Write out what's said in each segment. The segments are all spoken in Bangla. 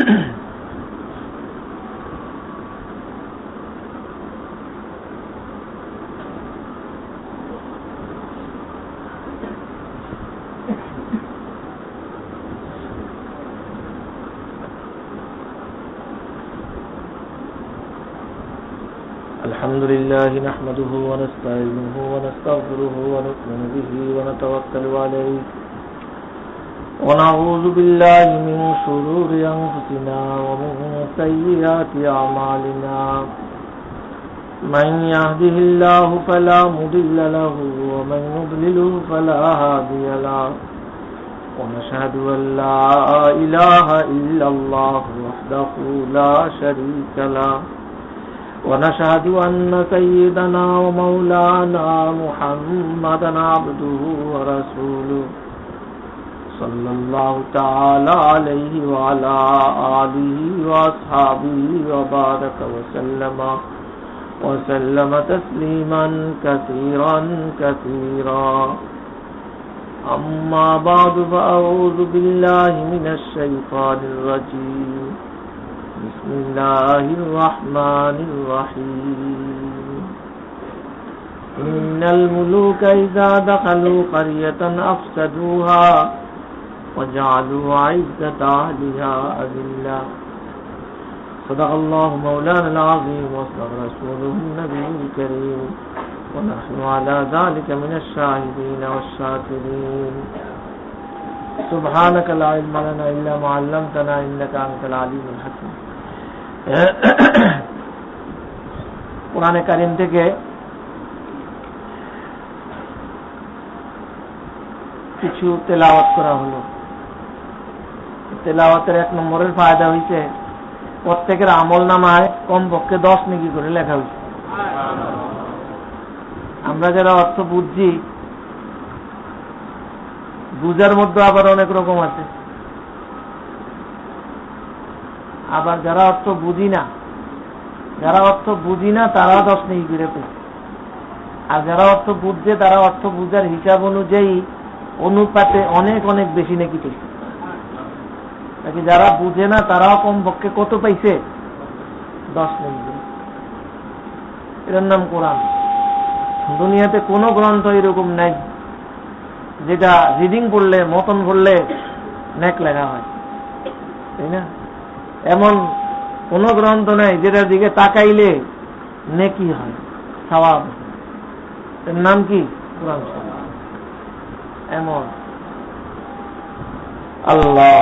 الحمد لله نحمده ونستعينه ونستغفره ونؤمن به ونتوكل عليه ونعوذ بالله من شرور أنفسنا ومن سيئات أعمالنا من يهده الله فلا مضل له ومن يضلله فلا هادي له ونشهد أن لا إله إلا الله وحده لا شريك له ونشهد أن سيدنا ومولانا محمدا عبده ورسوله صلى الله تعالى عليه وعلى آله وأصحابه وبارك وسلم تسليما كثيرا كثيرا أما بعد فأعوذ بالله من الشيطان الرجيم بسم الله الرحمن الرحيم إن الملوك إذا دخلوا قرية أفسدوها وجعلوا عزة أهلها أذلة صدق الله مولانا العظيم وصدق رسوله النبي الكريم ونحن على ذلك من الشاهدين والشاكرين سبحانك لا علم لنا إلا ما علمتنا إنك أنت العليم الحكيم কোরআনে কারীম থেকে কিছু তেলাওয়াত করা হলো। তেলাওয়াতের 1 নম্বরের ফায়দা হইছে প্রত্যেকের আমলনামায় কমপক্ষে 10 নেকি করে লেখা হইছে। আমরা যারা অর্থ বুঝছি, বুঝার মধ্যে আবার অনেক রকম আছে, আবার যারা অর্থ বুঝি না তারা 10 নেকি করে পেয়ে, আর যারা অর্থ বুঝছে তারা অর্থ বুঝার হিসাব অনুযায়ী অনুপাতে অনেক অনেক বেশি নেকি পেয়েছে। নাকি যারা বুঝে না তারাও কমপক্ষে কত পাইছে? 10 নেকি। এর নাম কোরআন। দুনিয়াতে কোনো গ্রন্থ এরকম নাই যেটা রিডিং পড়লে, মতন পড়লে নেক লেখা হয়, তাই না? এমন কোন গ্রন্থ নাই যেটার দিকে তাকাইলে নেকি হয়, সওয়াব। এর নাম কি? কোরআন। এমন আল্লাহ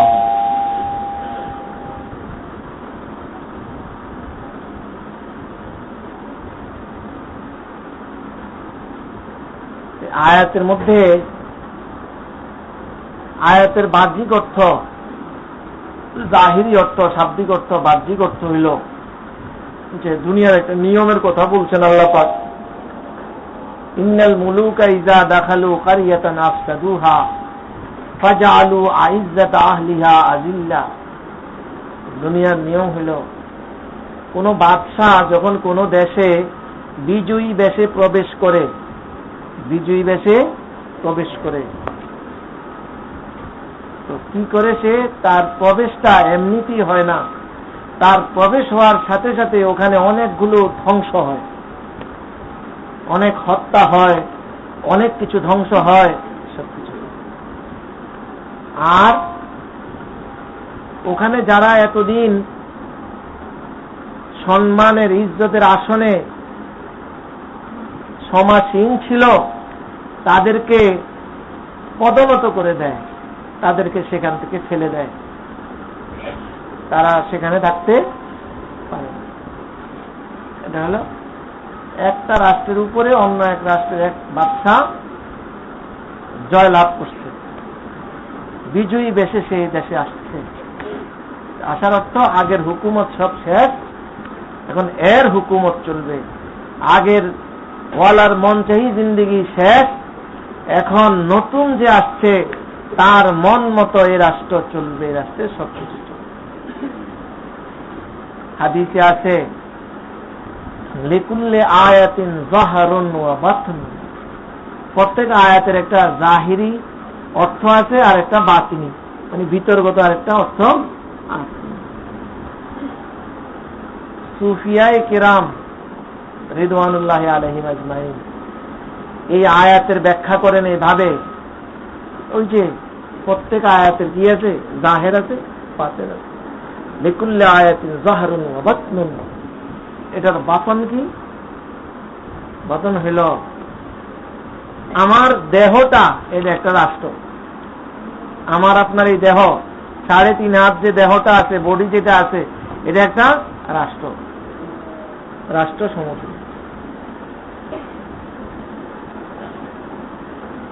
আয়াতের মধ্যে, আয়াতের বাহ্যিক অর্থ, জাহিরি অর্থ, শাব্দিক অর্থ, বাহ্যিক অর্থ হইল যে দুনিয়ার একটা নিয়মের কথা বলছেন আল্লাহ পাক। ইন্নাল মুলুকা ইযা দাখালু কারিয়াতান আফসাদুহা ফাজআলু আইজ্জাতা আহলিহা আযিল্লা। দুনিয়ার নিয়ম হইল কোন বাদশাহ যখন কোন দেশে বিজয়ী বেশে প্রবেশ করে, তো কি করে সে? তার প্রবেশটা এমনিতেই হয় না, তার প্রবেশ হওয়ার সাথে সাথে ওখানে অনেকগুলো ধ্বংস হয়, অনেক হত্যা হয়, অনেক কিছু ধ্বংস হয়, সবকিছু। আর ওখানে যারা এতদিন সম্মানের, ইজ্জতের আসনে সমাসীন ছিল তাদেরকে পদোন্নত করে দেয়, তাদেরকে সেখান থেকে ফেলে দেয়, তারা সেখানে থাকতে পারে। এটা হলো একটা রাষ্ট্রের উপরে অন্য এক রাষ্ট্রের এক বাদশা জয় লাভ করছে, বিজয়ী বেশে সেই দেশে আসছে। আসার অর্থ আগের হুকুমত সব শেষ, এখন এর হুকুমত চলবে। আগের ওয়ালার মন চাহি জিন্দিগি শেষ, এখন নতুন যে আসছে তার মন মতো এই রাষ্ট্র চলবে, এই রাষ্ট্রে সবকিছু চলবে। হাদিসে আছে লিকুল্লি আয়াতিন যাহরুন ওয়া বাতন। প্রত্যেক আয়াতের একটা জাহিরি অর্থ আছে আর একটা বাতিনি, মানে ভিতরগত আর একটা অর্থ আছে। সুফিয়ায়ে কেরাম রিদওয়ানুল্লাহি আলাইহিম আজমাইন এই আয়াতের ব্যাখ্যা করেন এইভাবে, ওই যে প্রত্যেক আয়াতের কি আছে, জাহের আছে, বাতিন আছে। লিকুল্লি আয়াতিন যাহরুন ওয়া বাতনুন, এটার বাতন কি? বাতন হইল আমার দেহটা, এটা একটা রাষ্ট্র। আমার আপনার এই দেহ 3.5 হাত যে দেহটা আছে, বডি যেটা আছে, এটা একটা রাষ্ট্র, রাষ্ট্র সমতুল্য।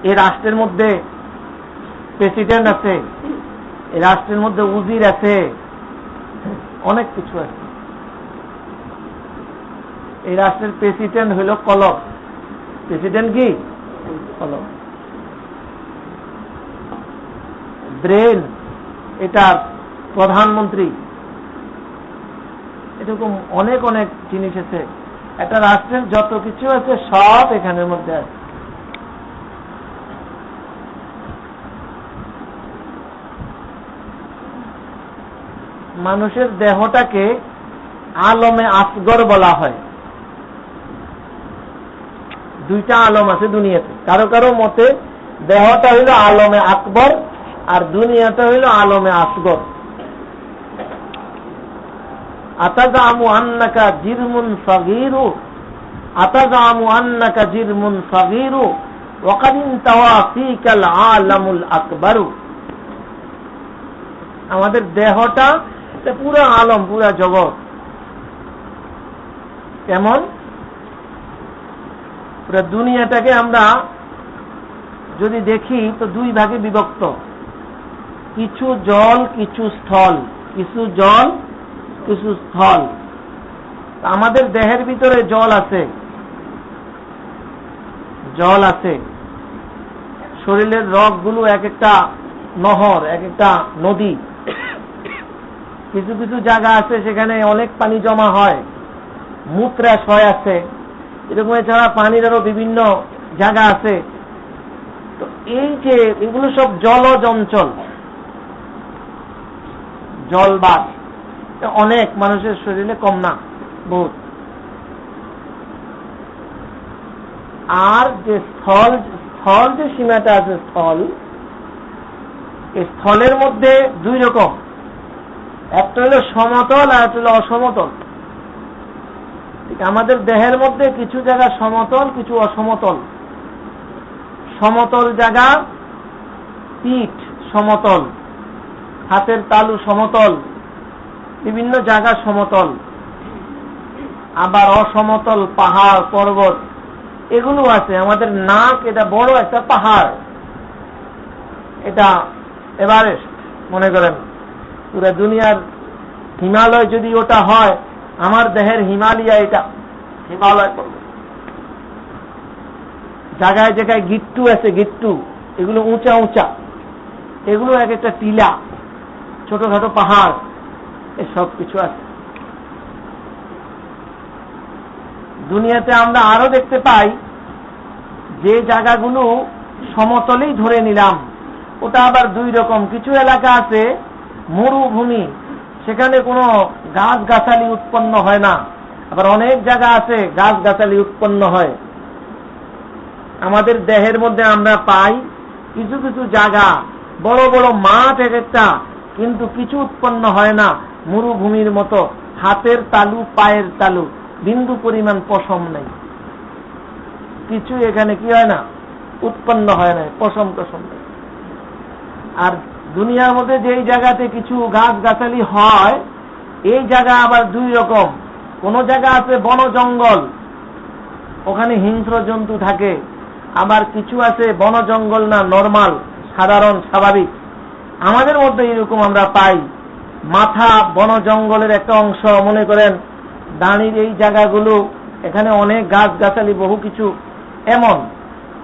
এই রাষ্ট্রের মধ্যে প্রেসিডেন্ট আছে, এই রাষ্ট্রের মধ্যে উজির আছে, অনেক কিছু আছে। এই রাষ্ট্রের প্রেসিডেন্ট হইল কলম। প্রেসিডেন্ট কি? কলম। ব্রেন এটা প্রধানমন্ত্রী। এরকম অনেক অনেক জিনিস আছে। একটা রাষ্ট্রের যত কিছু আছে সব এখানের মধ্যে আছে। মানুষের দেহটাকে আলমে আসগর বলা হয়। দুইটা আলম আছে দুনিয়াতে। কারো কারো মতে দেহটা হইল আলমে আকবর আর দুনিয়াটা হইল আলমে আসগর। আতাজামু আন্নাকা জিরমুন সাগীরু, আতাজামু আন্নাকা জিরমুন সাগীরু ওয়া কাদ ইনতাওয়া ফীকাল আলামুল আকবারু। আমাদের দেহটা পুরো আলম, পুরো জগৎ। কেমন? পুরো দুনিয়াটাকে আমরা যদি দেখি তো দুই ভাগে বিভক্ত, কিছু জল কিছু স্থল, কিছু জল কিছু স্থল। আমাদের দেহের ভিতরে জল আছে, জল আছে। শরীরের রগগুলো এক একটা নহর, এক একটা নদী। কিছু কিছু জায়গা আছে সেখানে অনেক পানি জমা হয়, মূত্রাশয় আছে। এরকম এছাড়া পানির আরো বিভিন্ন জায়গা আছে। তো এই যে এগুলো সব জলজ অঞ্চল, জলবাদ অনেক মানুষের শরীরে কম না, বহুত। আর যে স্থল, স্থল যে সীমাটা আছে, স্থল, এই স্থলের মধ্যে দুই রকম, একটা হলো সমতল আর একটা হলো অসমতল। আমাদের দেহের মধ্যে কিছু জায়গা সমতল, কিছু অসমতল। সমতল জায়গা পিঠ সমতল, হাতের তালু সমতল, বিভিন্ন জায়গা সমতল। আবার অসমতল পাহাড় পর্বত এগুলো আছে। আমাদের নাক এটা বড় একটা পাহাড়, এটা এভারেস্ট মনে করেন। পুরো দুনিয়ার হিমালয় যদি ওটা হয়, আমার দেহের হিমালয়া এটা হিমালয় পর্বত। জায়গায় জায়গায় গিট্টু আছে, গিট্টু, এগুলো উঁচা উঁচা, এগুলো এক একটা টিলা, ছোটখাটো পাহাড়, এসব কিছু আছে। দুনিয়াতে আমরা আরো দেখতে পাই যে জায়গাগুলো সমতলেই ধরে নিলাম, ওটা আবার দুই রকম। কিছু এলাকা আছে মরুভূমি, সেখানে কোনো গাছ গাছালি উৎপন্ন হয় না। আবার অনেক জায়গা আছে গাছ গাছালি উৎপন্ন হয়। আমাদের দেহের মধ্যে আমরা পাই কিছু কিছু জায়গা বড় বড় মাঠ এক একটা, কিন্তু কিছু উৎপন্ন হয় না, মরুভূমির মতো। হাতের তালু, পায়ের তালু, বিন্দু পরিমাণ পশম নেই, কিছু এখানে কি হয় না, উৎপন্ন হয় না, পশম টশম নেই। আর দুনিয়ার মধ্যে যেই জায়গাতে কিছু গাছ গাছালি হয়, এই জায়গা আবার দুই রকম। কোন জায়গা আছে বন জঙ্গল, ওখানে হিংস্র জন্তু থাকে। আবার কিছু আছে বন জঙ্গল না, নরমাল, সাধারণ, স্বাভাবিক। আমাদের মধ্যে এরকম আমরা পাই। মাথা বন জঙ্গলের একটা অংশ, মনে করেন দাঁড়ির এই জায়গাগুলো, এখানে অনেক গাছ গাছালি, বহু কিছু। এমন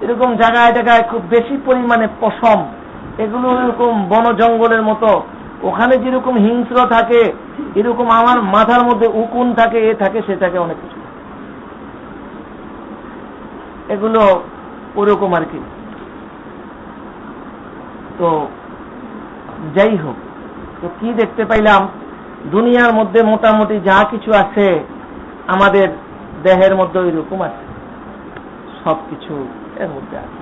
এরকম জায়গায় জায়গায় খুব বেশি পরিমাণে পশম, এগুলো এরকম বন জঙ্গলের মতো। ওখানে যেরকম হিংস্র থাকে, এরকম আমার মাথার মধ্যে উকুন থাকে, এ থাকে, সে থাকে, অনেক কিছু। এগুলো ওরকম আর কি। তো যাই হোক, তো কি দেখতে পাইলাম, দুনিয়ার মধ্যে মোটামুটি যা কিছু আছে আমাদের দেহের মধ্যে ওই রকম আছে, সবকিছু এর মধ্যে আছে।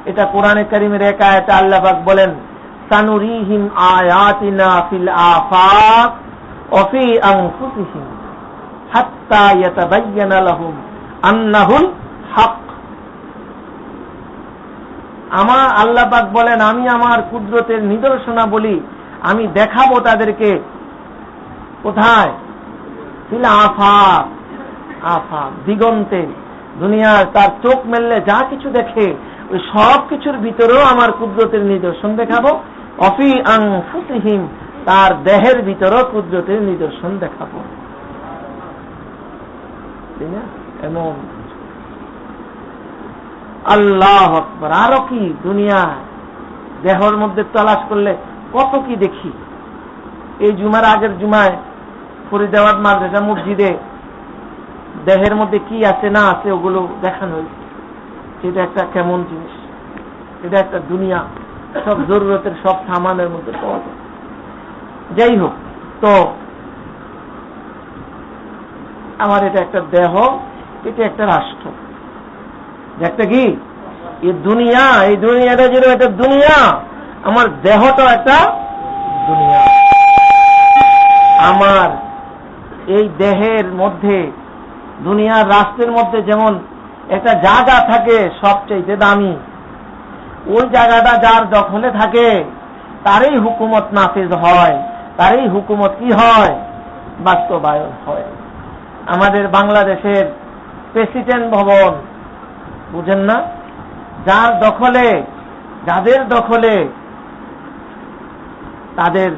এটা কোরআনে কারীমের এক আয়াতে আল্লাহ পাক বলেন, সানুরিহিম আয়াতিনা ফিল আফাক ওয়া ফি আনফুসিহিম হাত্তা ইয়াতাবায়্যানা লাহুম আন্নাহুল হক। আমার আল্লাহ পাক বলেন, আমি আমার কুদরতের নিদর্শনাবলী আমি দেখাবো তাদেরকে। কোথায়? ফিল আফাক, আফাক দিগন্তে, দুনিয়ার তার চোখ মেললে যা কিছু দেখে ওই সব কিছুর ভিতরেও আমার কুদরতের নিদর্শন দেখাবো। অফি আনফুসিহিম, তার দেহের ভিতরেও কুদরতের নিদর্শন দেখাবো। ঠিক না? এমন আল্লাহু আকবার। আরো কি দুনিয়া দেহের মধ্যে তালাশ করলে কত কি দেখি। এই জুমার আগের জুমায় ফরিদাবাদ মাদ্রাসা মসজিদে দেহের মধ্যে কি আছে না আছে ওগুলো দেখানো হয়েছে। এটা একটা কেমন জিনিস, এটা একটা দুনিয়া, সব জরুরতের সব সামানের মধ্যে পাওয়া যায়। যাই হোক, তো আমার এটা একটা দেহ, এটা একটা রাষ্ট্র, একটা কি এই দুনিয়া, এই দুনিয়াটা যেন একটা দুনিয়া, আমার দেহটা একটা দুনিয়া। আমার এই দেহের মধ্যে দুনিয়ার রাষ্ট্রের মধ্যে যেমন একটা জায়গা থাকে সবচেয়ে দামি, ওই জায়গাটা যার দখলে থাকে তারই হুকুমত নাফিজ হয়, তারই হুকুমত কি হয়? বাস্তবায়ন হয়। আমাদের বাংলাদেশের প্রেসিডেন্ট ভবন বুঝেন না? যার দখলে, যাদের দখলে তাদের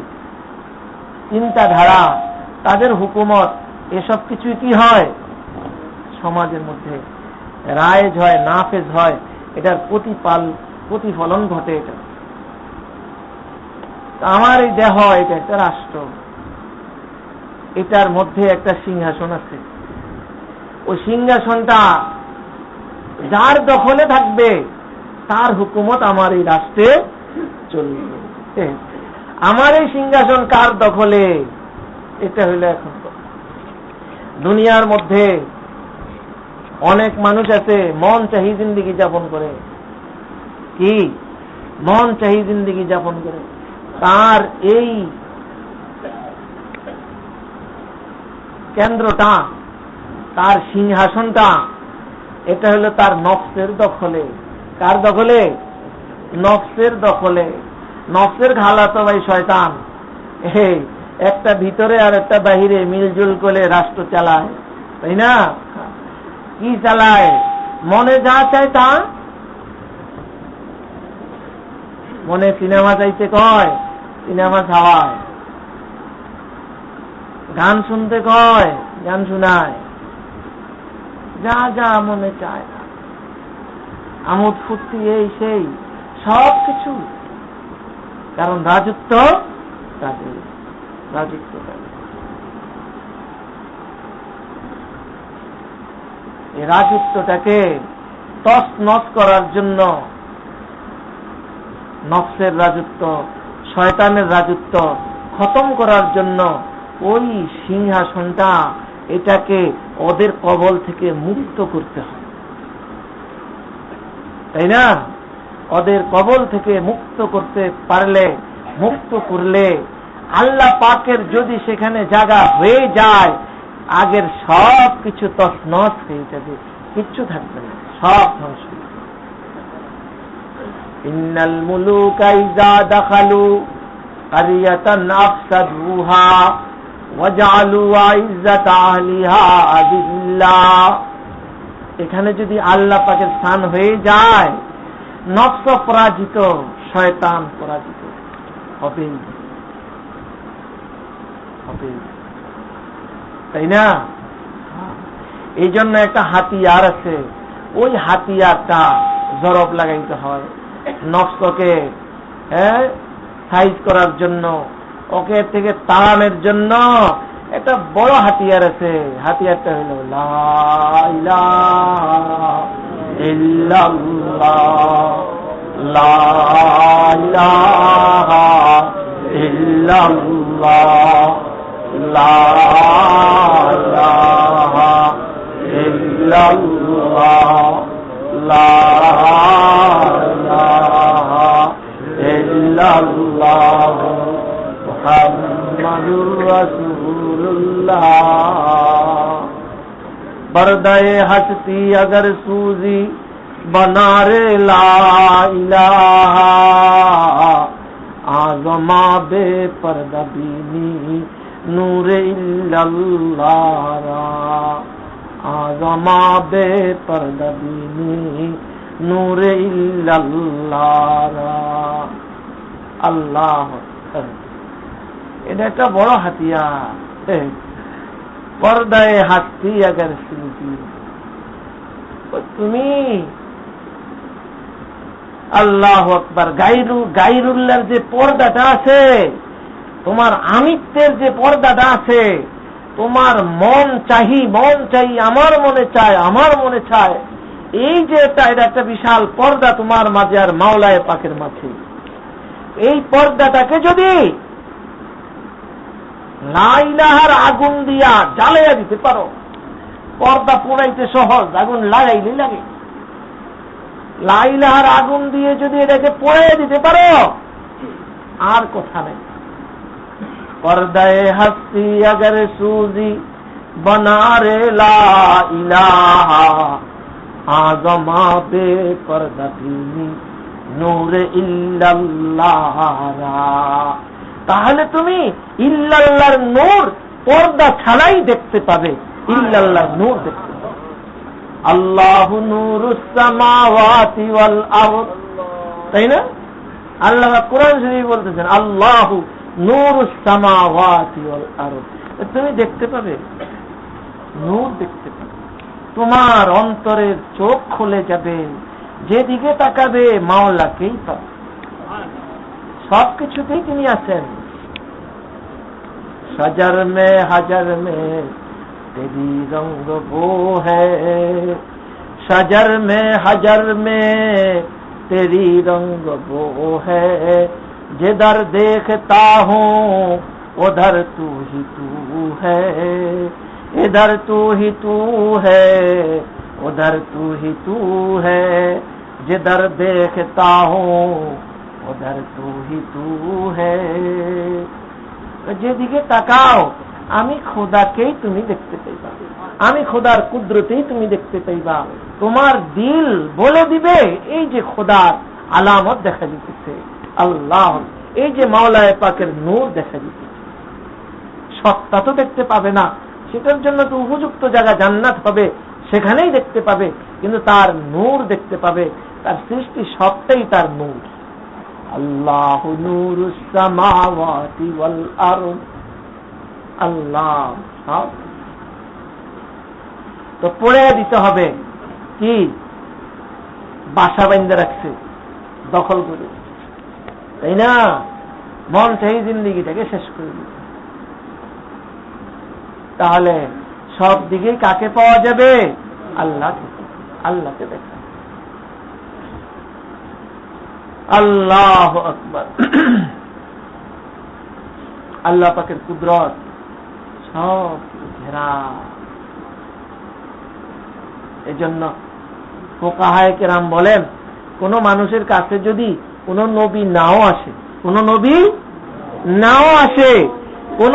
চিন্তাধারা, তাদের হুকুমত, এসব কিছুই কি হয়? সমাজের মধ্যে রায়েজ হয়, নাফেজ হয়, এটার প্রতিফলন ঘটে। এটা আমার এই দেহ, এটা একটা রাষ্ট্র, এটার মধ্যে একটা সিংহাসন আছে। ওই সিংহাসনটা যার দখলে থাকবে তার হুকুমত আমার এই রাষ্ট্রে চলবে। আমার এই সিংহাসন কার দখলে? এটা হইল এখন দুনিয়ার মধ্যে অনেক মানুষ আছে মন চাহি জিন্দেগি যাপন করে। কি মন চাহি জিন্দেগি যাপন করে? তার এই কেন্দ্রটা, তার সিংহাসনটা, এটা হলো তার নফসের দখলে। কার দখলে? নফসের দখলে। নফসের ঘালা তো ভাই শয়তান, এই একটা ভিতরে আর একটা বাহিরে মিলজুল করে রাষ্ট্র চালায়, তাই না? কি চালায়? মনে যা চায় তা। মনে সিনেমা চাইতে কয়, সিনেমা খাওয়ায়। গান শুনতে কয়, গান শোনায়। যা যা মনে চায়, আমোদ ফুর্তি, এই সেই সব কিছু। কারণ রাজত্ব তাদের, রাজত্ব তাদের। এই রাজত্বটাকে তছনছ করার জন্য, নফসের রাজত্ব, শয়তানের রাজত্ব খতম করার জন্য ওই সিংহাসনটা, এটাকে ওদের কবল থেকে মুক্ত করতে হয়, তাই না? ওদের কবল থেকে মুক্ত করতে পারলে, মুক্ত করলে আল্লাহ পাকের যদি সেখানে জায়গা হয়ে যায়, আগের সব কিছু তছনছ হয়ে যাবে, কিচ্ছু থাকবে না, সব ধ্বংস। ইন্নাল মুলুকা ইযা দাখালু কারিয়াতান আফসাদুহা ওয়া জাআলু ইজ্জাতা আহলিহা আযিল্লাহ। এখানে যদি আল্লাহ পাকের স্থান হয়ে যায়, নফস পরাজিত, শয়তান পরাজিত হবে, তাই না? এই জন্য একটা হাতিয়ার আছে, ওই হাতিয়ারটা জরব লাগাইতে হয় নফসকে সাইজ করার জন্য, ওকে থেকে তাড়ানোর জন্য একটা বড় হাতিয়ার আছে। হাতিয়ারটা হইল লা ইলাহা ইল্লাল্লাহ, লা ইলাহা ইল্লাল্লাহ, লা ইলাহা ইল্লাল্লাহ লা ইলাহা ইল্লাল্লাহ মুহাম্মাদুর রাসূলুল্লাহ। पर्दाए हस्ती अगर सूजी बना रे ला इलाहा आज़मा बे पर्दा बीनी नूरे इल्लल्लाह आज़मा बे पर्दा बीनी नूरे इल्लल्लाह। अल्लाह এটা একটা বড় হাতিয়ার। পর্দায় হাসতি আগার সুজি তুমি আল্লাহু আকবার গায়রুল্লাহর যে পর্দাটা আছে, তোমার আমিত্বের যে পর্দাটা আছে, তোমার মন চাই আমার মনে চায় এই যে এটা একটা বিশাল পর্দা তোমার মাঝে আর মাওলায়ে পাকের মাঝে। এই পর্দাটাকে যদি লা ইলাহার আগুন দিয়া জ্বালাইয়া দিতে পারো, পর্দা পোড়াইতে সহজ, আগুন লাগাইলে লাগে। লা ইলাহার আগুন দিয়ে যদি এটাকে পোড়াইয়া দিতে পারো, আর কথা নেই। পর্দায়ে হাসতি আগার সুজি বনারে লা ইলাহা আযমা বে পর্দা বিনি নূরে ইল্লাল্লাহ। তাহলে তুমি ইল্লাল্লাহর নূর পর্দা ছাড়াই দেখতে পাবে, ইল্লাল্লাহর নূর দেখতে পাবে। আল্লাহু নূরুস সামাওয়াতি ওয়াল আরদ, তাই না? আল্লাহ কোরআন শরীফ বলতেছেন আল্লাহু নূরুস সামাওয়াতি ওয়াল আরদ। তুমি দেখতে পাবে, নূর দেখতে পাবে। তোমার অন্তরের চোখ খুলে যাবে, যেদিকে তাকাবে মাওলাকেই পাবে। সবকিছুতেই তিনি আছেন। सजर में हजर में तेरी रंग वो है, सजर में हजर में तेरी रंग वो है, जिधर देखता हूँ उधर तू ही तू है, इधर तू ही तू है उधर तू ही तू है, जिधर देखता हूँ उधर तू ही तू है। যেদিকে তাকাও আমি খোদাকেই তুমি দেখতে পাইবা, আমি খোদার কুদরতেই তুমি দেখতে পাইবা। তোমার দিল বলে দিবে এই যে খোদার আলামত দেখা দিতেছে, আল্লাহ, এই যে মাওলায়ে পাকের নূর দেখা দিতেছে। সত্তা তো দেখতে পাবে না, সেটার জন্য তো উপযুক্ত জায়গা জান্নাত হবে, সেখানেই দেখতে পাবে, কিন্তু তার নূর দেখতে পাবে। তার সৃষ্টি সবটাই তার নূর। আল্লাহু নূরুস সামাওয়াতি ওয়াল আরদ, আল্লাহ সব তো পড়ে দিতে হবে। কি বাসা বাইন্ধে রাখছে, দখল করে, তাই না? মন চাই জিন্দিগিটাকে শেষ করে দিচ্ছে। তাহলে সব দিকে কাকে পাওয়া যাবে? আল্লাহকে দেখা। আল্লাহু আকবার। আল্লাহ পাকের কুদরত সব ঘেরা। এজন্য ফুকাহায়ে কেরাম বলেন, কোন মানুষের কাছে যদি কোন নবী নাও আসে, কোন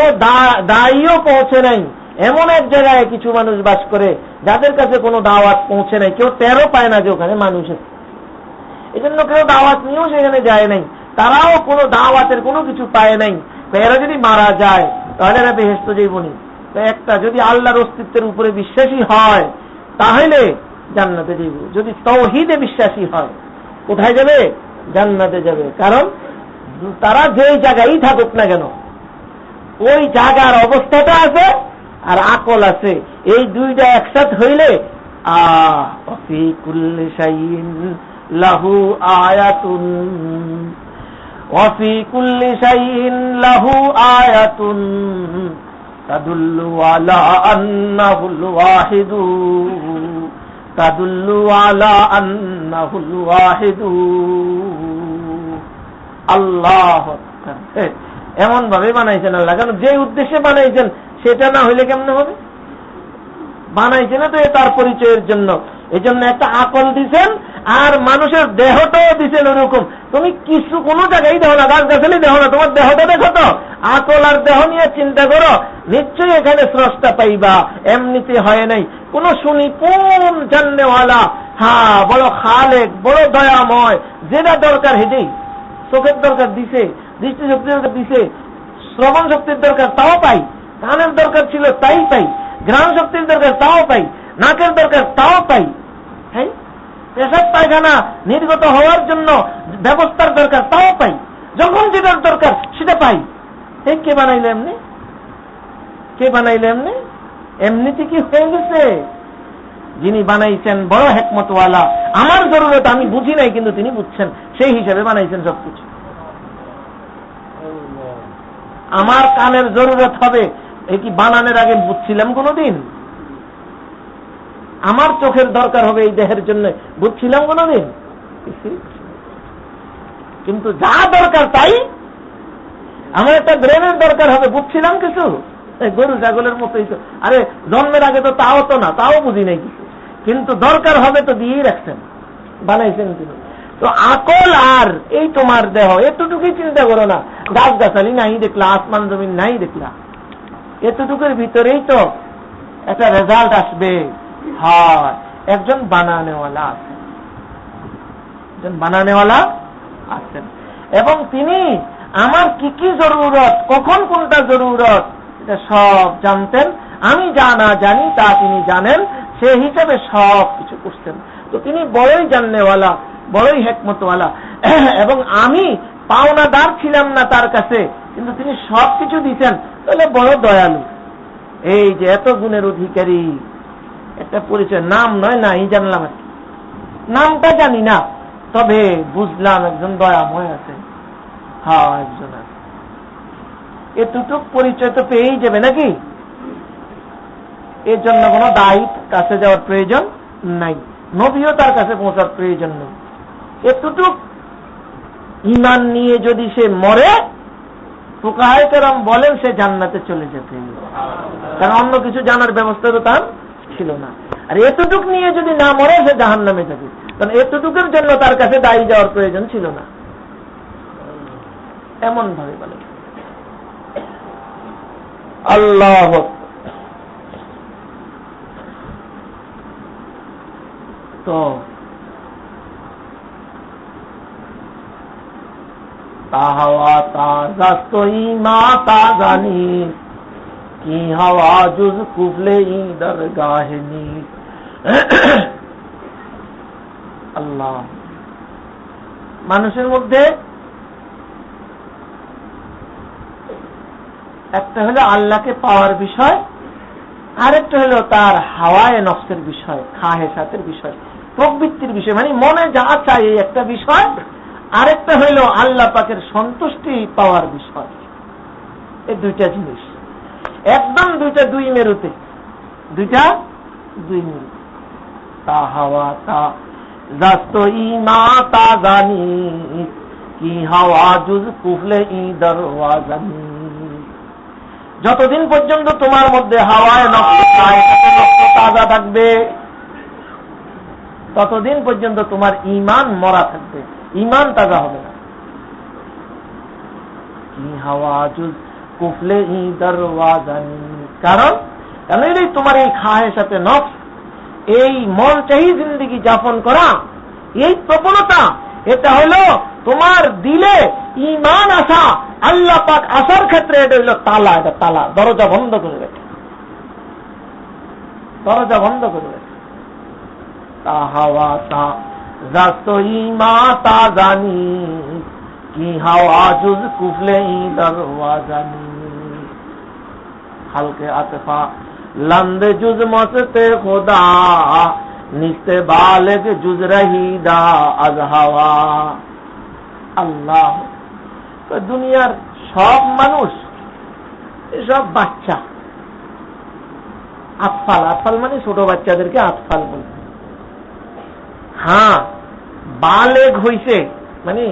দায়ীও পৌঁছে নাই, এমন এক জায়গায় কিছু মানুষ বাস করে যাদের কাছে কোনো দাওয়াত পৌঁছে নাই, কেউ টেরও পায় না যে ওখানে মানুষ আছে। এই জন্য কেউ দাওয়াত নিয়েও সেখানে যায় নাই, তারাও কোনো দাওয়াতের কোনো কিছু পায় নাই। এরা যদি মারা যায় তাহলে এরা বেহেশত যাইবনি। একটা যদি আল্লাহর অস্তিত্বের উপরে বিশ্বাসী হয় তাহলে জান্নাতে যাইব, যদি তাওহীদে বিশ্বাসী হয় কোথায় যাবে? জান্নাতে যাবে। কারণ তারা যেই জায়গায় থাকুক না কেন, ওই জায়গার অবস্থাটা আছে আর আকল আছে, এই দুইটা একসাথে হইলে ফি কুল্লি শাইইন লাহু আয়াতুন ওয়া ফি কুল্লি শাইইন লাহু আয়াতুন তাদুল্লু আলা আন্নাহুল ওয়াহিদু, তাদুল্লু আলা আন্নাহুল ওয়াহিদু। আল্লাহ এমন ভাবে বানাইছেন আল্লাহ। কারণ যে উদ্দেশ্যে বানাইছেন সেটা না হইলে কেমনে হবে? বানাইছে না তো তার পরিচয়ের জন্য, এই জন্য একটা আকল দিছেন, আর মানুষের দেহটাও দিছেন ওরকম। তুমি কিছু কোনো জায়গায় দেখো না, গাছ গাছালি দেখো না, তোমার দেহটা দেখো তো, আকল আর দেহ নিয়ে চিন্তা করো, নিশ্চয়ই এখানে স্রষ্টা পাইবা। এমনিতে হয় নাই, কোন সুনিপুণ জাননেওয়ালা, হ্যাঁ বড় খালেক, বড় দয়াময়, যেটা দরকার হেঁটেই। চোখের দরকার দিছে, দৃষ্টি শক্তির দরকার দিছে, শ্রবণ শক্তির দরকার তাও পাই, কানের দরকার ছিল তাই পাই, ঘ্রাণ শক্তির দরকার তাও পাই, নাকের দরকার তাও পাই। হ্যাঁ, পেশাব পায়খানা নির্গত হওয়ার জন্য ব্যবস্থার দরকার তাও পাই, যখন যেটার দরকার সেটা পাই। এই কে বানাইলে এমনি? কে বানাইলে এমনি? এমনিতে কি হয়ে গেছে? যিনি বানাইছেন বড় হিকমতওয়ালা। আমার জরুরত আমি বুঝি নাই, কিন্তু তিনি বুঝছেন, সেই হিসাবে বানাইছেন সবকিছু। আমার কানের জরুরত হবে, এ কি বানানোর আগে বুঝছিলাম কোনদিন? আমার চোখের দরকার হবে এই দেহের জন্য, বুঝছিলাম কোনদিন? কিন্তু যা দরকার তাই। আমার একটা ব্রেনের দরকার হবে, বুঝছিলাম কিছু? গরু ছাগলের মতোই তো। আরে জন্মের আগে তো তাও তো না, তাও বুঝি নাই কিছু, কিন্তু দরকার হবে তো দিয়েই রাখছেন, বানাইছেন তিনি। তো আকল আর এই তোমার দেহ, এতটুকুই চিন্তা করো না। গাছ গাছালি নাই দেখলা, আসমান জমিন নাই দেখলা, এতটুকুর ভিতরেই তো একটা রেজাল্ট আসবে। হ্যাঁ, একজন বানানেওয়ালা আছেন, একজন বানানেওয়ালা আছেন, এবং তিনি আমার কি কি জরুরত, কখন কোনটা জরুরত, এটা সব জানতেন। আমি যা না জানি তা তিনি জানেন, সে হিসাবে সব কিছু করতেন। তো তিনি বড়ই জাননেওয়ালা, বড়ই হিকমতওয়ালা। এবং আমি পাওনাদার ছিলাম না তার কাছে, কিন্তু তিনি সব কিছু দিচ্ছেন, তাহলে বড় দয়ালু। এই যে এত গুণের অধিকারী, একটা পরিচয়, নাম নয় নাই জানলাম, নামটা জানি না, তবে বুঝলাম একজন দয়াময় আছে। হ্যাঁ, একজন আছে। এতটুক পরিচয় তো পেয়েই যাবে নাকি? এর জন্য কোনো দায়িত্ব কাছে যাওয়ার প্রয়োজন নাই, নবীও তার কাছে পৌঁছার প্রয়োজন নেই। এতটুক ঈমান নিয়ে যদি সে মরে, ফুকাহায়ে কেরাম বলেন সে জান্নাতে চলে যেতে, কারণ অন্য কিছু জানার ব্যবস্থা তো তার ছিল না। আর এতটুক নিয়ে যদি না মরে, সে জাহান্নামে যাবে, কারণ এতটুকুর জন্য তার কাছে দায়ী যাওয়ার প্রয়োজন ছিল না। এমন ভাবে বলে আল্লাহ। তো তাহাওয়া তাজাস্তই মা তাজানি কি হাওয়া জুজ কুফলে দরগাহনি। আল্লাহ, মানুষের মধ্যে একটা হলো আল্লাহকে পাওয়ার বিষয়, আরেকটা হলো তার হাওয়ায়ে নফসের বিষয়, খাহেসাতের বিষয়, প্রবৃত্তির বিষয়, মানে মনে যা চাই এই একটা বিষয়। আরেকটা হইল আল্লাহ পাকের সন্তুষ্টি পাওয়ার বিষয়। এই দুইটা জিনিস একদম দুই মেরুতে, দুই মেরু। তা হাওয়া তা জাস্ত ইমা তা জানি কি হাওয়া জুজ কুফলে ই দরওয়াজানি। যতদিন পর্যন্ত তোমার মধ্যে হাওয়ায় নফস তাজা থাকবে, ততদিন পর্যন্ত তোমার ঈমান মরা থাকবে, ঈমান তাজা হবে না। কি হাওয়া জুজ কুফলে ই দরওয়াজানি, কারণ এই তোমার এই খায়ের সাথে নফস, এই মন চাহি জিন্দেগি যাপন করা, এই প্রবণতা, এটা হলো তোমার দিলে ঈমান আসা, আল্লাহ পাক আসার ক্ষেত্রে এটা হইল তালা, এটা তালা, দরজা বন্ধ করে রেখে, দরজা বন্ধ করে রেখে। তা হাওয়া তা জাস্তই মা তা জানি কি হাওয়া জুজ কুফলে ই দরওয়াজানি। হালকে আতফা লন্দে জুজ মস্তে খোদা নিস্তে বালেগ জুজ রহিদা আজ হাওয়া। আল্লাহ, দুনিয়ার সব মানুষ, সব বাচ্চা, আতফাল, আতফাল মানে ছোট বাচ্চাদেরকে আতফাল বলে। হ্যাঁ, বালেগ হইছে মানে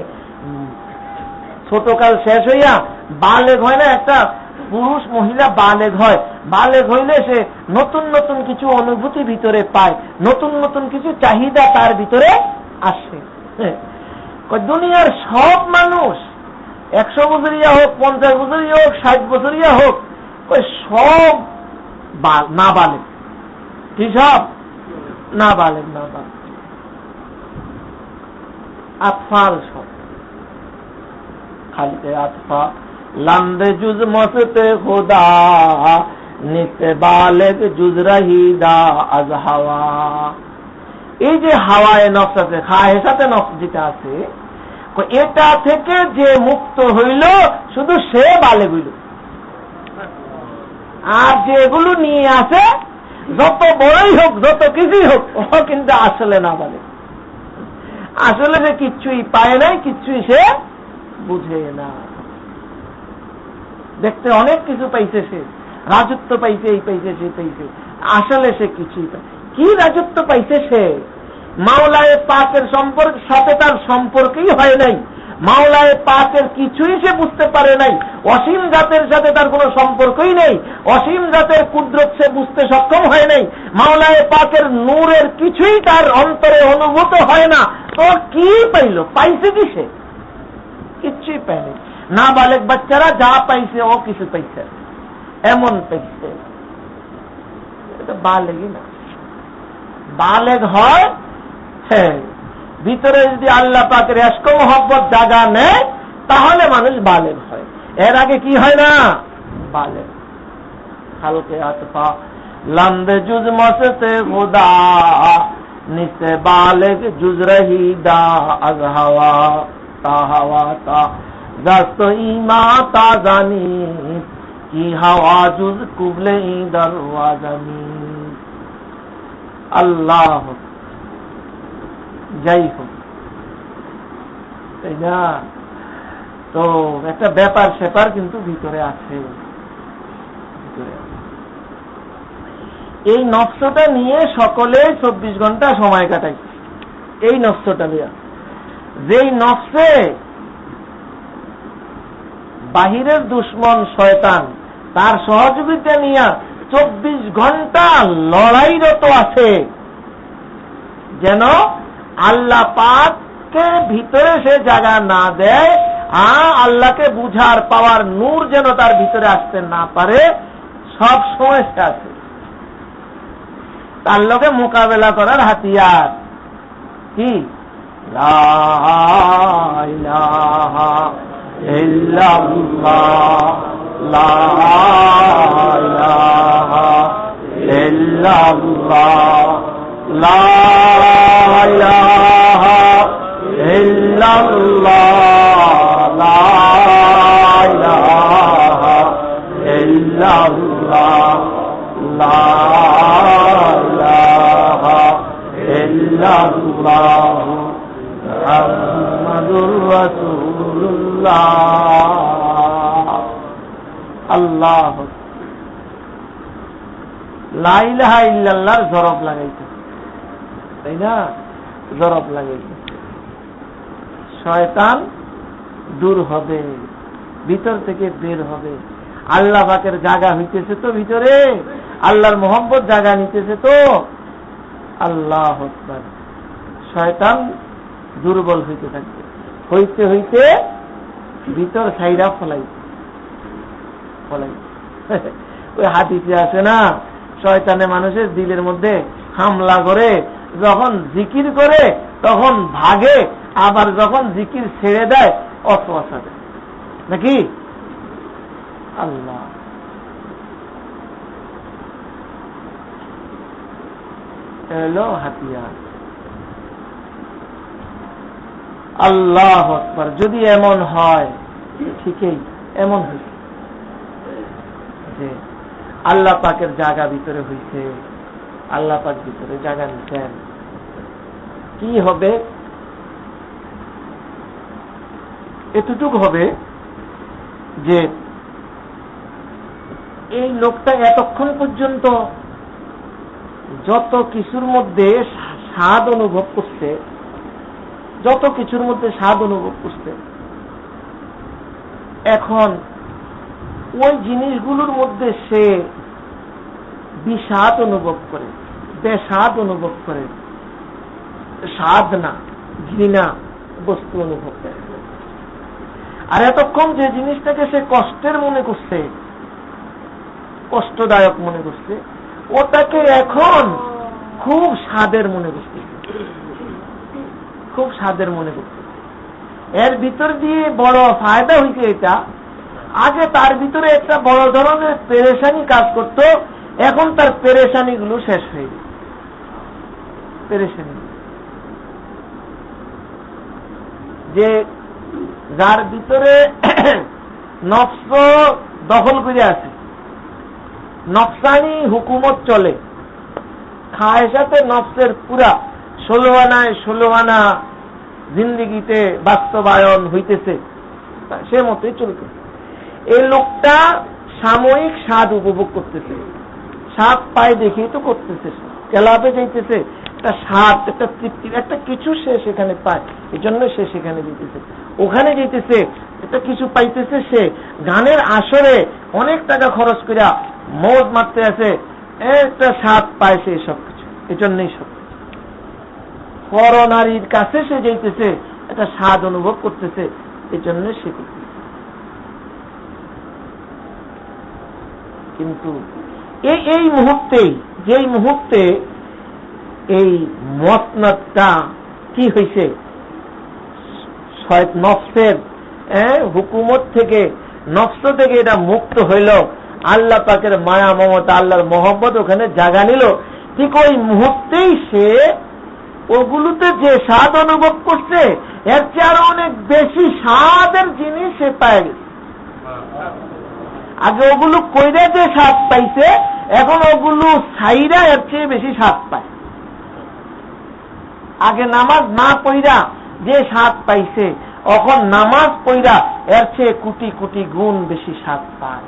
ছোটকাল শেষ হইয়া বালেগ হয় না, একটা পুরুষ মহিলা বালেগ হয়, বালেগ হইলে সে নতুন নতুন কিছু অনুভূতি ভিতরে পায়, নতুন নতুন কিছু চাহিদা তার ভিতরে আসে। দুনিয়ার সব মানুষ 100 বছরিয়া হোক, 50 বছরিয়া হোক, 60 বছরিয়া হোক, সব না বালেগ। কি সব না বালেগ? না বালেগ, আতফাল সব। খালিতে আতফা লম্বে জুজ মস্তে খুদা, নিতে বালেগ জুজ রহিদা আজ হাওয়া। এই যে হাওয়ায় নফস আছে, খায়েসাতে নফস যেটা আছে, এটা থেকে যে মুক্ত হইল শুধু সে বালেগ হইল। আর যেগুলো নিয়ে আসে, যত বড়ই হোক, যত কিছুই হোক, ও কিন্তু আসলে না বালেগ। আসলে সে কিচ্ছুই পায় নাই, কিচ্ছুই সে বুঝে না। দেখতে অনেক কিছু পাইছে, সে রাজত্ব পাইছে, এই পাইছে, সে পাইছে, আসলে সে কিছুই পায়। কি রাজত্ব পাইছে সে? মাওলায়ে পাকের সাথে তার সম্পর্কই হয় নাই, মাওলায়ে পাকের কিছুই সে বুঝতে পারে নাই, অসীম জাতের সাথে তার কোনো সম্পর্কই নেই, অসীম জাতের কুদরত সে বুঝতে সক্ষম হয় নাই, মাওলায়ে পাকের নূরের কিছুই তার অন্তরে অনুভূত হয় না। তো কি পাইল? পাইছে কি সে? কিচ্ছুই পায়নি। না বালেগ বাচ্চারা যা পাইছে ও কিছু পাইছে, এমন পাইছে। এটা বালেগই না। বালেগ হয় ভিতরে যদি আল্লাহ পাকের ইশক মোহব্বত জায়গা নেয়, তাহলে মানুষ বালেগ হয়। এর আগে কি হয় না? বালেগ। হালকে আতফা লম্বে জুজ মস্তে খুদা, নিতে বালেগ জুজ রহিদা আজ হাওয়া তা হাওয়া তা দস্ত ইমা তা জানি কি হাওয়া জুজ কুবলে দরওয়াজানি। আল্লাহ যাই হোক, তাই না? তো একটা ব্যাপার সেপার কিন্তু ভিতরে আছে। এই নফসটা নিয়ে সকলে 24 ঘন্টা সময় কাটাই। এই নফসটা নিয়ে, যেই নফসে বাহিরের দুশ্মন শয়তান তার সহযোগিতা নিয়ে 24 ঘন্টা লড়াইরত আছে, যেন আল্লাহ পাককে ভিতরে সে জায়গা না দেয়, আল্লাহকে বুঝার পাওয়ার নূর যেন তার ভিতরে আসতে না পারে, সব সময় সে আছে। তার লগে মোকাবেলা করার হাতিয়ার কি? লা ইলাহা ইল্লাল্লাহ, লা ইলাহা ইল্লাল্লাহ, লা ইলাহা ইল্লাল্লাহ, লা ইলাহা ইল্লাল্লাহ, লা ইলাহা ইল্লাল্লাহ মুহাম্মাদুর রাসূলুল্লাহ। আল্লাহ লা ইলাহা ইল্লাল্লাহর জরব লাগাইছে, তাই না? জরব লাগাইছে। শয়তান দূর হবে, ভিতর থেকে বের হবে। আল্লাহ পাকের জায়গা হইতেছে তো ভিতরে, আল্লাহর মোহাম্মত জায়গা নিতেছে তো। আল্লাহ আকবার। শয়তান দুর্বল হইতে থাকবে, হইতে হইতে ভিতর ছাইরা ফলাই। ওই হাদিসে আছে না, শয়তানে মানুষের দিলের মধ্যে হামলা করে, যখন জিকির করে তখন ভাগে, আবার যখন জিকির ছেড়ে দেয় অসওয়াসা দেয়, নাকি? আল্লাহ এলো হাতিয়ার। আল্লাহ আকবার। যদি এমন হয়, ঠিকই এমন হয়েছে যে আল্লাহ পাকের জায়গা ভিতরে হইছে, আল্লাহ পাক ভিতরে জায়গা নিতেন, কি হবে? এতটুকু হবে যে এই লোকটা এতক্ষণ পর্যন্ত যত কিছুর মধ্যে স্বাদ অনুভব করছে, যত কিছুর মধ্যে স্বাদ অনুভব করছে, এখন ওই জিনিসগুলোর মধ্যে সে বিষাদ অনুভব করে, বেস্বাদ অনুভব করে, স্বাদ না ঘৃণা বস্তু অনুভব করে। আর এতক্ষণ যে জিনিসটাকে সে কষ্টের মনে করছে, কষ্টদায়ক মনে করছে, ওটাকে এখন খুব স্বাদের মনে করছে, খুব স্বাদের মনে করছে। এর ভিতর দিয়ে বড় ফায়দা হইছে এটা, আগে তার ভিতরে একটা বড় ধরনের পেরেশানি কাজ করত, এখন তার পেরেশানি গুলো শেষ হয়ে গেছে। পেরেশানি যে যার ভিতরে নফস দখল করে আছে, নফসানি হুকুমত চলে, খায়েশাতে নফসের পুরা 16 আনায় 16 আনা জিন্দিগিতে বাস্তবায়ন হইতেছে, সে মতোই চলতেছে। এই লোকটা সাময়িক স্বাদ উপভোগ করতেছে, স্বাদ পায় দেখেই তো করতেছে, ক্লাবে যাইতেছে, একটা স্বাদ, একটা তৃপ্তি, একটা কিছু সে সেখানে পায়, এই জন্য সে সেখানে যেতেছে। ওখানে যেতেছে, একটা কিছু পাইতেছে, সে গানের আসরে অনেক টাকা খরচ করে মৌজ মারতে আছে, একটা স্বাদ পায় সে সব কিছু, এই জন্যই সব কিছু। পরনারীর কাছে সে যেতেছে, একটা স্বাদ অনুভব করতেছে, এই জন্য সে করতেছে। কিন্তু এই মুহূর্তেই, যেই মুহূর্তে এই মসনদটা কি হয়েছে, নফসের হুকুমত থেকে, নফস থেকে এটা মুক্ত হইল, আল্লাহ পাকের মায়া মমতা, আল্লাহর মহব্বত ওখানে জাগা নিল, ঠিক ওই মুহূর্তেই সে ওগুলোতে যে স্বাদ অনুভব করছে, এর চেয়ে আরো অনেক বেশি স্বাদের জিনিস সে পায় গেছে। আগে ওগুলো কইরা যে স্বাদ পাইছে, এখন ওগুলো ছাইরা এর চেয়ে বেশি স্বাদ পায়। আগে নামাজ না পইরা যে স্বাদ পাইছে, এখন নামাজ পইরা এর চেয়ে কোটি কোটি গুণ বেশি স্বাদ পায়।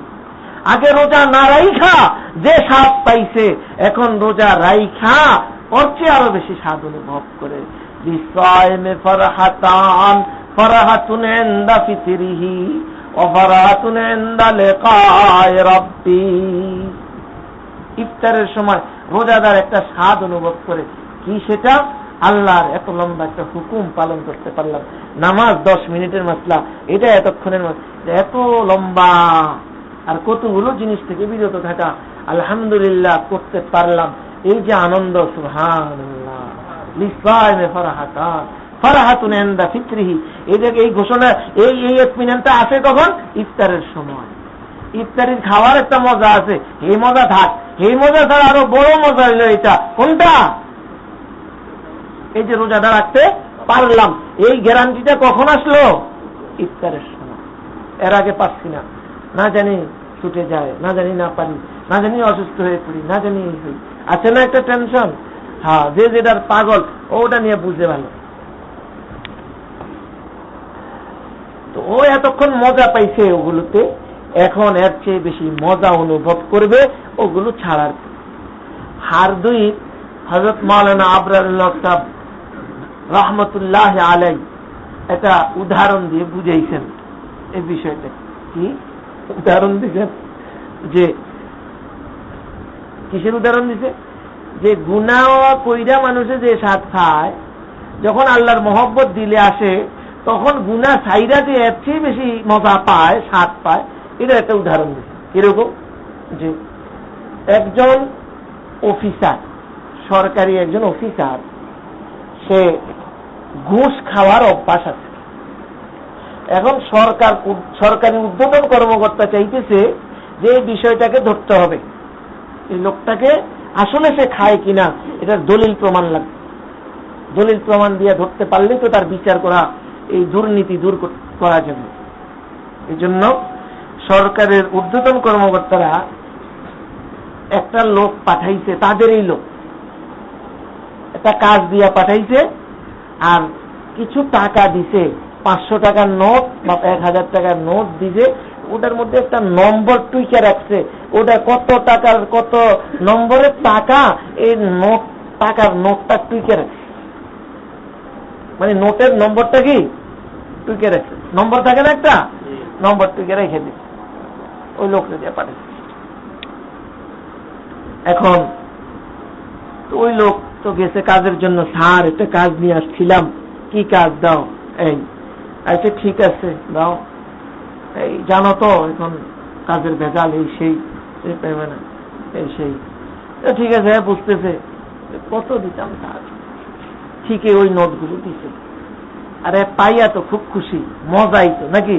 আগে রোজা না রাইখা যে স্বাদ পাইছে, এখন রোজা রাইখা ওর চেয়ে আরো বেশি স্বাদ অনুভব করে। বিসায়মে ফরহাতান, ফরহাতুন ইনদা ফিতরিহি ওয়া ফরহাতুন ইনদা লিকায়ে রাব্বি। ইফতারের সময় রোজাদার একটা স্বাদ অনুভব করে, কি সেটা? আল্লাহর এত লম্বা একটা হুকুম পালন করতে পারলাম। নামাজ 10 মিনিটের মাসলা, এটা এতক্ষণের মাসলা, এত লম্বা, আর কতগুলো জিনিস থেকে বিরত থাকা, আলহামদুলিল্লাহ করতে পারলাম, এই যে আনন্দ, সুবহানাল্লাহ। লিসায়মে ফরহাতান, ফরহাতুন ইনদা ফিতরিহি, এই ঘোষণা, এই ইতমিনানটা আসে কখন? ইফতারের সময়। ইফতারির খাওয়ার একটা মজা আছে, এই মজা থাক, এই মজা ছাড়া আরো বড় মজা হইল এটা কোনটা? এই যে রোজাটা রাখতে পারলাম, এই গ্যারান্টিটা কখন আসলো? ইফতারের সময়। এর আগে পাচ্ছি না, না জানি ছুটে যায়, না জানি না পারি, না জানি অসুস্থ হয়ে পড়ি, না জানি হই, আছে না একটা টেনশন? হ্যাঁ, যে যেটার পাগল ওটা নিয়ে বুঝতে ভালো। তো ও এতক্ষণ মজা পাইছে ওগুলোতে, এখন এর চেয়ে বেশি মজা অনুভব করবে ওগুলো ছাড়ার। হারদুই হযরত মাওলানা আবরারুল্লাহ সাহেব রহমতুল্লাহ আলাই এটা উদাহরণ দিয়ে বুঝাইছেন এই বিষয়টা। কি উদাহরণ দিয়েছেন? যে কিসের উদাহরণ দিছে? যে গুনাহ কইরা মানুষে যে স্বাদ খায়, যখন আল্লাহর মহব্বত দিলে আসে, তখন গুনাহ ছাইরা যে এর চেয়ে বেশি মজা পায়, স্বাদ পায়, এটা একটা উদাহরণ দিছে। এরকম যে একজন অফিসার, সরকারি একজন অফিসার, সে ঘুষ খাওয়ার অভ্যাস আছে। এখন সরকারি ঊর্ধ্বতন কর্মকর্তা চাইতেছে যে এই বিষয়টাকে ধরতে হবে, এই লোকটাকে আসলে সে খায় কিনা এটার দলিল প্রমাণ লাগবে। দলিল প্রমাণ দিয়ে ধরতে পারলেই তো তার বিচার করা, এই দুর্নীতি দূর করা যাবে। এই জন্য সরকারের ঊর্ধ্বতন কর্মকর্তারা একটা লোক পাঠাইছে, তাদের এই লোক একটা কাজ দিয়া পাঠাইছে, আর কিছু টাকা দিছে, 500 টাকার নোট বা 1000 টাকার নোট দিছে, ওটার মধ্যে একটা নম্বর টুইকে রাখছে, ওটা কত টাকার কত নম্বরের টাকা, এই নোট টাকার নোটটা টুইকে রাখছে, মানে নোটের নম্বরটা কি টুইকে রাখছে, নম্বর থাকে না একটা, নম্বর টুইকে রেখে দিচ্ছে। ওই লোকটা দিয়ে পাঠাইছে। এখন তো ওই লোক তো গেছে কাজের জন্য, স্যার একটা কাজ নিয়ে আসছিলাম, কি কাজ দাও? এই আচ্ছা ঠিক আছে দাও। এই জানো তো এখন কাজের ভেজাল, এই সেই পাইবে না, এই সেই। ঠিক আছে বুঝতেছে, কত দিতাম কাজ, ঠিকই ওই নোটগুলো দিছে। আরে পাইয়া তো খুব খুশি, মজাই তো নাকি।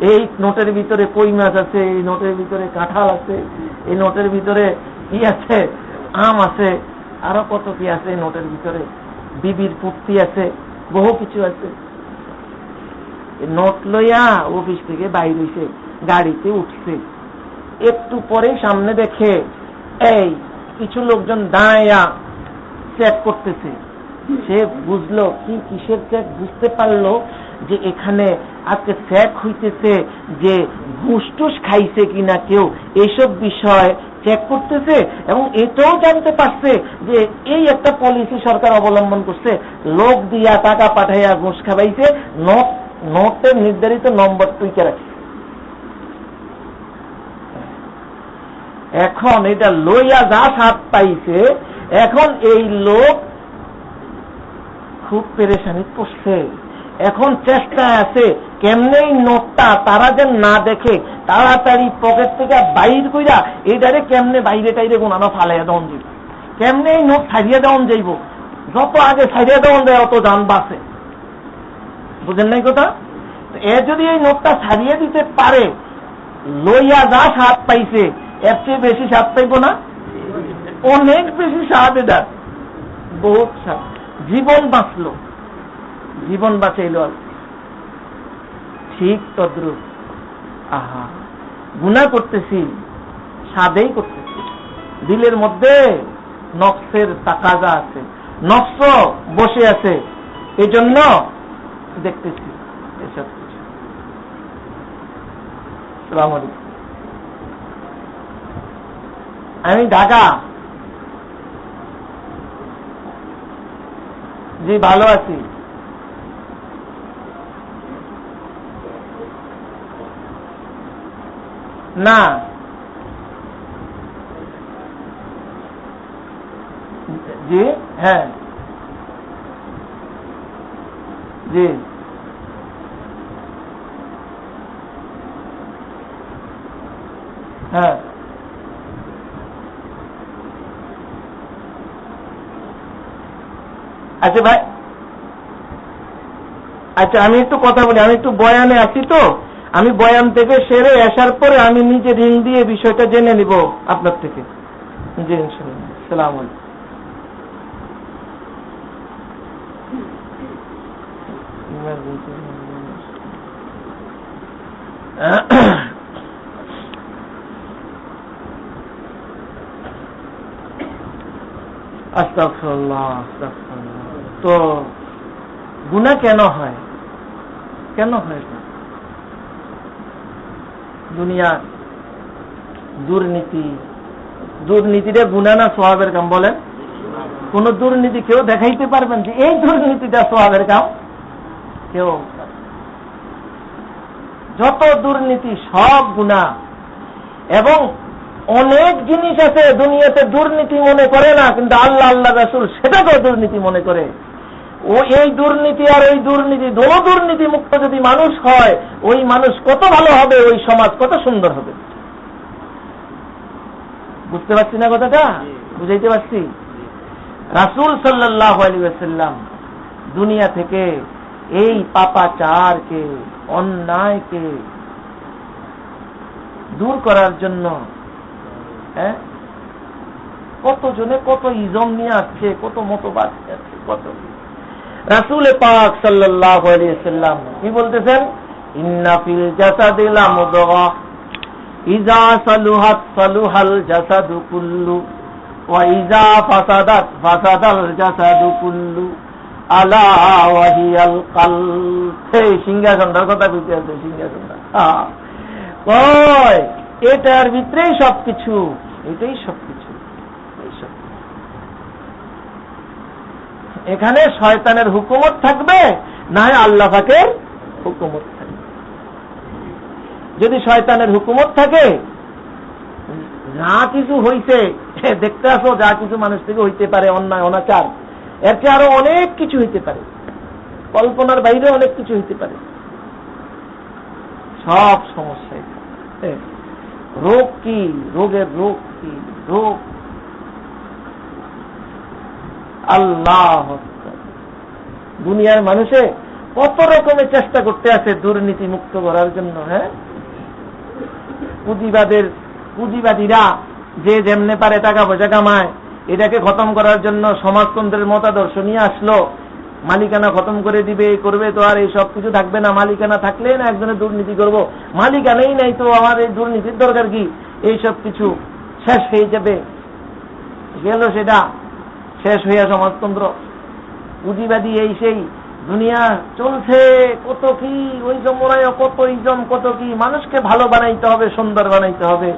এই নোটের ভিতরে কই মাছ আছে, এই নোটের ভিতরে কাঁঠাল আছে, এই নোটের ভিতরে কি আছে, আম আছে, আরো কত কি আছে এই নোটের ভিতরে, বিবির পুত্তি আছে, বহু কিছু আছে। নোট লইয়া অফিস থেকে বাইর হইছে, গাড়িতে উঠছে। একটু পরে সামনে দেখে এই কিছু লোকজন দাঁড়াইয়া চেক করতেছে। সে বুঝলো কি কিসের চেক, বুঝতে পারলো যে এখানে আজকে চেক হইতেছে যে ঘুষ টুস খাইছে কিনা কেউ, এইসব বিষয় চেক করতেছে। এবং এটাও জানতে পারছে যে এই একটা পলিসি সরকার অবলম্বন করছে, লোক দিয়া টাকা পাঠাইয়া ঘুষ খাবাইছে, নোটের নির্ধারিত নম্বর টুইকে রাখছে। এখন এটা লইয়া যা স্বাদ পাইছে, এখন এই লোক খুব পেরেশানি পড়ছে। এখন চেষ্টায় আছে কেমনে নোটটা তারা যেন না দেখে, তাড়াতাড়ি পকেট থেকে বাইর কইরা এইটারে কেমনে বাইরে টাইরে গুনানো ফালাইয়া দেওয়ান যাইব, কেমনে এই নোট ছাড়িয়ে দেওয়ান যাইব। যত আগে ছাড়িয়ে দেওয়ান যায় অত যান বাঁচে। বুঝেন নাই কথা? এ যদি এই নোটটা ছাড়িয়ে দিতে পারে, লইয়া যা স্বাদ পাইছে এর চেয়ে বেশি স্বাদ পাইব না? অনেক বেশি স্বাদ, এটা বহুত স্বাদ। জীবন বাঁচলো, জীবন বাঁচাইল। ঠিক তদ্রুপ আহা গুনাহ করতেছি, স্বাদেই করতেছি, দিলের মধ্যে নফসের তাকাজা আছে, নফস বসে আছে, এই জন্য দেখতেছি এসব কিছু। আসসালামু আলাইকুম। আমি ঢাকা। জি ভালো আছি। না জি হ্যাঁ জি হ্যাঁ আচ্ছা ভাই, আচ্ছা আমি একটু কথা বলি। আমি একটু বয়ানে আছি তো, আমি বয়ান থেকে সেরে আসার পরে আমি নিজে রিং দিয়ে বিষয়টা জেনে নিব আপনার থেকে। জি ইনশাআল্লাহ। আসসালামু আলাইকুম। আস্তাগফিরুল্লাহ আস্তাগফিরুল্লাহ। তো গুনাহ কেন হয়? কেন হয় না? দুনিয়া দুর্নীতি, দুর্নীতিটা গুনাহ না সওয়াবের কাম? বলেন, কোন দুর্নীতি কেউ দেখাইতে পারবেন যে এই দুর্নীতিটা সওয়াবের কাম? কেউ। যত দুর্নীতি সব গুনাহ। এবং অনেক জিনিস আছে দুনিয়াতে দুর্নীতি মনে করে না, কিন্তু আল্লাহ আল্লাহ রাসূল সেটাকেও দুর্নীতি মনে করে। ও এই দুর্নীতি আর ওই দুর্নীতি, দোনো দুর্নীতি মুক্ত যদি মানুষ হয়, ওই মানুষ কত ভালো হবে, ওই সমাজ কত সুন্দর হবে। বুঝতে পারছি না কথাটা? বুঝাইতে পারছি? রাসূল সাল্লাল্লাহু আলাইহি ওয়াসাল্লাম দুনিয়া থেকে এই পাপাচারকে, অন্যায়কে দূর করার জন্য কত জনে কত ইজম নিয়ে আসছে, কত মতবাদ নিয়ে আসছে, কত। রাসূল পাক সাল্লাল্লাহু আলাইহি ওয়াসাল্লাম কি বলতেছেন? ইন্না ফিল জাসাদি লামুদগা ইযা সালুহাত সালুহাল জাসাদু কুল্লু ওয়া ইযা ফাসাদাত ফাসাদাল জাসাদু কুল্লু আলা ওয়া হিয়াল কলব। এই সিংহাসনটার কথা কইতে আছে, সিংহাসনটা। কয় এটার ভিতরেই সবকিছু, এটাই সবকিছু। এখানে শয়তানের হুকুমত থাকবে, না আল্লাহ পাকের হুকুমত থাকবে। যদি শয়তানের হুকুমত থাকে, যা কিছু হইছে দেখতে আসো, যা কিছু মানুষ থেকে হইতে পারে, অন্যায় অনাচার, এর চেয়ে আরো অনেক কিছু হইতে পারে, কল্পনার বাইরে অনেক কিছু হইতে পারে। সব সমস্যায় রোগ কি, রোগের রোগ কি, রোগ আল্লাহ। দুনিয়ার মানুষে কত রকমের চেষ্টা করতে আছে দুর্নীতি মুক্ত করার জন্য। পুঁজিবাদীরা যে যেমনে পারে টাকা পয়সা কামায়, এটাকে খতম করার জন্য সমাজতন্ত্রের মতাদর্শ নিয়ে আসলো। মালিকানা খতম করে দিবে, করবে, তো আর এই সব কিছু থাকবে না। মালিকানা থাকলে না একজনের দুর্নীতি করব, মালিকানাই নাই তো আমার এই দুর্নীতির দরকার কি? এই সব কিছু শেষ হয়ে যাবে। গেল সেটা শেষ হইয়া সমাজতন্ত্র, পুঁজিবাদী এই সেই দুনিয়া চলছে। কত কি ওই জমরায়, কত ইজম, কত কি। মানুষকে ভালো বানাইতে হবে, সুন্দর বানাইতে হবে,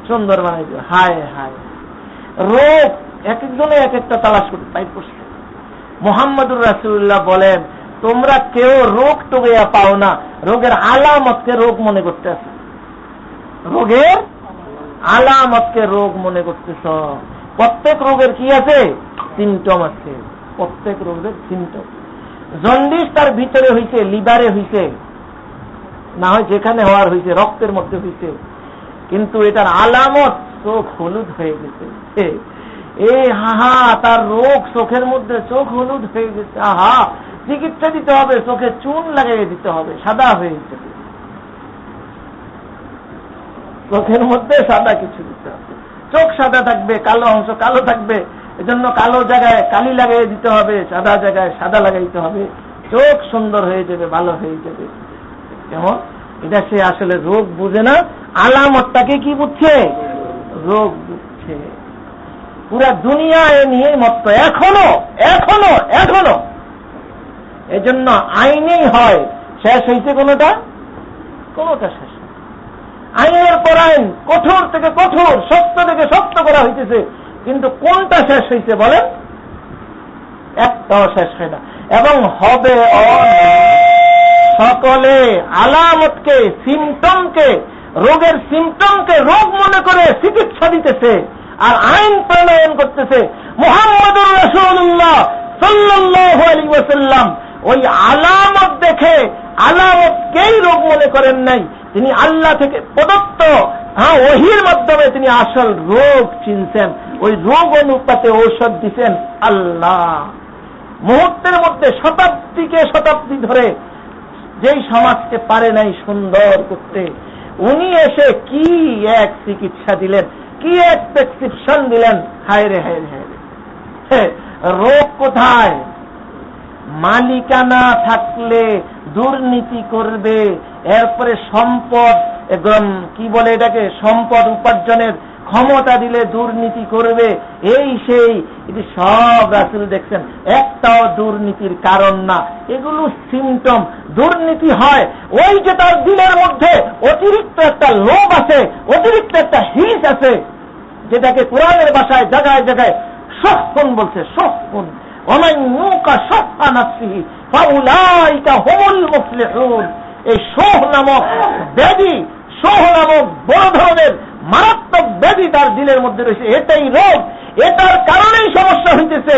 সুন্দর বানাইতে হবে। হায় হায়, রোগ এক একজনে এক একটা তালাশ করতে পাই করছে। মুহাম্মদুর রাসূলুল্লাহ বলেন, তোমরা কেউ রোগ টোগিয়া পাও না, রোগের আলামতকে রোগ মনে করতেছ। রোগের আলামতকে রোগ মনে করতেছ। প্রত্যেক রোগের কি আছে? সিমটম আছে। প্রত্যেক রোগের সিমটম। জন্ডিস তার ভিতরে হইছে, লিভারে হইছে, না হয় যেখানে হওয়ার হইছে, রক্তের মধ্যে হইছে, কিন্তু এটার আলামত চোখ হলুদ হয়ে গেছে। এই হাহা, তার রোগ চোখের মধ্যে, চোখ হলুদ হয়ে গেছে। আহা, চিকিৎসা দিতে হবে, চোখে চুন লাগিয়ে দিতে হবে, সাদা হয়ে যাবে। চোখের মধ্যে সাদা কিছু দিতে হবে, চোখ সাদা থাকবে, কালো অংশ কালো থাকবে, এজন্য কালো জায়গায় কালি লাগিয়ে দিতে হবে, সাদা জায়গায় সাদা লাগাইতে হবে, চোখ সুন্দর হয়ে যাবে, ভালো হয়ে যাবে। কেমন? এটা সে আসলে রোগ বুঝে না, আলামতটাকে কি বুঝছে? রোগ বুঝছে। পুরা দুনিয়া এ নিয়ে মত্ত এখনো এখনো এখনো। এজন্য আইনেই হয়, শেষ হয়েছে কোনটা? কোনটা শেষ। আইনের পর আইন, কঠোর থেকে কঠোর, সত্য থেকে সত্য করা হইতেছে, কিন্তু কোনটা শেষ হয়েছে বলেন? একটাও শেষ হয় না। এবং হবে সকলে আলামতকে, সিমটমকে, রোগের সিমটমকে রোগ মনে করে চিকিৎসা দিতেছে আর আইন প্রণয়ন করতেছে। মুহাম্মদুর রাসূলুল্লাহ সাল্লাল্লাহু আলাইহি ওয়াসাল্লাম ওই আলামত দেখে আলামতকেই রোগ মনে করেন নাই, তিনি আল্লাহ থেকে প্রদত্ত ওহীর মাধ্যমে তিনি আসল রোগ চিনছেন, ওই রোগ অনুপাতে ঔষধ দিচ্ছেন আল্লাহ। মুহূর্তের মধ্যে শতাব্দীকে শতাব্দী ধরে যেই সমাজকে পারে নাই সুন্দর করতে, উনি এসে কি এক চিকিৎসা দিলেন, কি এক প্রেসক্রিপশন দিলেন। হায় রে হায় রে, রোগ কোথায়? মালিকানা থাকলে দুর্নীতি করবে, এরপরে সম্পদ, কি বলে এটাকে, সম্পদ উপার্জনের ক্ষমতা দিলে দুর্নীতি করবে, এই সেই। এটি সব রাসূল দেখছেন, একটাও দুর্নীতির কারণ না, এগুলো সিমটম। দুর্নীতি হয় ওই যে তার দিলের মধ্যে অতিরিক্ত একটা লোভ আছে, অতিরিক্ত একটা হিস আছে, যেটাকে কোরআনের ভাষায় জায়গায় জায়গায় শহকুন বলছে। শহকুন, ওমান ইউকা শাহা নাফসিহি ফাউলাইকা হুমুল মুফলিহুন। এই শোহ নামক ব্যাধি, শোহ নামক বড় ধরনের মারাত্মক ব্যাধি তার দিলের মধ্যে রয়েছে। এটাই রোগ, এটার কারণেই সমস্যা হইতেছে।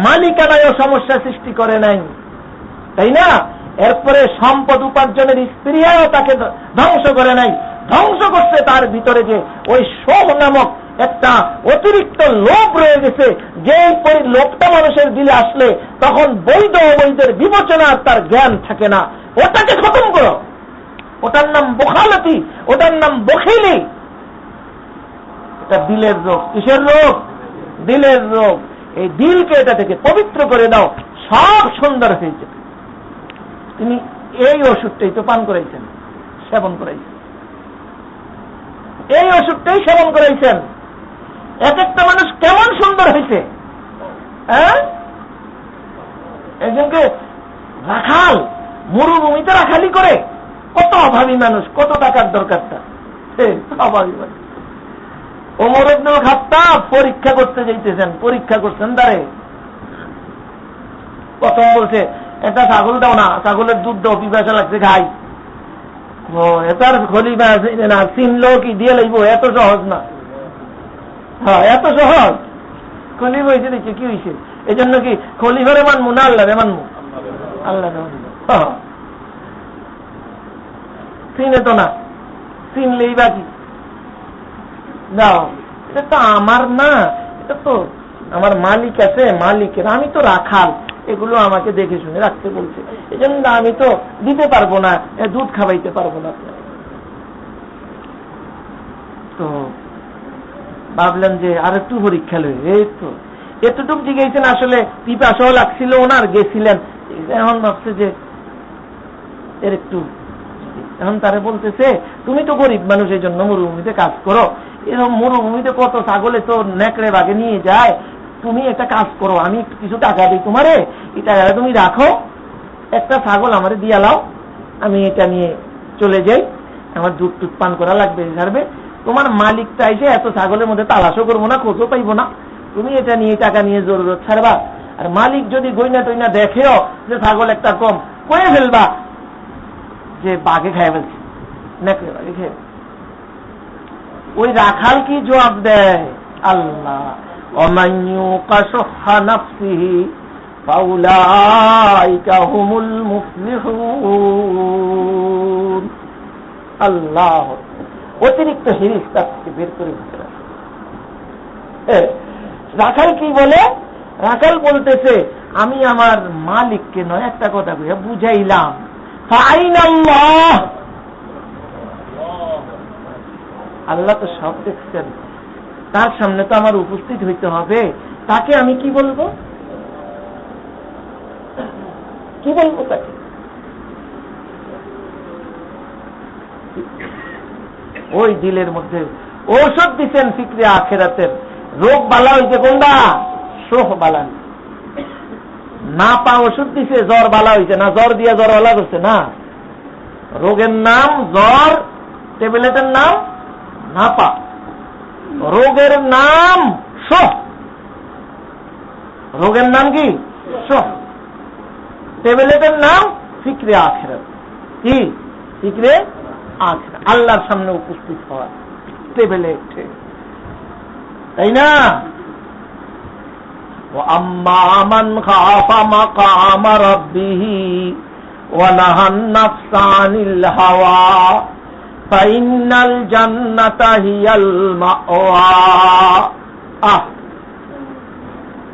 মালিকানায়ও সমস্যা সৃষ্টি করে নাই, তাই না? এরপরে সম্পদ উপার্জনের স্ত্রীও তাকে ধ্বংস করে নাই, ধ্বংস করছে তার ভিতরে যে ওই শোহ নামক একটা অতিরিক্ত লোভ রয়ে গেছে। যে লোভটা মানুষের দিলে আসলে তখন বৈধ অবৈধের বিবেচনা তার জ্ঞান থাকে না। ওটাকে খতম করো। ওটার নাম বখালতি, ওটার নাম বখিলি। এটা দিলের রোগ। কিসের রোগ? দিলের রোগ। এই দিলকে এটা থেকে পবিত্র করে দাও, সব সুন্দর হয়ে যাবে। তিনি এই ওষুধটাই তো পান করাইছেন, সেবন করাইছেন, এই ওষুধটাই সেবন করাইছেন। এক একটা মানুষ কেমন সুন্দর হয়েছে। একজনকে রাখাল, মরুভূমিতে রাখালি করে, কত অভাবী মানুষ, কত টাকার দরকারটা, অভাবী মানুষ। ওমর ইবনে খাত্তাব পরীক্ষা করতে যাইতেছেন, পরীক্ষা করছেন তারে। প্রথম বলছে একটা ছাগল দাও না, ছাগলের দুধ দাও, পিপাসা লাগছে খাই। এটার খলিফা না চিনলো কি দিয়ে লাগবো, এত সহজ না। হ্যাঁ, এত সহজ। খলিফা হয়েছে দেখছি কি হয়েছে, এই জন্য কি খলিফারে মানবো না আল্লাহ রে মানবো? আল্লাহ চিনে তো না, চিনলেই বাকি। যাও, এটা তো আমার না, এটা তো আমার মালিক আছে, মালিকের, আমি তো রাখাল, এগুলো আমাকে দেখে শুনে রাখতে বলছে, এই জন্য আমি তো দিতে পারবো না, দুধ খাওয়াইতে পারবো না। তো ভাবলেন যে আর একটু পরীক্ষা লই, এই তো এতটুকু জিজ্ঞেসেন, আসলে পিপাসাও লাগছিল ওনার, গেছিলেন, এখন ভাবছে যে এর একটু, এখন তারে বলতেছে তুমি তো গরিব মানুষ, এই জন্য মরুভূমিতে কাজ করো, এরকম মরুভূমিতে কত ছাগলে তো নেকড়ে বাগে নিয়ে যায়, তুমি একটা কাজ করো, আমি একটু কিছু টাকা দিই তোমারে, এই টাকাটা তুমি রাখো, একটা ছাগল আমারে দিয়া লাও, আমি এটা নিয়ে চলে যাই, আমার দুধ টুধ পান করা লাগবে, ছাড়বে, তোমার মালিকটা এসে এত ছাগলের মধ্যে তালাশও করবো না, খোঁজও পাইবো না, তুমি এটা নিয়ে টাকা নিয়ে জরুরত ছাড়বা। আর মালিক যদি গইনা টইনা দেখেও যে ছাগল একটা কম, কয়ে ফেলবা যে বাঘে খায় ফেলছে, নেকড়ে বাঘে খেয়ে। ওই রাখাল কি জবাব দেয়? আল্লাহ ওমান ইউকা শুহা নাফসিহি ফাউলাইকা হুমুল মুফলিহুন। আল্লাহ অতিরিক্ত হিরিস তার থেকে বের করে দিতে হবে। রাখাল কি বলে? রাখাল বলতেছে আমি আমার মালিককে নয়, একটা কথা কইয়া বুঝাইলাম, ফাইনাল্লাহ, আল্লাহ তো সব দেখছেন, তার সামনে তো আমার উপস্থিত হইতে হবে, তাকে আমি কি বলবো, কি বলবো তাকে? ওই দিলের মধ্যে ঔষধ দিচ্ছেন ফিক্রে আখেরাতের। রোগ বালা হইছে কোনটা? শোহ বালা। না পা ওষুধ দিছে, জ্বর বালা হইছে না, জ্বর দিয়ে জ্বর বালা করছে না। রোগের নাম জ্বর, ট্যাবলেটের নাম না পা, রোগের নাম শোহ, রোগের নাম কি? শোহ। ট্যাবলেটের নাম ফিক্রে আখেরাত। কি ফিক্রে আখেরাত? আল্লাহর সামনে উপস্থিত হওয়া ট্যাবলেট, তাই না? وَأَمَّا مَنْ خَافَ مَقَامَ رَبِّهِ وَنَهَى النَّفْسَ عَنِ الْهَوَى فَإِنَّ الْجَنَّةَ هِيَ الْمَأْوَى।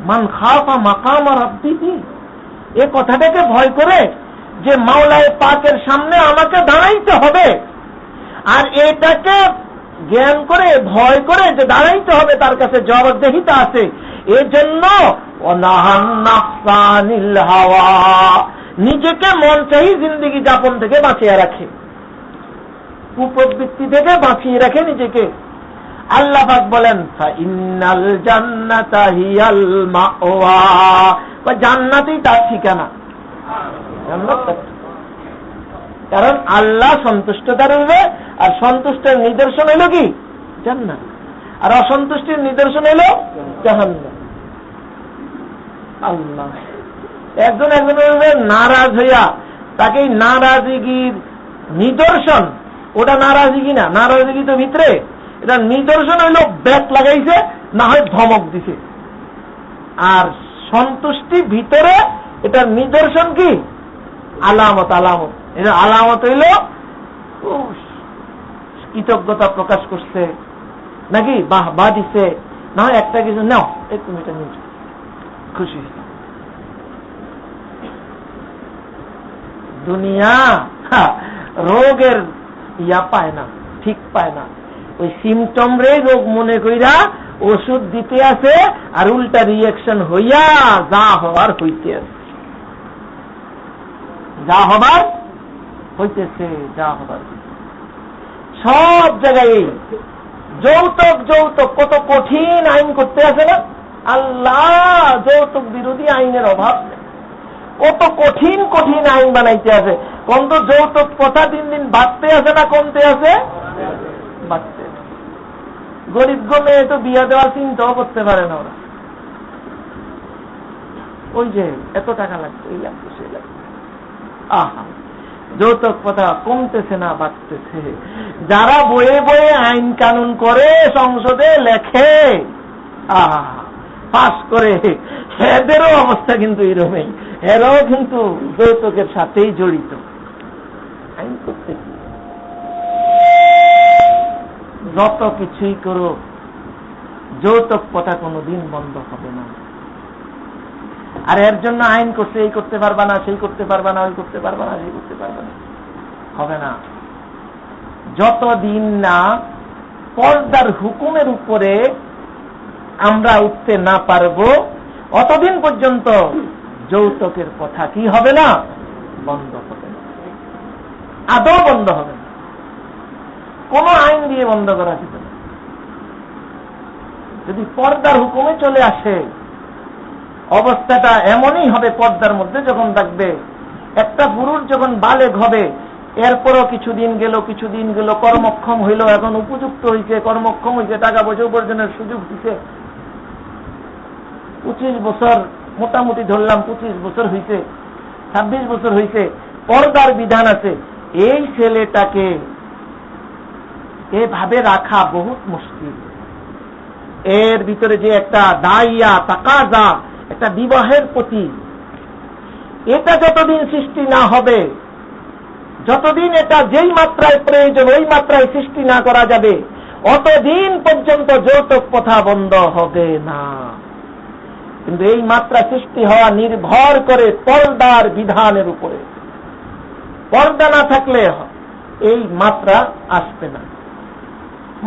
মান খাফা মাকাম রাব্বিহি, এ কথাটাকে ভয় করে যে মাওলায়ে পাকের সামনে আমাকে দাঁড়াইতে হবে, আর এটাকে জ্ঞান করে ভয় করে যে দাঁড়াইতে হবে, তার কাছে জবাবদেহিতা আছে, এর জন্য ওয়ানাহান নাফসা আনিল হাওয়া, নিজেকে মন চাহি জিন্দেগি যাপন থেকে বাঁচিয়ে রাখে, কুপ্রবৃত্তি থেকে বাঁচিয়ে রাখে নিজেকে। আল্লাহ পাক বলেন ফাইন্নাল জান্নাতা হিয়াল মাওয়া, জান্নাতই তার ঠিকানা। কারণ আল্লাহ সন্তুষ্ট থাকবে, আর সন্তুষ্টের নিদর্শন হলো কি? জান্নাত। আর অসন্তুষ্টির নিদর্শন হলো জাহান্নাম। আল্লাহ একজন একজনের নারাজ হইয়া তাকে নারাজগির নিদর্শন, ওটা নারাজগি না, নারাজগি তো ভিতরে, এটা নিদর্শন হইল ব্যাট লাগাইছে, না হয় ধমক দিছে। আর সন্তুষ্টি ভিতরে, এটার নিদর্শন কি? আলামত। আলামত, এটা আলামত হইল কৃতজ্ঞতা প্রকাশ করছে, নাকি বাহ দিছে, না হয় একটা কিছু নাও, তুমি এটা নিয়ে খুশি। দুনিয়া রোগের ইয়া পায় না, ঠিক পায় না, ওই সিমটম রে রোগ মনে কইরা ওষুধ দিতে আছে, আর উল্টা রিয়াকশন হইয়া যা হওয়ার হইতে আছে, যা হবার হইতেছে, যা হবার। সব জায়গায় যৌতুক যৌতুক কত কঠিন আইন করতে আছে না আল্লাহ, যৌতুক বিরোধী আইনের অভাব নেই, কত কঠিন কঠিন আইন বানাইতে আছে। কোন যৌতুক কথা দিন দিন বাড়তে আছে না কমতে আছে? বাড়তে। গরিব মেয়ে তো বিয়া দেওয়ার চিন্তাও করতে পারে না ওরা, ওই যে এত টাকা লাগবে, এই লাগবে, সেই লাগবে। আহা, যৌতুক প্রথা কমতেছে না, বাড়তেছে। যারা বয়ে বয়ে আইন কানুন করে, সংসদে লেখে, পাস করে, এদেরও অবস্থা কিন্তু এরকমই। এরাও কিন্তু যৌতুকের সাথেই জড়িত। আইন করতে যত কিছুই করো, যৌতুক প্রথা কোনোদিন বন্ধ হবে না। আর এর জন্য আইন করছে, এই করতে পারবা না, সেই করতে পারবা না, ওই করতে পারবা না, সেই করতে পারবা না, হবে না। যতদিন না পর্দার হুকুমের উপরে আমরা উঠতে না পারবো, অতদিন পর্যন্ত যৌতুকের কথা কি হবে না, বন্ধ হবে না, আদৌ বন্ধ হবে না। কোন আইন দিয়ে বন্ধ করা যাবে না। যদি পর্দার হুকুমে চলে আসে, অবস্থাটা এমনই হবে পর্দার মধ্যে যখন থাকবে। একটা পুরুষ যখন বালেগ হবে, এরপরও কিছুদিন গেল, কর্মক্ষম হইল, এখন উপযুক্ত হয়েছে, কর্মক্ষম হয়েছে, টাকা পয়সা উপার্জনের সুযোগ দিছে, 25 বছর মোটামুটি ধরলাম, 25 বছর হয়েছে, 26 বছর হয়েছে, পর্দার বিধান আছে। এই ছেলেটাকে এভাবে রাখা বহুত মুশকিল। এর ভিতরে যে একটা দাইয়া তাকাজা, একটা বিবাহের প্রতি, এটা যতদিন সৃষ্টি না হবে, যতদিন এটা যেই মাত্রায় প্রয়োজন ওই মাত্রায় সৃষ্টি না করা যাবে, অতদিন পর্যন্ত যৌতুক প্রথা বন্ধ হবে না। কিন্তু এই মাত্রা সৃষ্টি হওয়া নির্ভর করে পর্দার বিধানের উপরে। পর্দা না থাকলে এই মাত্রা আসবে না,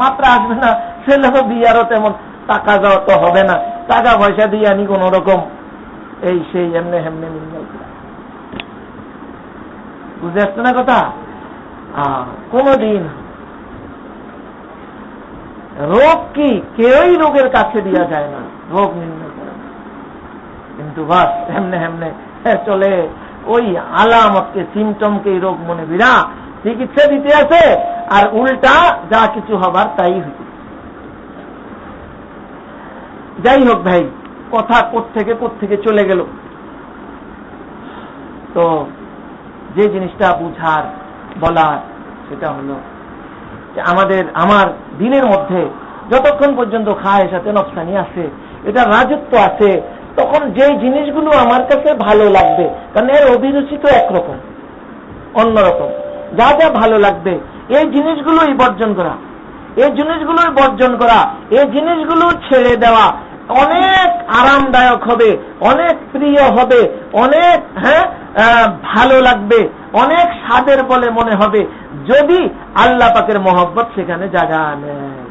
মাত্রা আসবে না। ছেলে বিয়ারও তেমন টাকা যাওয়া তো হবে না, টাকা পয়সা দিয়ে আনি কোন রকম এই সেই এমনি হেমনে মিল। বুঝে আসছে না কথা? কোনদিন রোগ কি কেউই রোগের কাছে দেওয়া যায় না, রোগ নির্ণয় করে না। কিন্তু বাস হেমনে হেমনে চলে, ওই আলামতকে, সিমটমকে রোগ মনে বিরা চিকিৎসা দিতে আছে, আর উল্টা যা কিছু হবার তাই হইতে। যাই হোক ভাই, কথা কোত্থেকে চলে গেল। তো যে জিনিসটা বুঝার বলার সেটা হলো যে আমার দিনের মধ্যে যতক্ষণ পর্যন্ত খায়ের সাথে নফসানি আছে, এটা রাজত্ব আছে, তখন যে জিনিসগুলো আমার কাছে ভালো লাগবে, কারণ এর অভিরুচি তো একরকম, অন্যরকম, যা যা ভালো লাগবে এই জিনিসগুলোই বর্জন করা, এই জিনিসগুলো ছেড়ে দেওয়া অনেক আরামদায়ক হবে, অনেক প্রিয় হবে, অনেক ভালো লাগবে, অনেক স্বাদের বলে মনে হবে, যদি আল্লাহ পাকের মহব্বত সেখানে জায়গা নেয়।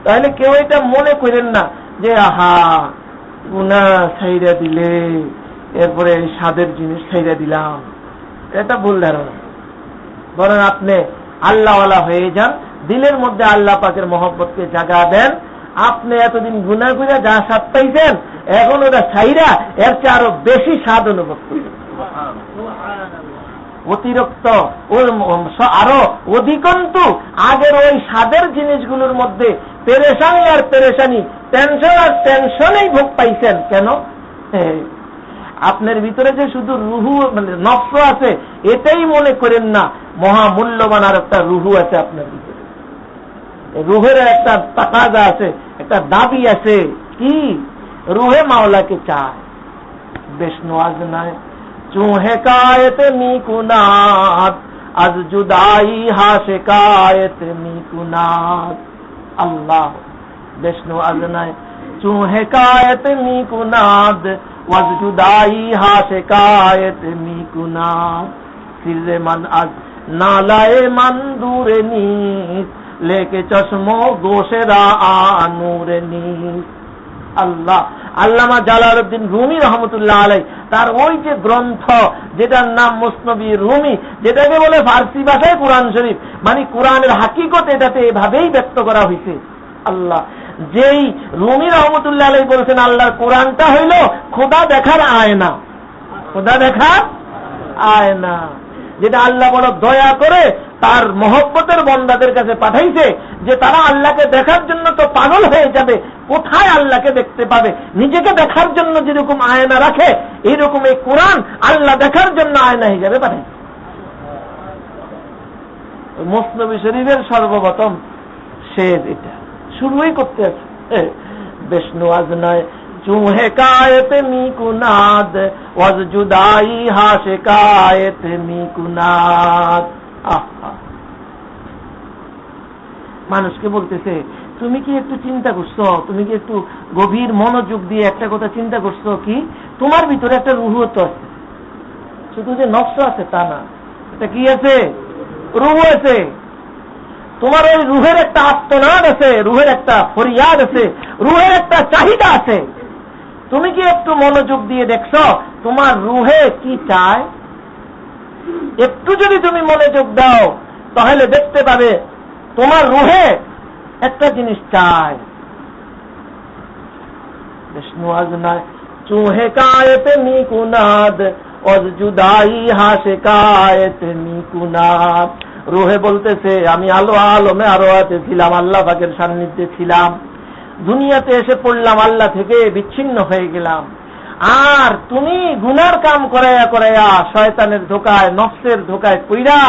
তাহলে কেউ এটা মনে করেন না যে আহা গুনাহ ছাইরা দিলে এরপরে স্বাদের জিনিস ছাইরা দিলাম, এটা ভুল ধারণা। বরং আপনি আল্লাহওয়ালা হয়ে যান, দিলের মধ্যে আল্লাহ পাকের মহব্বতকে জায়গা দেন। আপনি এতদিন গুনাহ করে যা স্বাদ পাইছেন, এখন ওটা ছাইরা এর চেয়ে আরো বেশি স্বাদ অনুভব করবেন, অতিরিক্ত আরো অধিকন্তু আগের ওই স্বাদের জিনিসগুলোর মধ্যে পেরেশানি আর পেরেশানি, টেনশন আর টেনশনেই ভোগ পাইছেন। কেন? আপনার ভিতরে যে শুধু রুহু মানে নফস আছে, এটাই মনে করেন না, মহামূল্যবান আর একটা রুহু আছে আপনার ভিতরে। রুহের একটা তাকাজা আছে, একটা দাবি আছে, কি রুহে মাওলাকে চায়। বিষ্ণু আজ নাই চুহে কায়েত মিকুনাত, আজ জুদাই হাসে কায়েত মিকুনাত। আল্লাহ বিষ্ণু আজ নাই চুহে কায়েত মিকুনাদ, ওয়াজ জুদাই হাসে কায়েত মিকুনাত। সিরে মান আজ নালায়ে মান দূরে নিস, লেকে চশমো গোশেরা আনুরে নিস। আল্লাহ আল্লামা জালালউদ্দিন রুমি রহমতুল্লাহ আলাই তার ওই যে গ্রন্থ যেটার নাম মুসনবী রুমি, যেটাকে বলে ফার্সি ভাষায় কোরআন শরীফ, মানে কোরআনের হাকিকত এটাতে এভাবেই ব্যক্ত করা হয়েছে। আল্লাহ যেই রুমি রহমতুল্লাহ আলাই বলেছেন আল্লাহর কোরআনটা হইল খোদা দেখার আয়না, খোদা দেখার আয়না, যেটা আল্লাহ বড় দয়া করে তার মহব্বতের বন্দাদের কাছে পাঠাইছে যে তারা আল্লাহকে দেখার জন্য তো পাগল হয়ে যাবে, কোথায় আল্লাহকে দেখতে পাবে? নিজেকে দেখার জন্য যেরকম আয়না রাখে এইরকম এই কোরআন আল্লাহ দেখার জন্য আয়না হিসাবে পাঠাইছে। মুসনবী শরীফের সর্বপ্রথম শের এটা শুরুই করতে আছে, বিষ্ণু আজ নয় চুহে কায়েত মিকুনাদ ওয়াজ জুদাই হাসে কায়েত মিকুনাদ। মানুষকে বলতেছে তুমি কি একটু চিন্তা করছো, তুমি কি একটু গভীর মনোযোগ দিয়ে একটা কথা চিন্তা করছো কি তোমার ভিতরে একটা রুহ তো আছে, শুধু যে নফস আছে তা না, এটা কি আছে? রুহ আছে। তোমার ওই রুহের একটা আত্মনাদ আছে, রুহের একটা ফরিয়াদ আছে, রুহের একটা চাহিদা আছে। তুমি কি একটু মনোযোগ দিয়ে দেখছো তোমার রুহে কি চায়? একটু যদি তুমি মনোযোগ দাও তাহলে দেখতে পাবে তোমার রুহে একটা জিনিস চায়। বিষ্ণু আজ নয় চুহে কায়েত মিকুনাদ অজ জুদাই হাসে কায়েত মিকুনাদ। রুহে বলতেছে আমি আলো আলমে আরো আছে ছিলাম, আল্লাহ পাকের সান্নিধ্যে ছিলাম, দুনিয়াতে এসে পড়লাম, আল্লাহ থেকে বিচ্ছিন্ন হয়ে গেলাম। আর তুমি গুনার কাম করাইয়া করাইয়া শয়তানের ধোকায় নফসের ধোকায় পইরা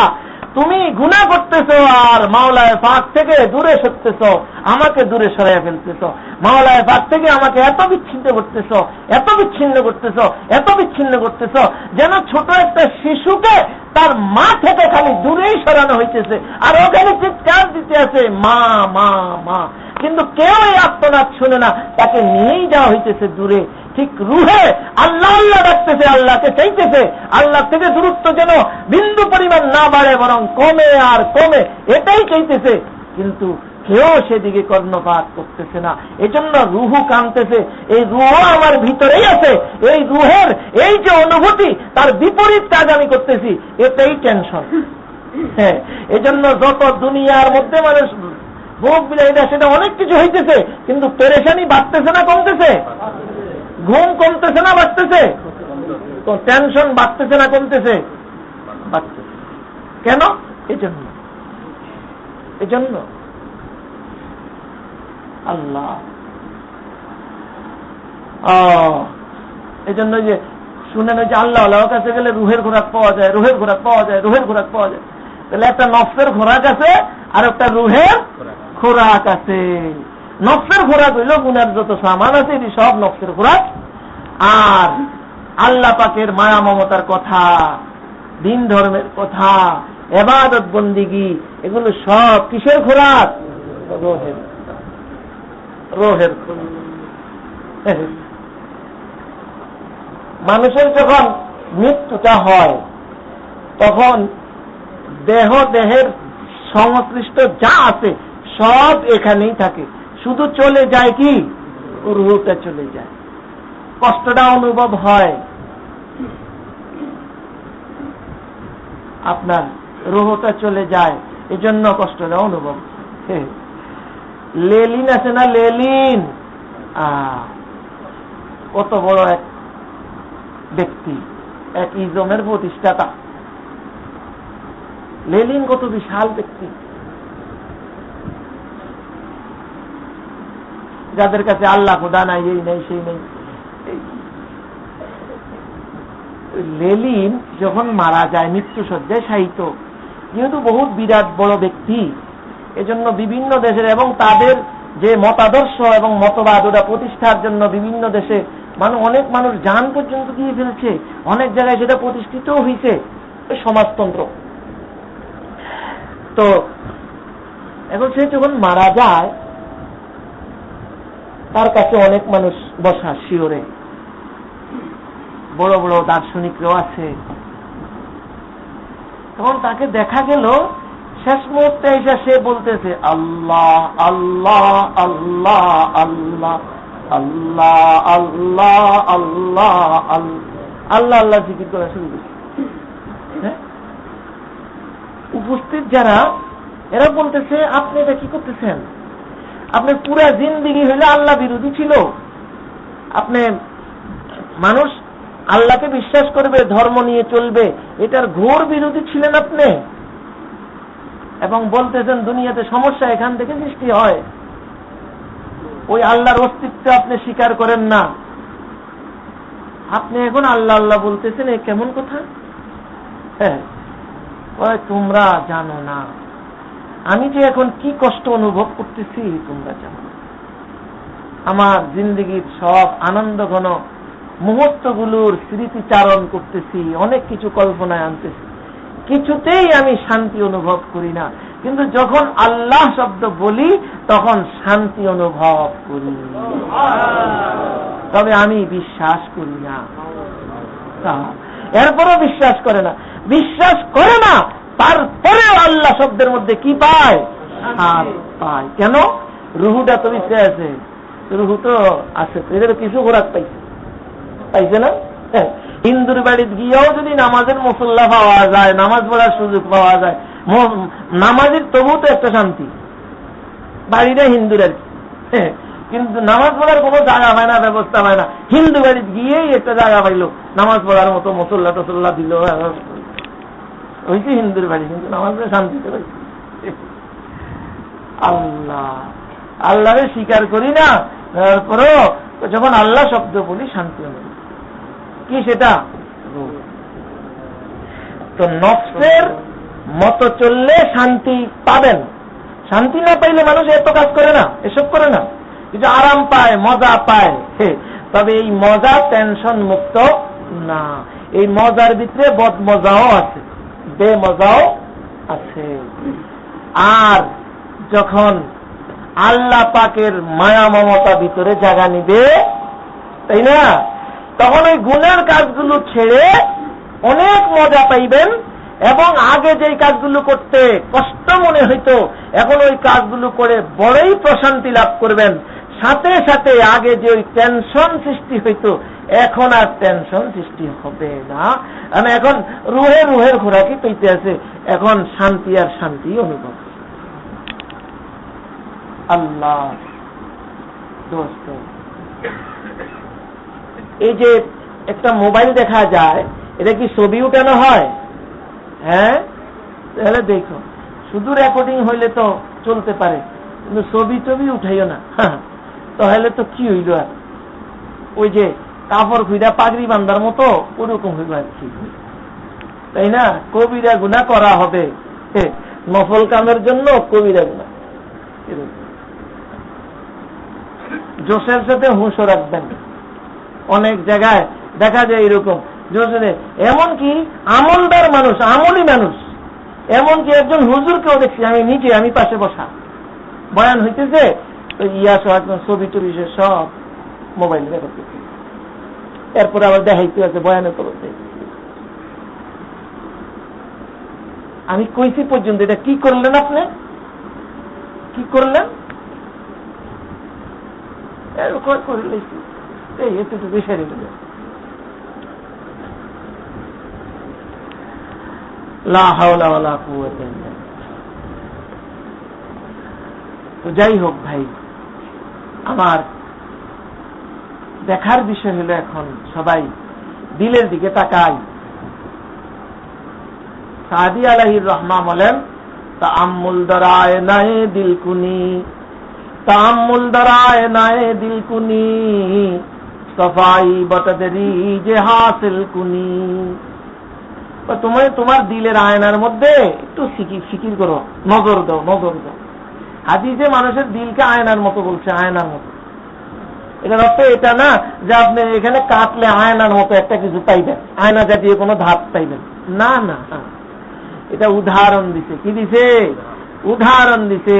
তুমি গুনাহ করতেছো আর মাওলায়ে পাক থেকে দূরে সরতেছো, আমাকে দূরে সরাইয়া ফেলতেছো। মাওলায়ে পাক থেকে আমাকে এত বিচ্ছিন্ন করতেছো, এত বিচ্ছিন্ন করতেছো, এত বিচ্ছিন্ন করতেছো যেন ছোট একটা শিশুকে তার মা থেকে খালি দূরেই সরানো হইতেছে আর ওখানে চিৎকার দিতে আছে মা মা মা, কিন্তু কেউ এই আত্মনাদ শুনে না, তাকে নিয়েই যাওয়া হইতেছে দূরে। ঠিক রুহে আল্লাহ আল্লাহ ডাকতেছে, আল্লাহকে চাইতেছে, আল্লাহ থেকে দূরত্ব যেন বিন্দু পরিমাণ না বাড়ে বরং কমে আর কমে, এটাই চাইতেছে, কিন্তু কেউ সেদিকে কর্ণপাত করতেছে না। এজন্য রুহু কাঁদতেছে, এই রুহ আমার ভিতরেই আছে, এই রুহের এই যে অনুভূতি তার বিপরীত কাজ আমি করতেছি, এটাই টেনশন। হ্যাঁ, এজন্য যত দুনিয়ার মধ্যে মানুষ ভোগ বিলাই এটা সেটা অনেক কিছু হইতেছে, কিন্তু পেরেশানি বাড়তেছে না কমতেছে? ঘুম কমতেছে না বাড়তেছে? তো টেনশন বাড়তেছে না কমতেছে? বাড়তেছে। কেন? এজন্য আল্লাহ এজন্য যে শুনেন যে আল্লাহ আল্লাহর কাছে গেলে রুহের খোরাক পাওয়া যায়, রুহের খোরাক পাওয়া যায়, রুহের খোরাক পাওয়া যায়। তাহলে একটা নফসের খোরাক আছে আর একটা রুহের খোরাক আছে। নফসের খোরাক হইল গুনার যত সামান আছে এটি সব নফসের খোরাক, আর আল্লাহ পাকের মায়া মমতার কথা, দিন ধর্মের কথা, ইবাদত বন্দিগি, এগুলো সব কিসের খোরাক? রোহের খোরাক। মানুষের যখন মৃত্যুটা হয় তখন দেহের সংশ্লিষ্ট যা আছে সব এখানেই থাকে, শুধু চলে যায় কি? রুহটা চলে যায়, কষ্টটা অনুভব হয়। আপনার রুহটা চলে যায়, এজন্য কষ্টটা অনুভব। লেলিন আছে না, লেলিন কত বড় এক ব্যক্তি, এক ইজমের প্রতিষ্ঠাতা। লেলিন কত বিশাল ব্যক্তি, যাদের কাছে আল্লাহ খোদা নাই, এই নেই সেই নেই। লেলিন যখন মারা যায় মৃত্যু শয্যায় শায়িত, যেহেতু বহুত বিরাট বড় ব্যক্তি, এজন্য বিভিন্ন দেশের এবং তাদের যে মতাদর্শ এবং মতবাদ ওটা প্রতিষ্ঠার জন্য বিভিন্ন দেশে অনেক মানুষ জান পর্যন্ত দিয়ে ফেলছে, অনেক জায়গায় সেটা প্রতিষ্ঠিত হয়েছে, সমাজতন্ত্র। তো এখন সে যখন মারা যায় তার কাছে অনেক মানুষ বসা শিওরে, বড় বড় দার্শনিকরাও আছে। তখন তাকে দেখা গেল শেষ মুহূর্তে এসে সে বলতেছে আল্লাহ আল্লাহ আল্লাহ আল্লাহ আল্লাহ আল্লাহ আল্লাহ আল্লাহ আল্লাহ জিকির করা শুরু করছে। উপস্থিত যারা এরা বলতেছে আপনি এটা কি করতেছেন? আপনি পুরা জিন্দেগি হইলে আল্লাহ বিরোধী ছিল, আপনি মানুষ আল্লাহকে বিশ্বাস করবে, ধর্ম নিয়ে চলবে, এটার ঘোর বিরোধী ছিলেন আপনি। এবং বলতেছেন দুনিয়াতে সমস্যা এখান থেকে সৃষ্টি হয়। ওই আল্লাহর অস্তিত্ব আপনি স্বীকার করেন না, আপনি এখন আল্লাহ আল্লাহ বলতেছেন, এ কেমন কথা? হ্যাঁ, তোমরা জানো না আমি যে এখন কি কষ্ট অনুভব করতেছি, তোমরা জানো। আমার জিন্দগির সব আনন্দ ঘন মুহূর্তগুলোর স্মৃতিচারণ করতেছি, অনেক কিছু কল্পনায় আনতেছি, কিছুতেই আমি শান্তি অনুভব করি না। কিন্তু যখন আল্লাহ শব্দ বলি তখন শান্তি অনুভব করি, তবে আমি বিশ্বাস করি না। এরপরও বিশ্বাস করে না, বিশ্বাস করে না, তারপরেও আল্লাহ শব্দের মধ্যে কি পায়? স্বাদ পায়। কেন? রুহুটা তো ভিতরে আছে, রুহু তো আছে, এদের কিছু খোরাক পাইছে, পাইছে না? হিন্দুর বাড়িতে গিয়েও যদি নামাজের মুসল্লা পাওয়া যায়, নামাজ পড়ার সুযোগ পাওয়া যায়, নামাজের তবু তো একটা শান্তি। বাড়িটা হিন্দুর আর কি, কিন্তু নামাজ পড়ার কোনো জায়গা পায় না, ব্যবস্থা পায় না। হিন্দু বাড়িতে গিয়েই একটা জায়গা পাইলো, নামাজ পড়ার মতো মুসল্লা টসল্লা দিল, হয়েছে হিন্দুর বাড়ি, কিন্তু নামাজের শান্তিতে পাইছে। আল্লাহ আল্লাহরে স্বীকার করি না, তারপরও যখন আল্লাহ শব্দ বলি শান্তি অনুভব। কি সেটা? তো নফসের মতো চললে শান্তি পাবেন, শান্তি না পাইলে মানুষ এত কাজ করে না, এসব করে না, কিছু আরাম পায়, মজা পায়। তবে এই মজা টেনশন মুক্ত না, এই মজার ভিতরে বদমজাও আছে, বেমজাও আছে। আর যখন আল্লাহ পাকের মায়া মমতা ভিতরে জায়গা নিবে, তাই না, তখন ওই গুনার কাজগুলো ছেড়ে অনেক মজা পাইবেন। এবং আগে যেই কাজগুলো করতে কষ্ট মনে হইতো, এখন ওই কাজগুলো করে বড়ই প্রশান্তি লাভ করবেন। সাথে সাথে আগে যে ওই টেনশন সৃষ্টি হইতো, এখন আর টেনশন সৃষ্টি হবে না। মানে এখন রুহের খোরাকি পেতে আছে, এখন শান্তি আর শান্তি অনুভব। আল্লাহ দোস্ত, এই যে একটা মোবাইল দেখা যায়, এটা কি ছবি উঠানো হয়? হ্যাঁ, তাহলে দেখো, শুধু রেকর্ডিং হইলে তো চলতে পারে, কিন্তু ছবি উঠাইও না, তাহলে তো কি হইল? আর ওই যে কাপড় খুঁড়া পাগড়ি বান্ধার মতো ওরকম হইল আর কি, তাই না? কবিরা গুনাহ করা হবে, নফল কামের জন্য কবিরা গুনাহ। জোশের সাথে হুঁশও রাখবেন। অনেক জায়গায় দেখা যায় এরকম জোশে, এমনকি আমলদার মানুষ, আমলি মানুষ, এমনকি একজন হুজুরকেও দেখছি আমি নিজে, আমি পাশে বসা, বয়ান হইতেছে, সব একদম ছবি টবি সব মোবাইল করতেছে, এরপরে আবার দেখাইতে আছে বয়ানের করতে। আমি কইছি পর্যন্ত, এটা কি করলেন আপনি? কি করলেন? একটু বিষয় নিল। তো যাই হোক ভাই আমার, দেখার বিষয় হলো এখন সবাই দিলের দিকে তাকাই। সাদি আলাইহির রহমা বলেন, তাআম্মুল দরায়ে নায়ে দিলকুনি, তাআম্মুল দরায়ে নায়ে দিলকুনি, সফাই বতদরি যে হাসিল কুনি। তোমার দিলের আয়নার মধ্যে একটু ফিকির করো, নজর দাও, নজর দাও। হাদিসে মানুষের দিলকে আয়নার মতো বলছে, আয়নার মতো। এটার অর্থ এটা না যে আপনি এখানে কাটলে আয়নার মতো একটা কিছু পাইবেন, আয়না জাতীয় কোনো ধাপ পাইবেন, না না, এটা উদাহরণ দিছে। কি দিছে? উদাহরণ দিছে।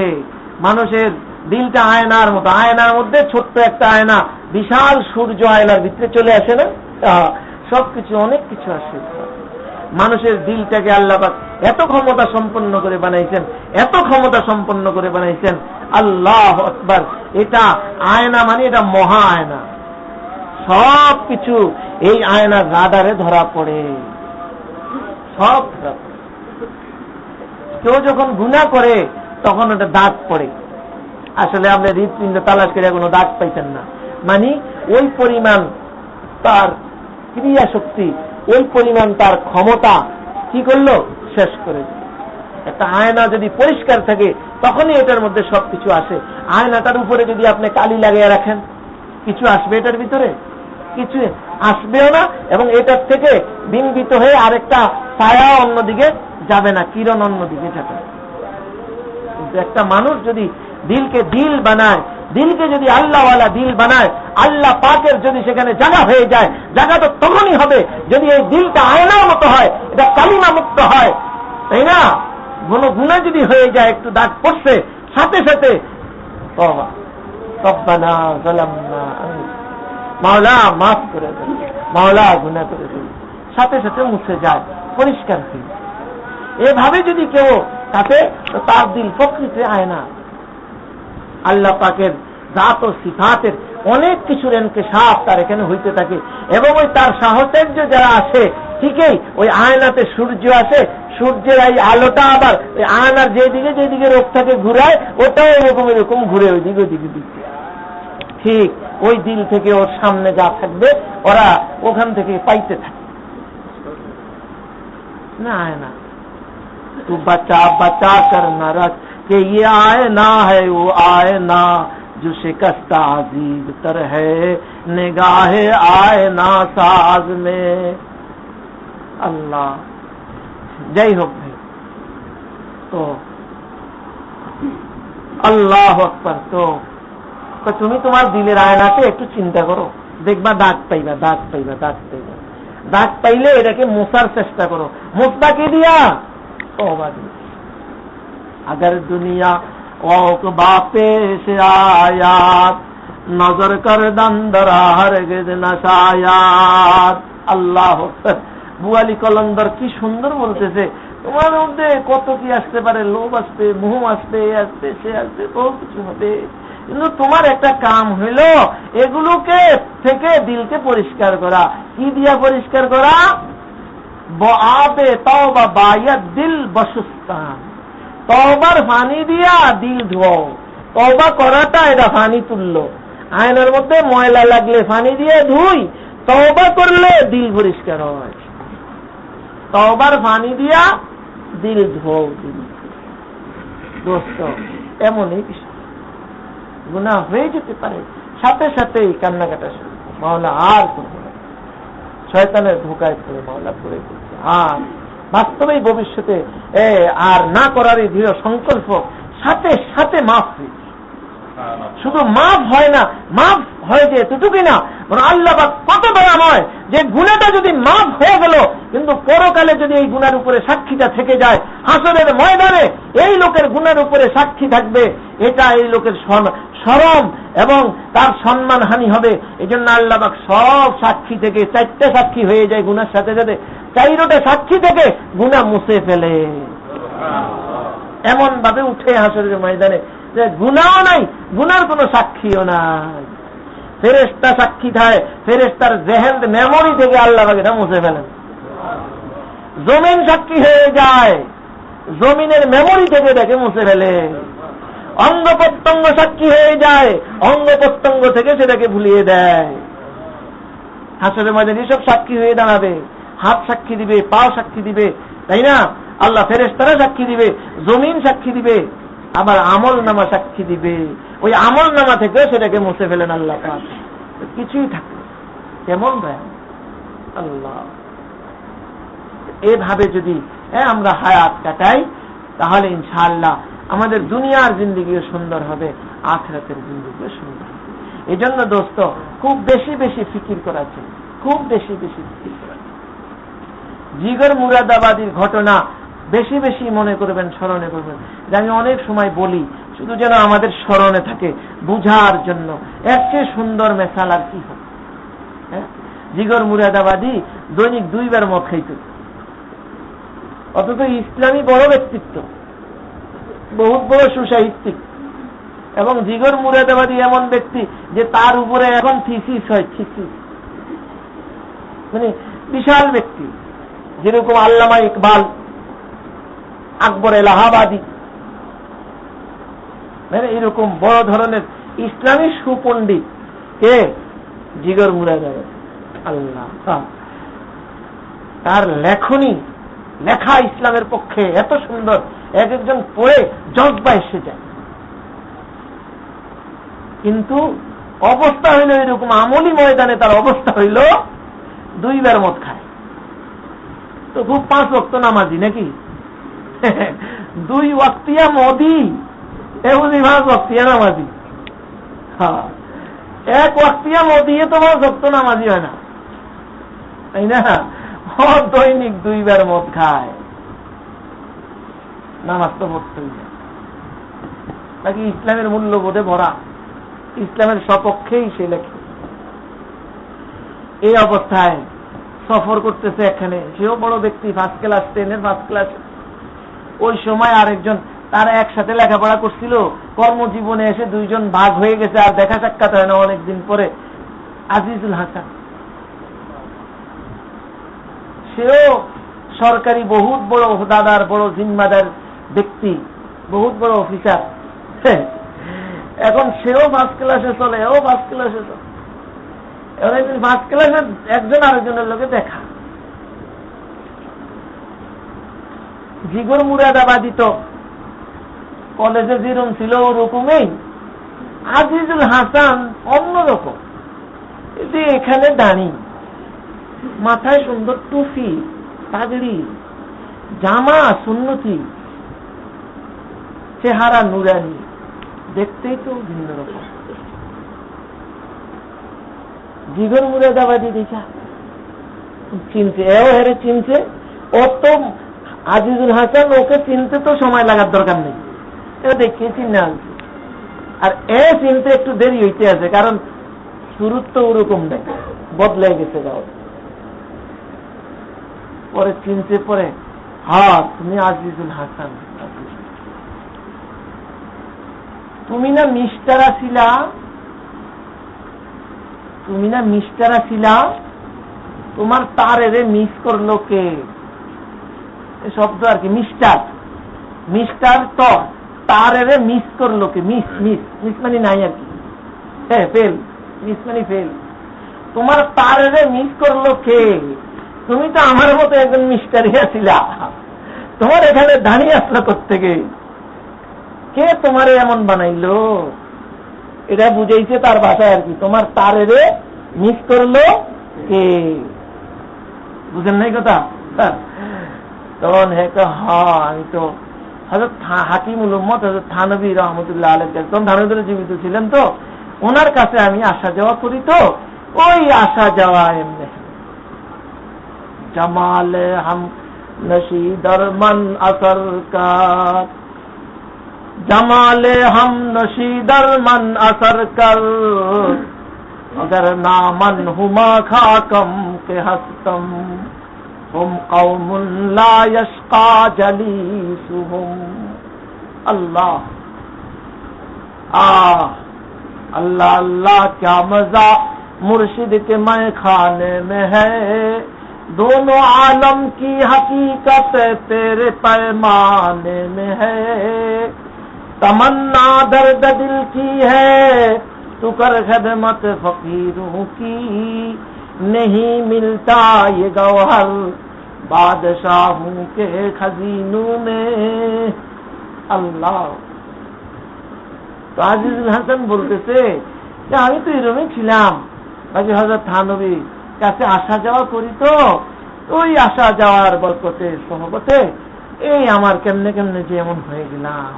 মানুষের দিলটা আয়নার মতো, আয়নার মধ্যে ছোট্ট একটা আয়না, বিশাল সূর্য আয়নার ভিতরে চলে আসে না, সবকিছু অনেক কিছু আসে। মানুষের দিলটাকে আল্লাহ পাক এত ক্ষমতা সম্পন্ন করে বানাইছেন, এত ক্ষমতা সম্পন্ন করে বানাইছেন, আল্লাহু আকবার। এটা আয়না মানে এটা মহা আয়না, সব কিছু এই আয়নার রাডারে ধরা পড়ে, সব। কেউ যখন গুনাহ করে তখন ওটা দাগ পড়ে, আসলে আপনি হৃৎপিণ্ড তালাশ করে কোনো দাগ পাইতেন না, মানে ওই পরিমাণ তার ক্রিয়া শক্তি, ওই পরিমাণ তার ক্ষমতা কি করলো? শেষ করে দিল। একটা আয়না যদি পরিষ্কার থাকে তখনই এটার মধ্যে সবকিছু আসে। আয়নাটার উপরে যদি আপনি কালি লাগিয়ে রাখেন, কিছু আসবে এটার ভিতরে? কিছু আসবেও না, এবং এটার থেকে বিম্বিত হয়ে আরেকটা ছায়া অন্যদিকে যাবে না, কিরণ অন্যদিকে যাবে। কিন্তু একটা মানুষ যদি দিলকে দিল বানায়, দিলকে যদি আল্লাহওয়ালা দিল বানায়, আল্লাহ পাকের যদি সেখানে জায়গা হয়ে যায়, জায়গা তো তখনই হবে যদি এই দিলটা আয়নার মতো হয়, এটা কালিমা মুক্ত হয়, তাই না? কোনো গুনাহ যদি হয়ে যায়, একটু দাগ পড়ছে, সাথে সাথে তওবা, রব্বানা যালামনা, মাওলা মাফ করে দেন, মাওলা গুনাহ করে দেন, সাথে সাথে মুছে যায়, পরিষ্কার হয়ে। এভাবে যদি কেউ তাতে, তার দিল প্রকৃতি আয়না। আল্লাহ পাকের জাত ও সিফাতের অনেক কিছুর ইনকিশাফ তার এখানে হইতে থাকে, এবং ওই তার সাহচর্য যারা আসে, ঠিকই ওই আয়নাতে সূর্য আসে, সূর্যের এই আলোটা আবার ওই আয়নার যেদিকে রোগটাকে ঘুরায়, ওটাও এরকম ঘুরে ওইদিকে দিকে। ঠিক ওই দিল থেকে ওর সামনে যা থাকবে ওরা ওখান থেকে পাইতে থাকে না। আয়না तू बचा बचा कर न रख कि ये आयना है वो आयना जो शिकस्ता अजीज तर है निगाहे आयना साज में। अल्लाह जय हो भाई। तो আল্লাহু আকবার। তো তুমি তোমার দিলের আয়নাতে একটু চিন্তা করো, দেখবা দাগ পাইবা, দাগ পাইবা, দাগ পাইবা। দাগ পাইলে এটাকে মোছার চেষ্টা করো। মোছবা কি দিয়া? तौबा दी। अगर दुनिया औक़बा पेश आयात नजर कर दंदरा हरगिज नशायात। আল্লাহ বুয়ালি কলন্দর কি সুন্দর বলতেছে, তোমার মধ্যে কত কি আসতে পারে, লোভ আসবে, মোহ আসবে, আসবে, সে আসবে, বহু কিছু হবে, কিন্তু তোমার একটা কাম হইল এগুলোকে থেকে দিলকে পরিষ্কার করা। কি দিয়া পরিষ্কার করা? বআবে তওবা বায়াত দিল বসুস্তান। তওবার পানি দিয়া দিল ধোও। তওবা করাটা এটা পানি তুললো। আয়নার মধ্যে ময়লা লাগলে পানি দিয়ে ধুই, তওবা করলে দিল পরিষ্কার হয়। তওবার পানি দিয়া দিল ধোও। দিল দোস্ত এমনই বিষয়, গুনাহ হয়ে যেতে পারে, সাথে সাথেই কান্নাকাটা শুরু, মাওলা আর করবো না, শয়তানের ধোঁকায় পড়ে মাওলা পড়ে করছে, আর বাস্তবেই ভবিষ্যতে আর না করারই দৃঢ় সংকল্প, সাথে সাথে মাফ হয়ে। শুধু মাফ হয় না, মাফ হয় যে এতটুকুই না, আল্লাহ কত দয়াময় যে গুনাহটা যদি মাফ হয়ে গেল, কিন্তু পরকালে যদি এই গুনার উপরে সাক্ষীটা থেকে যায়, হাসরের ময়দানে এই লোকের গুনার উপরে সাক্ষী থাকবে, এটা এই লোকের শরম এবং তার সম্মান হানি হবে। এই জন্য আল্লাহ সব সাক্ষী থেকে 4টে সাক্ষী হয়ে যায় গুনার সাথে সাথে, 4টা সাক্ষী থেকে গুনাহ মুছে ফেলে, এমন ভাবে উঠে হাসরের ময়দানে যে গুনাহও নাই, গুনার কোনো সাক্ষীও নাই। ফেরেশতা সাক্ষী থাকে, ফেরেশতার জেহেন মেমোরি থেকে আল্লাহ এটা মুছে ফেলেন। জমিন সাক্ষী হয়ে যায়, জমিনের মেমোরি থেকে দেখে মুছে ফেলে। অঙ্গ প্রত্যঙ্গ সাক্ষী হয়ে যায়, অঙ্গ প্রত্যঙ্গ থেকে সেটাকে ভুলিয়ে দেয়। হাসরের ময়দানে সব সাক্ষী হয়ে দাঁড়াবে, হাত সাক্ষী দিবে, পা সাক্ষী দিবে, তাই না? আল্লাহ ফেরেশতারা সাক্ষী দিবে, জমিন সাক্ষী দিবে, আবার আমল নামা সাক্ষী দিবে। ওই আমল নামা থেকে সেটাকে মুছে ফেলেন আল্লাহ পাক, কিছুই থাকে। কেমন দেয় আল্লাহ। এভাবে যদি আমরা হায়াত কাটাই, তাহলে ইনশাআল্লাহ আমাদের দুনিয়ার জিন্দেগিও সুন্দর হবে, আখিরাতের জিন্দেগিও সুন্দর হবে। এই জন্য দোস্ত খুব বেশি বেশি ফিকির করা চাই, খুব বেশি বেশি ফিকির করা চাই। জিগর মুরাদাবাদীর ঘটনা বেশি বেশি মনে করবেন, স্মরণে করবেন। যে আমি অনেক সময় বলি, শুধু যেন আমাদের স্মরণে থাকে, বুঝার জন্য। এর চেয়ে সুন্দর মেসাল আর কি হবে? জিগর মুরাদাবাদী দৈনিক 2 বার মদ খাইত, অথচ ইসলামী বড় ব্যক্তিত্ব, বহুত বড় সুসাহিত্যিক। এবং জিগর মুরাদাবাদী এমন ব্যক্তি যে তার উপরে এখন থিসিস হয়, থিসিস, মানে বিশাল ব্যক্তি, যেরকম আল্লামা ইকবাল, আকবর এলাহাবাদী, মানে এরকম বড় ধরনের ইসলামী সুপণ্ডিত কে? জিগর মুরাদাবাদী। আল্লাহ, তার লেখা ইসলামের পক্ষে এত সুন্দর এক একজন পড়ে জজবা এসে যায়। কিন্তু অবস্থা হইল এরকম, আমলি ময়দানে তার অবস্থা হইল 2 বার মদ খায়। তো খুব 5 ওয়াক্ত নামাজি নাকি? 2 ওয়াক্তিয়া মদি, এমনি 5 ওয়াক্তিয়া নামাজি। হ্যাঁ, 1 ওয়াক্তিয়া মদিয়ে তো 5 ওয়াক্ত নামাজি হয় না, তাই না? দৈনিক 2 বার মদ খায়, নামাজ তো পড়তেই না। নাকি ইসলামের মূল্যবোধে ভরা, ইসলামের সপক্ষেই সে লেখে। এই অবস্থায় সফর করতেছে এখানে, সেও বড় ব্যক্তি, 1st ক্লাস, 10-এর 1st ক্লাস। ওই সময় আরেকজন তারা একসাথে লেখাপড়া করছিল, কর্মজীবনে এসে 2 জন ভাগ হয়ে গেছে, আর দেখা সাক্ষাৎ হয় না অনেকদিন পরে। আজিজুল হাসান, সেও সরকারি বহুত বড় দাদার বড় জিম্মাদার ব্যক্তি, বহুত বড় অফিসার। এখন সেও 1st ক্লাসে চলে, ও 1st ক্লাসে চলে। এবার একদিন 1st ক্লাসে একজন আরেকজনের লোকে দেখা। জিগর মুরাদাবাদী তো কলেজে যেরকম ছিল ওরকমই, আজিজুল হাসান অন্যরকম। যে এখানে দাঁড়িয়ে, মাথায় সুন্দর টুপি, পাগড়ি, জামা সুন্নতি, চেহারা নুরানি, দেখতেই তো ভিন্ন রকম। জিগর মুরাদাবাদী দেখা চিনছে, এও হেরে চিনছে। ও তো আজিজুল হাসান, ওকে চিনতে তো সময় লাগার দরকার নেই, এ দেখিয়ে চিনে আনছে। আর এ চিনতে একটু দেরি হইতে আছে, কারণ শুরুর তো ওরকম নেই, বদলে গেছে গাও। পরে চিনতে পরে, হ্যাঁ তুমি আজিজুল হাসান, তুমি না মিস্টারা ছিলা, তুমি না মিস্টারা ছিলা, তোমার তারে মিস করলো কে? শব্দ আর কি, মিস্টার, মিস্টার তো তারে মিস করলো কে? মিস, মিস, মিস মানে নাই আর কি, হ্যাঁ ফেল, মিস মানে ফেল। তোমার তারে মিস করলো কে? তুমি তো আমার মতো একজন মিস্টারিয়া ছিলা, তোমার এখানে দাঁড়িয়ে আসলো কোত্থেকে? কে তোমারে এমন বানাইলো? এটা বুঝাইছে তার ভাষায় আর কি, তোমার তারে মিস করলো কে? বুঝেন নাই কথা? তখন হ্যাঁ আমি তো হযরত হাকিমুল উম্মত হযরত থানভী রহমতুল্লাহ আলাইহি, তখন থানভী জীবিত ছিলেন, তো ওনার কাছে আমি আসা যাওয়া করি, তো ওই আসা যাওয়া এমনি। জামালে হাম নশীদর মন আসর কার, জামালে হাম নশীদর মন আসর কর, अगर नामन हुमा खाकम के हस्तम हम कौमुन ला यश्का जलीसुहुम। अल्लाह अल्लाह अल्लाह क्या मजा मुर्शिद के मैं खाने में है, दोनों आलम की हकीकत तेरे पैमाने में है, तमन्ना दर्द दिल की है तू कर खदमत फकीरों की, नहीं मिलता ये गौहर बादशाहों के खजीनों में। अल्लाह। তো আজিজুল হাসান বলতেছে যে আমি তো এরকমই ছিলাম, বাকি হযরত থানভীর কাছে আসা যাওয়া করি, তো ওই আসা যাওয়ার বরকতে সহবতে এই আমার কেমনে কেমনে যে এমন হয়ে গেলাম,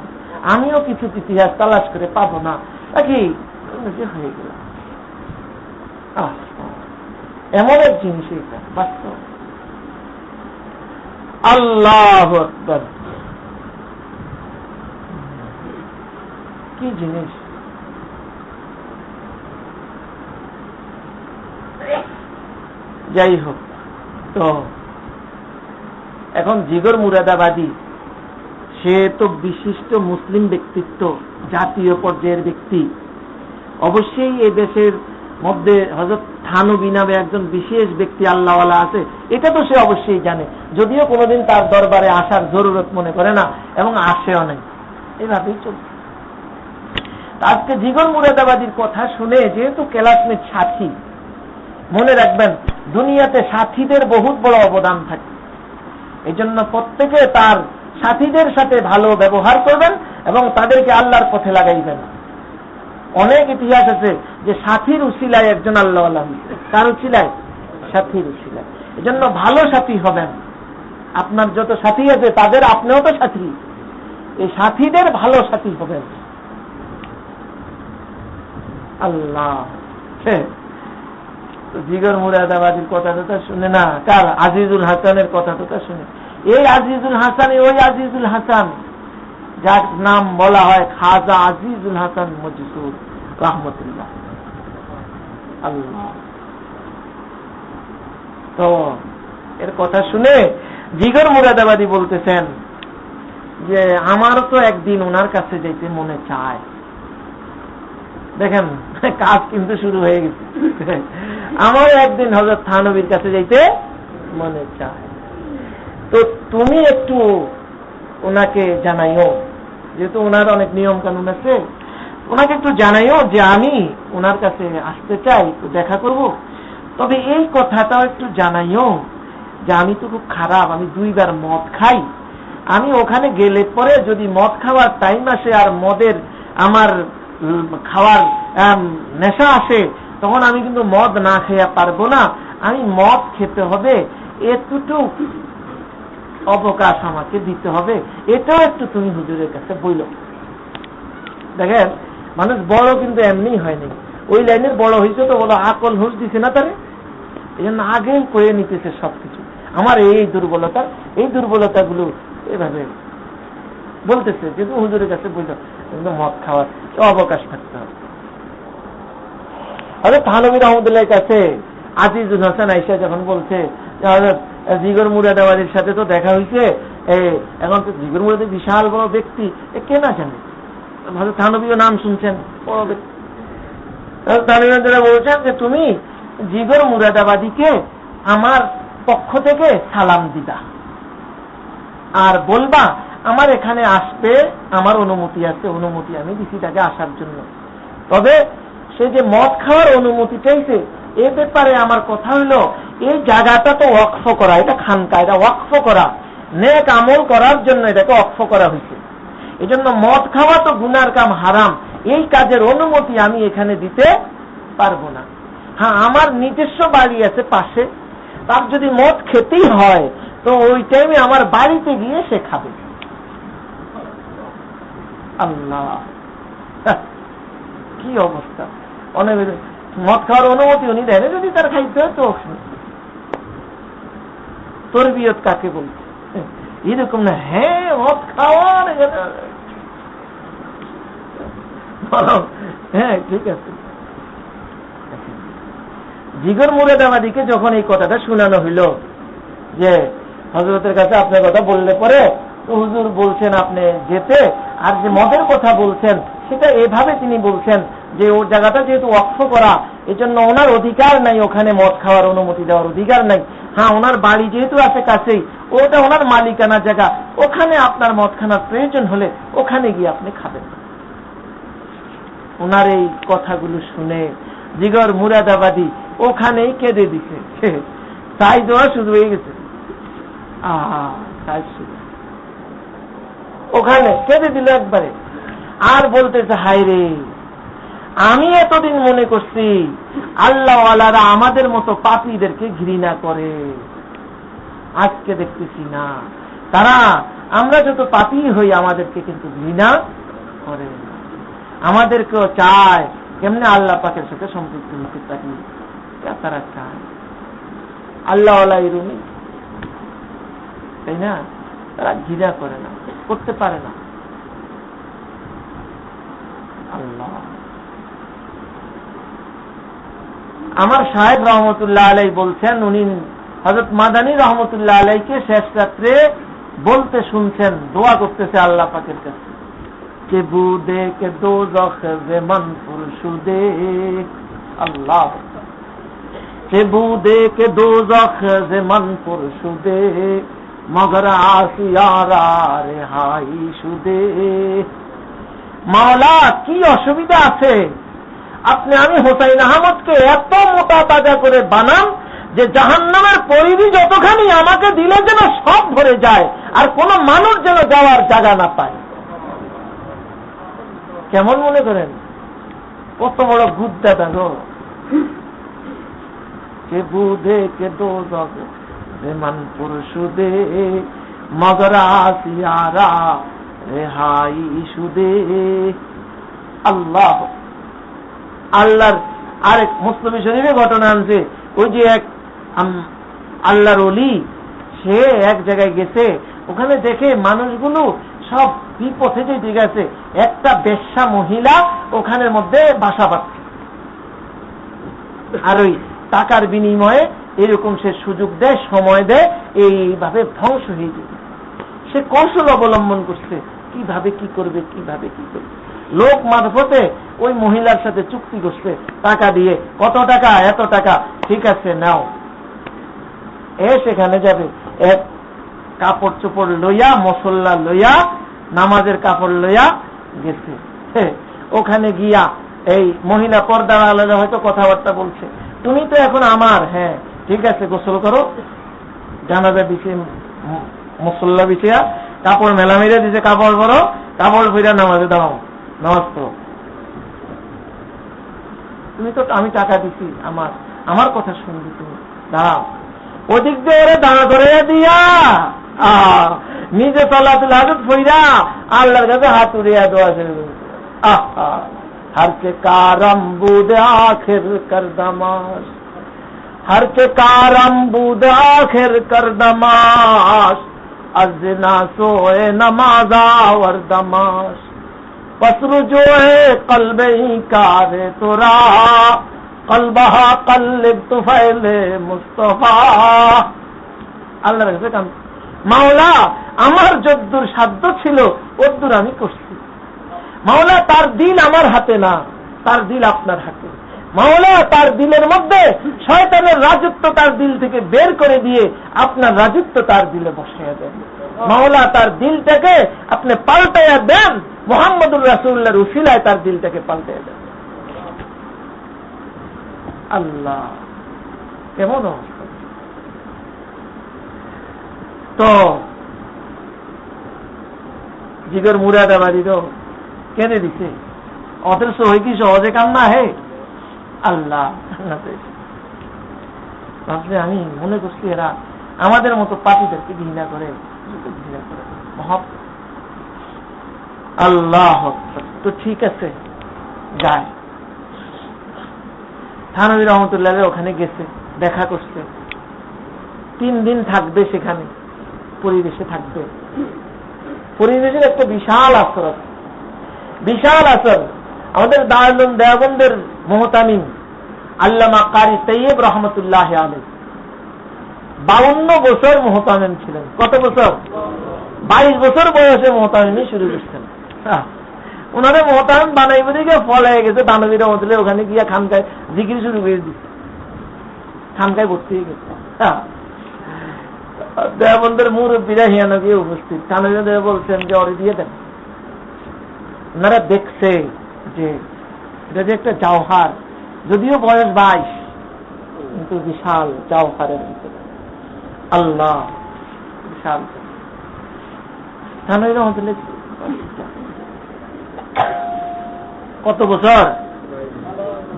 আমিও কিছু ইতিহাস তালাশ করে পাবো না, বাকি হয়ে গেল। এমন এক জিনিস এটা বাস্তব। আল্লাহু আকবার, কি জিনিস! যাই হোক, তো এখন জিগর মুরাদাবাদী, সে তো বিশিষ্ট মুসলিম ব্যক্তিত্ব, জাতীয় পর্যায়ের ব্যক্তি। অবশ্যই এই দেশের মধ্যে হযরত থানভী নামে একজন বিশেষ ব্যক্তি আল্লাহওয়ালা আছে, এটা তো সে অবশ্যই জানে, যদিও কোনোদিন তার দরবারে আসার জরুরত মনে করে না এবং আসেও নাই, এভাবেই চলছে। আজকে জিগর মুরাদাবাদীর কথা শুনে, যেহেতু ক্লাসমেট সাথী, মনে রাখবেন দুনিয়াতে সাথীদের বহুত বড় অবদান থাকে, এই জন্য প্রত্যেকে তার সাথীদের সাথে ভালো ব্যবহার করবেন এবং তাদেরকে আল্লাহর পথে লাগাইবেন। অনেক ইতিহাস আছে যে সাথীর উসিলায় একজন আল্লাহওয়ালা হয়েছে। কার উসিলায়? সাথীর উসিলায়। এজন্য ভালো সাথী হবেন। আপনার যত সাথী আছে তাদের আপনিও তো সাথী, এই সাথীদের ভালো সাথী হবেন। আল্লাহ জিগর মুরাদাবাদীর কথাটা শুনে না, কার? আজিজুল হাসানের কথাটা শুনে। এই আজিজুল হাসান ওই আজিজুল হাসান যার নাম বলা হয় খাজা আজিজুল হাসান মজসুর রহমতুল্লাহ। আল্লাহ, তো এর কথা শুনে জিগর মুরাদাবাদী বলতেছেন যে আমার তো একদিন ওনার কাছে যেতে মনে চায়। দেখেন কাজ কিন্তু শুরু হয়ে গেছে। আমার একদিন হযরত থানবীর কাছে যেতে মনে চায়, তো তুমি একটু ওনাকে জানাইও, যেহেতু ওনার অনেক নিয়ম কানুন আছে, ওনাকে একটু জানাইও যে আমি ওনার কাছে আসতে চাই, একটু দেখা করব। তবে এই কথাটাও একটু জানাইও যে আমি তো খুব খারাপ, আমি 2 বার মদ খাই। আমি ওখানে গেলে পরে যদি মদ খাওয়ার টাইম আসে আর মদের আমার খাওয়ার নেশা আসে, তখন আমি কিন্তু মদ না খেয়ে পারবো না, আমি মদ খেতে হবে, এতটুক অবকাশ আমাকে দিতে হবে, এটাও একটু তুমি হুজুরের কাছে বইল। দেখেন মানুষ বড় কিন্তু এমনি হয়নি, ওই লাইনের বড় হয়েছে তো বলো আকল হুঁশ দিছে না তারে, এই জন্য আগেই কয়ে নিতেছে সবকিছু। আমার এই দুর্বলতাগুলো এভাবে বলতেছে, যেহেতু হুজুরের কাছে বইল কিন্তু মদ খাওয়ার অবকাশ থাকতে হবে। হযরত থানবী রহমতুল্লাহর কাছে আজিজুল হাসান আয়েশা যখন বলছে হযরত জিগর মুরাদাবাদীর সাথে তো দেখা হয়েছে, এখন তো জিগর মুরাদাবাদী বিশাল বড় ব্যক্তি, কে না জানে, হযরত থানবীও নাম শুনছেন, বড় ব্যক্তি। থানবী বলছেন যে তুমি জিগর মুরাদাবাদীকে আমার পক্ষ থেকে সালাম দিবা আর বলবা আমার এখানে আসতে আমার অনুমতি আছে, অনুমতি আমি দিছি তাকে আসার জন্য। তবে সে যে মদ খাওয়ার অনুমতি চাইছে, এ ব্যাপারে আমার কথা হলো এই জায়গাটা তো ওয়াকফ করা, এটা খানকা, এটা ওয়াকফ করা, নেক আমল করার জন্য এটাকে ওয়াকফ করা হয়েছে। এই জন্য মদ খাওয়া তো গুনার কাম, হারাম, এই কাজের অনুমতি আমি এখানে দিতে পারবো না। হ্যাঁ, আমার নিজস্ব বাড়ি আছে পাশে, তার যদি মদ খেতেই হয় তো ওই টাইমে আমার বাড়িতে গিয়ে সে খাবে। আল্লাহ, কি অবস্থা! অনেক মদ খাওয়ার অনুমতি উনি দেন, যদি তার খাইতে হয় তো তরবিয়ত কাকে বলছে এরকম না। হ্যাঁ, মদ খাওয়ার, হ্যাঁ ঠিক আছে। জিগর মুরাদাবাদীকে যখন এই কথাটা শোনানো হইল যে হযরতের কাছে আপনার কথা বললে পরে হুজুর বলছেন আপনি যেতে, আর যে মদের কথা বলছেন সেটা এভাবে তিনি বলছেন যে ওর জায়গাটা যেহেতু ওয়াকফ করা, এজন্য ওনার অধিকার নাই ওখানে মদ খাওয়ার অনুমতি দেওয়ার অধিকার নাই। হ্যাঁ, ওনার বাড়ি যেহেতু আছে কাছেই, ওটা ওনার মালিকানা জায়গা, ওখানে আপনার মদ খানার প্রয়োজন হলে ওখানে গিয়ে আপনি খাবেন। ওনার এই কথাগুলো শুনে জিগর মুরাদাবাদী ওখানেই কেঁদে দিছে, তাই দেওয়া শুরু হয়ে গেছে। ওখানে কেঁদে দিল একবারে, আর বলতেছে হায় রে, আমি এতদিন মনে করছি আল্লাহওয়ালারা আমাদের মতো পাপীদেরকে ঘৃণা করে, আজকে দেখতেছি না, তারা আমরা যত পাপী হই আমাদেরকে কিন্তু ঘৃণা করে, আমাদেরকেও চায় কেমনে আল্লাহ পাকের সাথে সম্পৃক্ত হতে পারি, তারা চায়। আল্লাহওয়ালা এরুমি, তাই না? তারা ঘৃণা করে না, করতে পারে না। আল্লাহ, আমার সাহেব রহমতুল্লাহ আলাই বলছেন, উনি হযরত মাদানী রহমতুল্লাহ আলাইকে শেষ রাত্রে বলতে শুনছেন, দোয়া করতেছে আল্লাহ পাকের কাছে, যে বুদে কে দোজখ জে মন পুরশুদে, আল্লাহ, যে বুদে কে দোজখ জে মন পুরশুদে, মগর আসিয়ারা রেহাই শুদে। মাওলা, কি অসুবিধা আছে, আপনি আমি হোসাইন আহমদকে এত মোটা তাজা করে বানান যে জাহান্নামের পরিধি যতখানি আমাকে দিলে যেন সব ভরে যায়, আর কোন মানুষ যেন যাওয়ার জায়গা না পায়। কেমন মনে করেন? কত বড় গুদ্দা দেখো, কে বুধে কে দো যাবে রেমান পুরুষুদে মগরা সিয়ারা রেহাই সুদে। আল্লাহ আল্লাহর আরেক মুসলিম শরীফে ঘটনা আনছে, ওই যে এক আল্লাহর ওলি, সে এক জায়গায় গেছে, ওখানে দেখে মানুষগুলো সব বিপথে যেতে গেছে, একটা বেশ্যা মহিলা ওখানের মধ্যে বাসা বাঁধছে, আর ওই টাকার বিনিময়ে এরকম সে সুযোগ দেয়, সময় দেয়, এইভাবে ধ্বংস হয়ে যাবে। সে কৌশল অবলম্বন করছে, কিভাবে কি করবে, কিভাবে কি করবে। লোক মারফতে ওই মহিলার সাথে চুক্তি করছে, টাকা দিয়ে, কত টাকা, এত টাকা, ঠিক আছে নাও। সেখানে যাবে, এক কাপড় চোপড় লইয়া, মশল্লা লইয়া, নামাজের কাপড় লইয়া গেছে। ওখানে গিয়া এই মহিলা পর্দার আলাদা হয়তো কথাবার্তা বলছে, তুমি তো এখন আমার, হ্যাঁ ঠিক আছে, গোসল করো, জানাজা বিছে, মশল্লা বিছিয়া, কাপড় মেলা মেরে দিছে, কাপড় পরো, কাপড় ফিরা নামাজে দাঁড়াও, নামাজ পড়ো। তুমি তো, আমি টাকা দিছি, আমার কথা শুনবি, তুমি দাঁড়াও। ওদিক দিয়ে ওরে দাঁড়া করে দিয়া নিজে তলাতুল হাজত ফইরা আল্লাহর কাছে হাত উড়িয়া দোয়া করবে। हर के कारम बूद आखिर कर दमाश, हर के कारम बूद आखिर कर दमाश, अज़ना सोए नमाजा वर दमाश, पसरु जो है कल्बे ही कारे तुरा, कल्बहा कल्लिब तुफैले मुस्तफा। আল্লাহর কাছে কান, মাওলা আমার যদ্দুর সাধ্য ছিল ওদ্দুর আমি করছি। মাওলা তার দিল আমার হাতে না, তার দিল আপনার হাতে। মাওলা তার দিলের মধ্যে শয়তানের রাজত্ব তার দিল থেকে বের করে দিয়ে আপনার রাজত্ব তার দিলে বসাইয়া দেন। মাওলা তার দিলটাকে আপনি পাল্টাইয়া দেন, মুহাম্মদুর রাসূলুল্লাহর উসিলায় তার দিলটাকে পাল্টাইয়া দেন। আল্লাহ কেমন অবস্থা! তো জিগর মুরাদাবাদী তো কেনে দিছে, অথচ হয়ে কি সহজে কাম না হে। আল্লাহ ভাবলে আমি মনে করছি এরা আমাদের মতো পার্টিদেরকে ঘৃণা করে, আল্লাহ তো ঠিক আছে যায়। থানভী রহমতুল্লাহ ওখানে গেছে, দেখা করছে, 3 দিন থাকবে সেখানে, পরিবেশে থাকবে। পরিবেশের একটা বিশাল আসর আছে, বিশাল আসর। আমাদের দারুল দেওবন্দের মুহতামিম আল্লামা কারি তৈয়ব রহমতুল্লাহ আলাইহি 52 বছর মুহতামিম ছিলেন। কত বছর? 22 বছর বয়সে মুহতামিমি শুরু করছেন। ওনারে মুহতামিম বানাইব দিকে ফল হয়ে গেছে। থানভী রহমতুল্লাহ ওখানে গিয়া খানকায় জিকির শুরু করে দিচ্ছে, খানকায় ভর্তি হয়ে গেছে। দেওবন্দের মুরব্বীরা হিয়ানো গিয়ে উপস্থিত। থানভী বলছেন যে ওরে দিয়ে দেন। ওনারা দেখছে যে এটা যে একটা জাওহার, যদিও বয়স 22 কিন্তু বিশাল জাওহারের ভিতরে। আল্লাহ বিশাল। থানভী রহমতুল্লাহ কত বছর?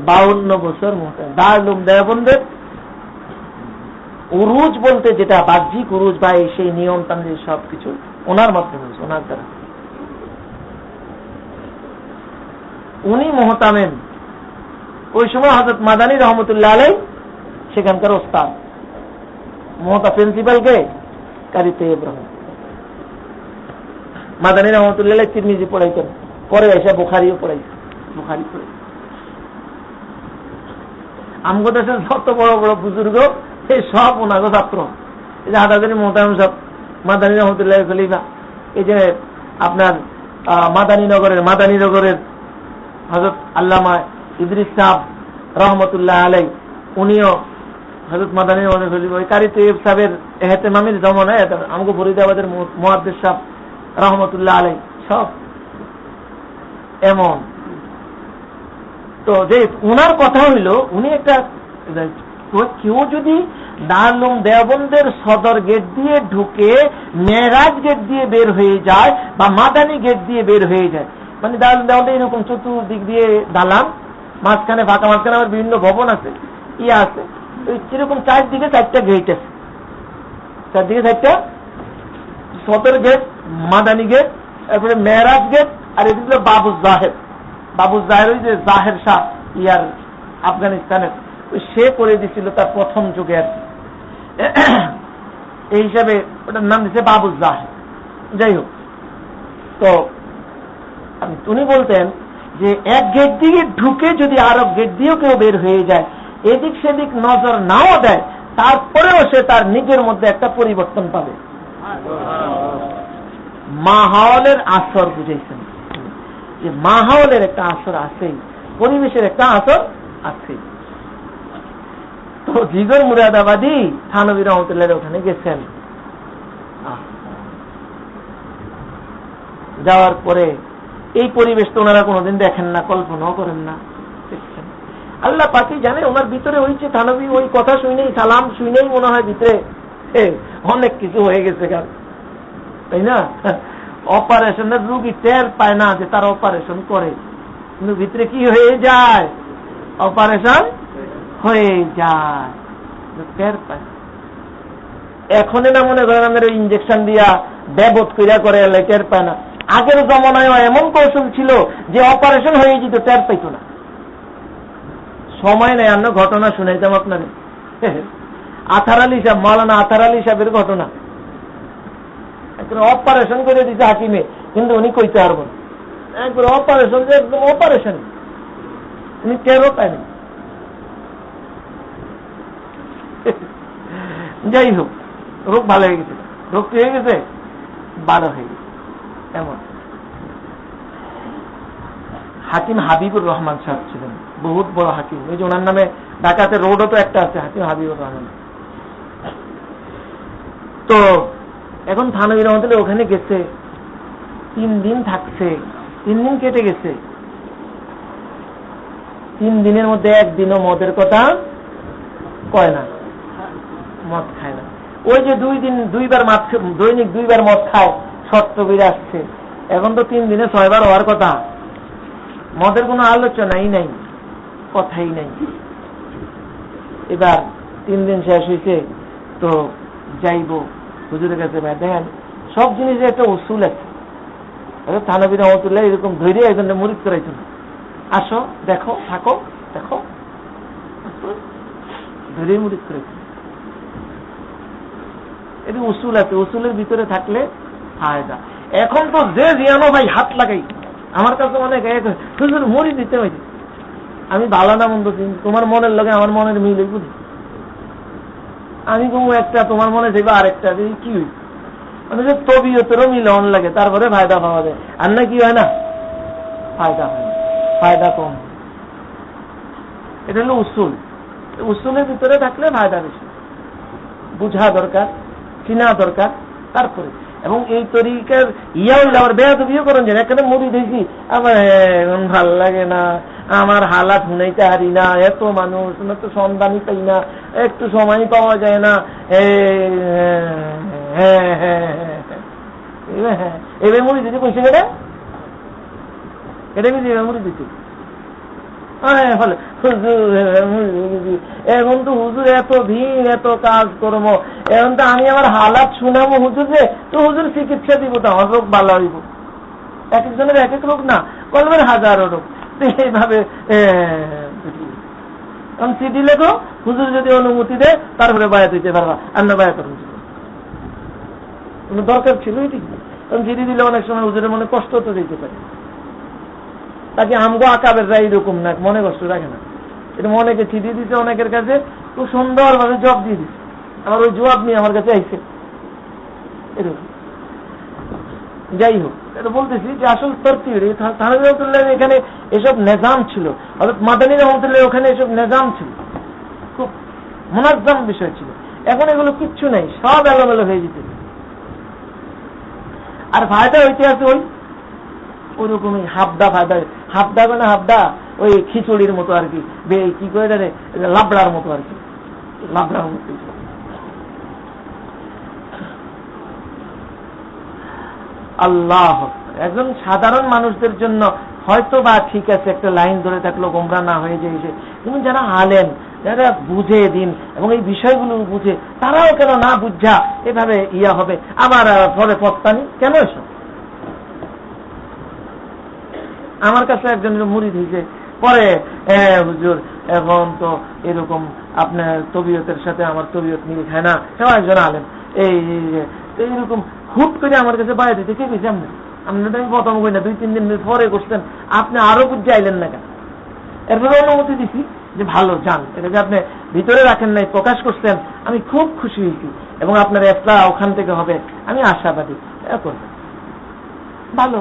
52 বছর। দারুল দেওবন্দের উরুজ বলতে যেটা বাহ্যিক উরুজ বা সেই নিয়ম তান্ত্রিক সবকিছু ওনার মাধ্যমে, ওনার দ্বারা। উনি মুহতামিম। ওই সময় হযরত মাদানী রহমতুল্লাহ আলাইহি সেখানকার ওস্তাদ, প্রিন্সিপাল কে? কারি তৈয়ব রহমান। মাদানী রহমতুল্লাহ আলাইহি তিরমিজি পড়াইতেন, পরে এসে বুখারীও পড়াইতেন। বুখারী পড়ে আমগো দেশের যত বড় বড় বুজুর্গ এই সব ওনাগো ছাত্র। এই যে হাদাজানি মুহতামিম সব মাদানী রহমতুল্লাহ খলিফা। এই যে আপনার মাদানীনগরের হযরত আল্লামা ইদ্রিস সাহেব রহমতুল্লাহ আলাইহি, উনিও হযরত মাদানী খলিফা। ওই কারি তৈয়ব সাহেবের ইহতেমামের জমানায় আমগো ফরিদাবাদের মুহাদ্দিস সাহেব রহমতুল্লাহ আলাইহি সব এমন। তো যে উনার কথা হইল, উনি একটা কেউ যদি দারুল দেওবন্দের সদর গেট দিয়ে ঢুকে মেরাজ গেট দিয়ে বের হয়ে যায় বা মাদানী গেট দিয়ে বের হয়ে যায়। মানে দারুল দেওবন্দে এরকম চতুর্দিক দিয়ে দালান, মাঝখানে ফাঁকা, মাঝখানে আবার বিভিন্ন ভবন আছে, আছে এরকম চারদিকে 4টা গেট আছে, চারদিকে 4টা, সদর গেট, মাদানী গেট, তারপরে মেরাজ গেট, আর এটি ছিল বাবু জাহের। বাবু জাহের ওই যে জাহের শাহ আফগানিস্তানের, সে করে দিছিল তার প্রথম যুগের, এই হিসাবে ওটার নাম দিচ্ছে বাবু জাহের। যাই হোক, তো উনি বলতেন যে এক গেট দিয়ে ঢুকে যদি আরব গেট দিয়েও কেউ বের হয়ে যায়, এদিক সেদিক নজর নাও দেয়, তারপরেও সে তার নিজের মধ্যে একটা পরিবর্তন পাবে। মাহলের আসর বুঝাইছেন, যে মাহলের একটা আসর আছেই, পরিবেশের একটা আসর আছে। তো জিগর মুরাদাবাদী থানভী রহমতুল্লাহ ওখানে গেছেন, যাওয়ার পরে এই পরিবেশ তো ওনারা কোনোদিন দেখেন না, কল্পনাও করেন না, দেখছেন। আল্লাহ পাকই জানে ওনার ভিতরে হয়েছে, থানভী ওই কথা শুনেই, সালাম শুনেই মনে হয় ভিতরে অনেক কিছু হয়ে গেছে, তাই না? অপারেশনের রুগী টের পায় না যে তার অপারেশন করে, কিন্তু ভিতরে কি হয়ে যায়, অপারেশন হয়ে যায়, টের পায়। এখন না মনে করেন আমাদের ইঞ্জেকশন দিয়া ব্যবত করিয়া করে, টের পায় না। আগের জমানায় এমন কৌশল ছিল যে অপারেশন হয়ে যেত, টের পাইত না। সময় নেই, আমরা ঘটনা শুনাইতাম আপনার, আথার আলী সাহেব, মাওলানা আথার আলী সাহেবের ঘটনা। অপারেশন করে দিতে হাকিমে, কিন্তু উনি কইতে পারবেন একবার অপারেশন, যে একদম অপারেশন, উনি টেরও পায়নি। যাই হোক, রোগ ভালো হয়ে গেছে, রোগ কি হয়ে গেছে, ভালো হয়ে গেছে। এমন হাকিম হাবিবুর রহমান সাহেব ছিলেন, বহুত বড় হাকিম। এই যে ওনার নামে ঢাকাতে রোডও তো একটা আছে, হাকিম হাবিবুর রহমান। তো এখন থানভী রহমতুল্লাহ ওখানে গেছে, 3 দিন থাকছে, 3 দিন কেটে গেছে। 3 দিনের মধ্যে একদিনও মদের কথা কয় না, মদ খায় না। ওই যে 2 দিন 2 বার দৈনিক 2 বার মদ খায়, শর্ত বেড়ে আসছে। এখন তো 3 দিনে 6 বার হওয়ার কথা, মদের কোনো আলোচনাই নাই, কথাই নাই। এবার 3 দিন শেষ হয়েছে, তো যাইব হুজুরের কাছে। দেখেন সব জিনিসের একটা উসুল আছে। থানভী রহমতুল্লাহ এরকম ধৈর্য একজন মুরিদ করাইছেন, আসো দেখো, থাকো, দেখো, ধৈর্য মুরিদ করেছেন। এটা উসুল আছে, উসুলের ভিতরে থাকলে ফায়দা। এখন তো যে জিয়ানো ভাই হাত লাগাই, আমার কাছে অনেক হুজুর মুড়ি দিতে হয়েছে, আমি ভালো না মন্দ, তোমার মনের লগে আমার মনের মিল বুঝি, আমি কোনো একটা, তোমার মনে যাইবা আরেকটা, কি হয়েছে, মানে যে তবিয়তেরও মিলন লাগে, তারপরে ফায়দা পাওয়া যায়। আর না কি হয় না, ফায়দা হয় না, ফায়দা কম। এটা হলো উসুল। উসুলের ভিতরে থাকলে ফায়দা বেশি, বুঝা দরকার, চিনা দরকার। তারপরে এবং এই তরিকার আবার বেয়াদবিও করেন, যে এখানে মুড়ি দিয়েছি আমার ভাল লাগে না, আমার হালাত শুনাইতে হারি না, এত মানুষ, তো সন্ধানই পাই না, একটু সময় পাওয়া যায় না, এবার মুড়ি দিতে কইছে, এটা বুঝি মুড়ি দিতে। এখন তো হুজুর এত ভিড়, এত কাজ কর্ম, এখন তো আমি আমার হালাত শুনাবো হুজুর, যে তো হুজুর চিকিৎসা দিব, তো আমার রোগ ভালো হইব। এক একজনের এক এক রোগ না, কলমের 1000 রোগ। এইভাবে চিঠি লেখো, হুজুর যদি অনুমতি দেয় তারপরে বায়াত দিতে পারবা, আর না বায়াত কোনো দরকার ছিল এটি। কারণ চিঠি দিলে অনেক সময় হুজুরের মনে কষ্ট তো দিতে পারে, তাকে আমগো আকাবেররা এইরকম না, মনে কষ্ট রাখে না। এটা মনেকে চিঠি দিতে, অনেকের কাছে খুব সুন্দর ভাবে জবাব দিয়ে দিচ্ছে, আমার ওই জবাব নিয়ে আমার কাছে আইছে এরকম। যাই হোক, এটা বলতেছি যে আসল তরতিব থানভী রহমতুল্লাহ এখানে এসব নিজাম ছিল, অর্থাৎ মাদানী রহমতুল্লাহ ওখানে এসব নিজাম ছিল, খুব মুনাজ্জাম বিষয় ছিল। এখন এগুলো কিচ্ছু নেই, সব এলোমেলো হয়ে যেতে। আর ফায়দা হইতে আছে ওইরকমই হাবদা, ফায়দা হাবদা মানে হাবদা ওই খিচুড়ির মতো আর কি, কি করে লাবড়ার মতো আর কি, লাবড়ার মতো আল্লাহ, একজন সাধারণ মানুষদের জন্য হয়তো বা ঠিক আছে, একটা লাইন ধরে থাকলো গোমরা না হয়ে যায়, কিন্তু যারা আলেম, যারা বুঝে দিন এবং এই বিষয়গুলো বুঝে, তারাও কেন না বুঝা এভাবে ইয়া হবে, আবার পরে পস্তানি কেন? এসব আমার কাছে একজনের মুরিদ হয়েছে, পরে হুজুর এখন তো এরকম আপনার তবিয়তের সাথে আমার তবিয়ত মিল খায় না, সেও একজন আলেম, এইরকম হুট করে আমার কাছে বাইরে দিতে কে গেছি আপনি তো আমি প্রথম করি না, 2-3 দিন পরে করছেন, আপনি আরো বুঝে আইলেন না কেন? এরপরে অনুমতি দিছি যে ভালো যান, এটা যে আপনি ভিতরে রাখেন নাই, প্রকাশ করছেন, আমি খুব খুশি হয়েছি এবং আপনার একটা ওখান থেকে হবে আমি আশাবাদী। এখন ভালো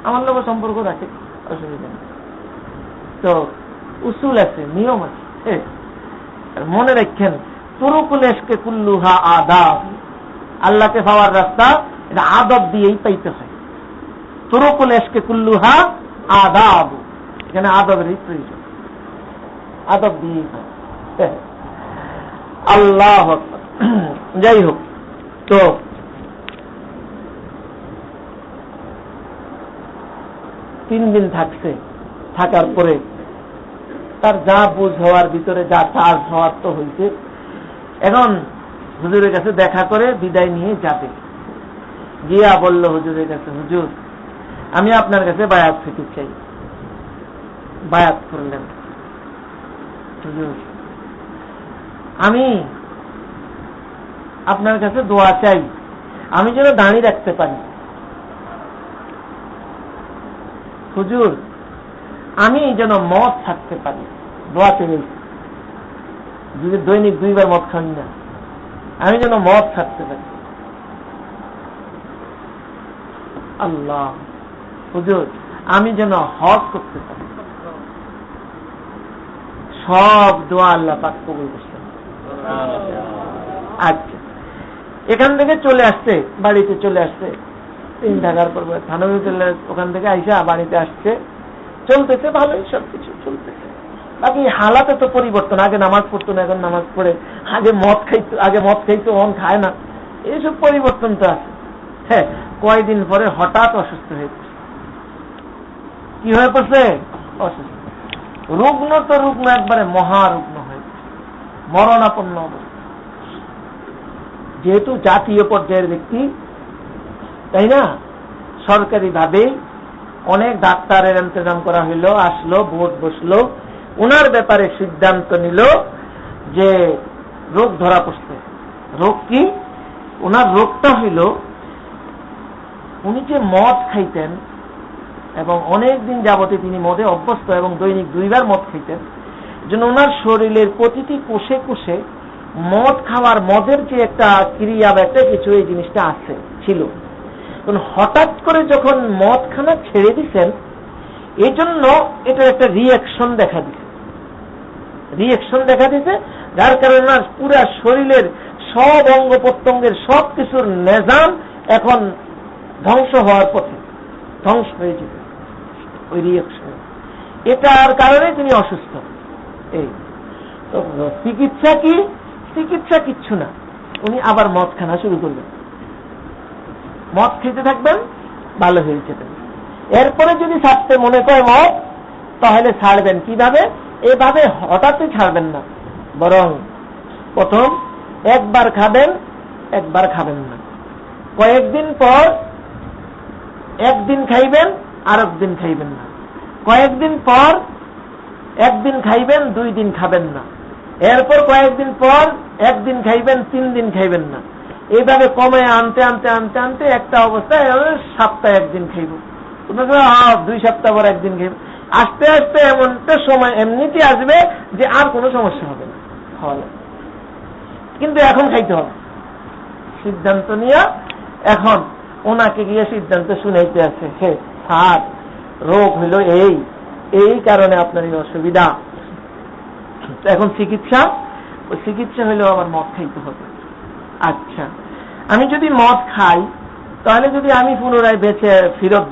আমার লোক সম্পর্ক রাখে, অসুবিধা নেই। তো উসুল আছে, নিয়ম আছে, মনে রাখেন তুরুকুল ইশকে কুল্লুহা আদাব, আল্লাহকে পাওয়ার রাস্তা এটা আদব দিয়েই পাইতে হয়। তুরুকুল ইশকে কুল্লুহা আদাব, এখানে আদবেরই প্রয়োজন, আদব দিয়েই হয়। আল্লাহ যাই হোক, তো 3 দিন থাকছে, থাকার পরে তার যা বুঝ হওয়ার ভিতরে যা চার্জ হওয়ার তো হয়েছে, এখন হুজুরের কাছে দেখা করে বিদায় নিয়ে যাবে, গিয়া বলল হুজুরের কাছে, হুজুর আমি আপনার কাছে বায়াত পেতে চাই। বায়াত করলেন, হুজুর আমি আপনার কাছে দোয়া চাই, আমি যেন দাঁড়িয়ে রাখতে পারি। হুজুর আমি যেন মদ থাকতে পারি, দোয়া চেয়ে, যদি দৈনিক 2 বার মদ খাই না, আমি যেন মদ থাকতে পারি। আল্লাহ, হুজুর আমি যেন হজ করতে পারি। সব দোয়া আল্লাহ পাক কবুল করছেন। আচ্ছা, এখান থেকে চলে আসছে, বাড়িতে চলে আসছে, 3 ঢাকার পর থানবী ওখান থেকে আইসা বাড়িতে আসছে, চলতেছে ভালোই, সবকিছু চলতেছে। বাকি হালাতে তো পরিবর্তন, আগে নামাজ পড়তো না, এখন নামাজ পড়ে, আগে মদ খাইতো এখন খায় না, এইসব পরিবর্তন তো আছে। হ্যাঁ, কয়দিন পরে হঠাৎ অসুস্থ হয়ে পড়ছে। কি হয়ে পড়ছে? অসুস্থ, রুগ্ন তো রুগ্ন, একবারে মহারুগ্ন হয়ে পড়ছে, মরণাপন্ন অবস্থা। যেহেতু জাতীয় পর্যায়ের ব্যক্তি, তাই না, সরকারি ভাবেই অনেক ডাক্তারের ইন্তজাম করা হইলো, আসলো, বোর্ড বসলো, ওনার ব্যাপারে সিদ্ধান্ত নিল যে রোগ ধরা পড়ছে। রোগ কি? ওনার রোগটা হইল, উনি যে মদ খাইতেন এবং অনেক দিন যাবতে তিনি মদে অভ্যস্ত এবং দৈনিক 2 বার মদ খাইতেন, জন্য ওনার শরীরের প্রতিটি কোষে কোষে মদ খাওয়ার, মদের যে একটা ক্রিয়া বা একটা কিছু, এই জিনিসটা আছে, ছিল। হঠাৎ করে যখন মদ খানা ছেড়ে দিচ্ছেন, এই জন্য এটার একটা রিয়াকশন দেখা দিছে, যার কারণে ওনার পুরা শরীরের সব অঙ্গ প্রত্যঙ্গের সব কিছুর নিজাম এখন ধ্বংস হওয়ার পথে, ধ্বংস হয়ে যেতে ওই রিয়াকশন। এটার কারণে তিনি অসুস্থ। এই তো চিকিৎসা কি? চিকিৎসা কিচ্ছু না, উনি আবার মদ খানা শুরু করবেন, মদ খেতে থাকবেন, ভালো হয়ে যাবেন। এরপরে যদি ছাড়তে মনে করে মদ, তাহলে ছাড়বেন কিভাবে? এভাবে হঠাৎই ছাড়বেন না, বরং প্রথম 1 বার খাবেন, 1 বার খাবেন না, কয়েকদিন পর 1 দিন খাইবেন, আর 1 দিন খাইবেন না, কয়েকদিন পর 1 দিন খাইবেন, 2 দিন খাবেন না, এরপর কয়েকদিন পর 1 দিন খাইবেন, 3 দিন খাইবেন না। এইভাবে কমে আনতে আনতে আনতে আনতে একটা অবস্থায় সপ্তাহে 1 দিন খাইব, 2 সপ্তাহ পর 1 দিন খাইব। আস্তে আস্তে এমন একটা সময় এমনিতে আসবে যে আর কোনো সমস্যা হবে না, কিন্তু এখন খাইতে হবে। সিদ্ধান্ত নিয়ে এখন ওনাকে গিয়ে সিদ্ধান্ত শুনাইতে আছে, হে স্যার রোগ হইল এই কারণে আপনার এই অসুবিধা। এখন চিকিৎসা, ওই চিকিৎসা হইলো আমার মদ খাইতে হবে। আচ্ছা, আমি যদি মদ খাই, তাহলে যদি আমি পুনরায় বেঁচে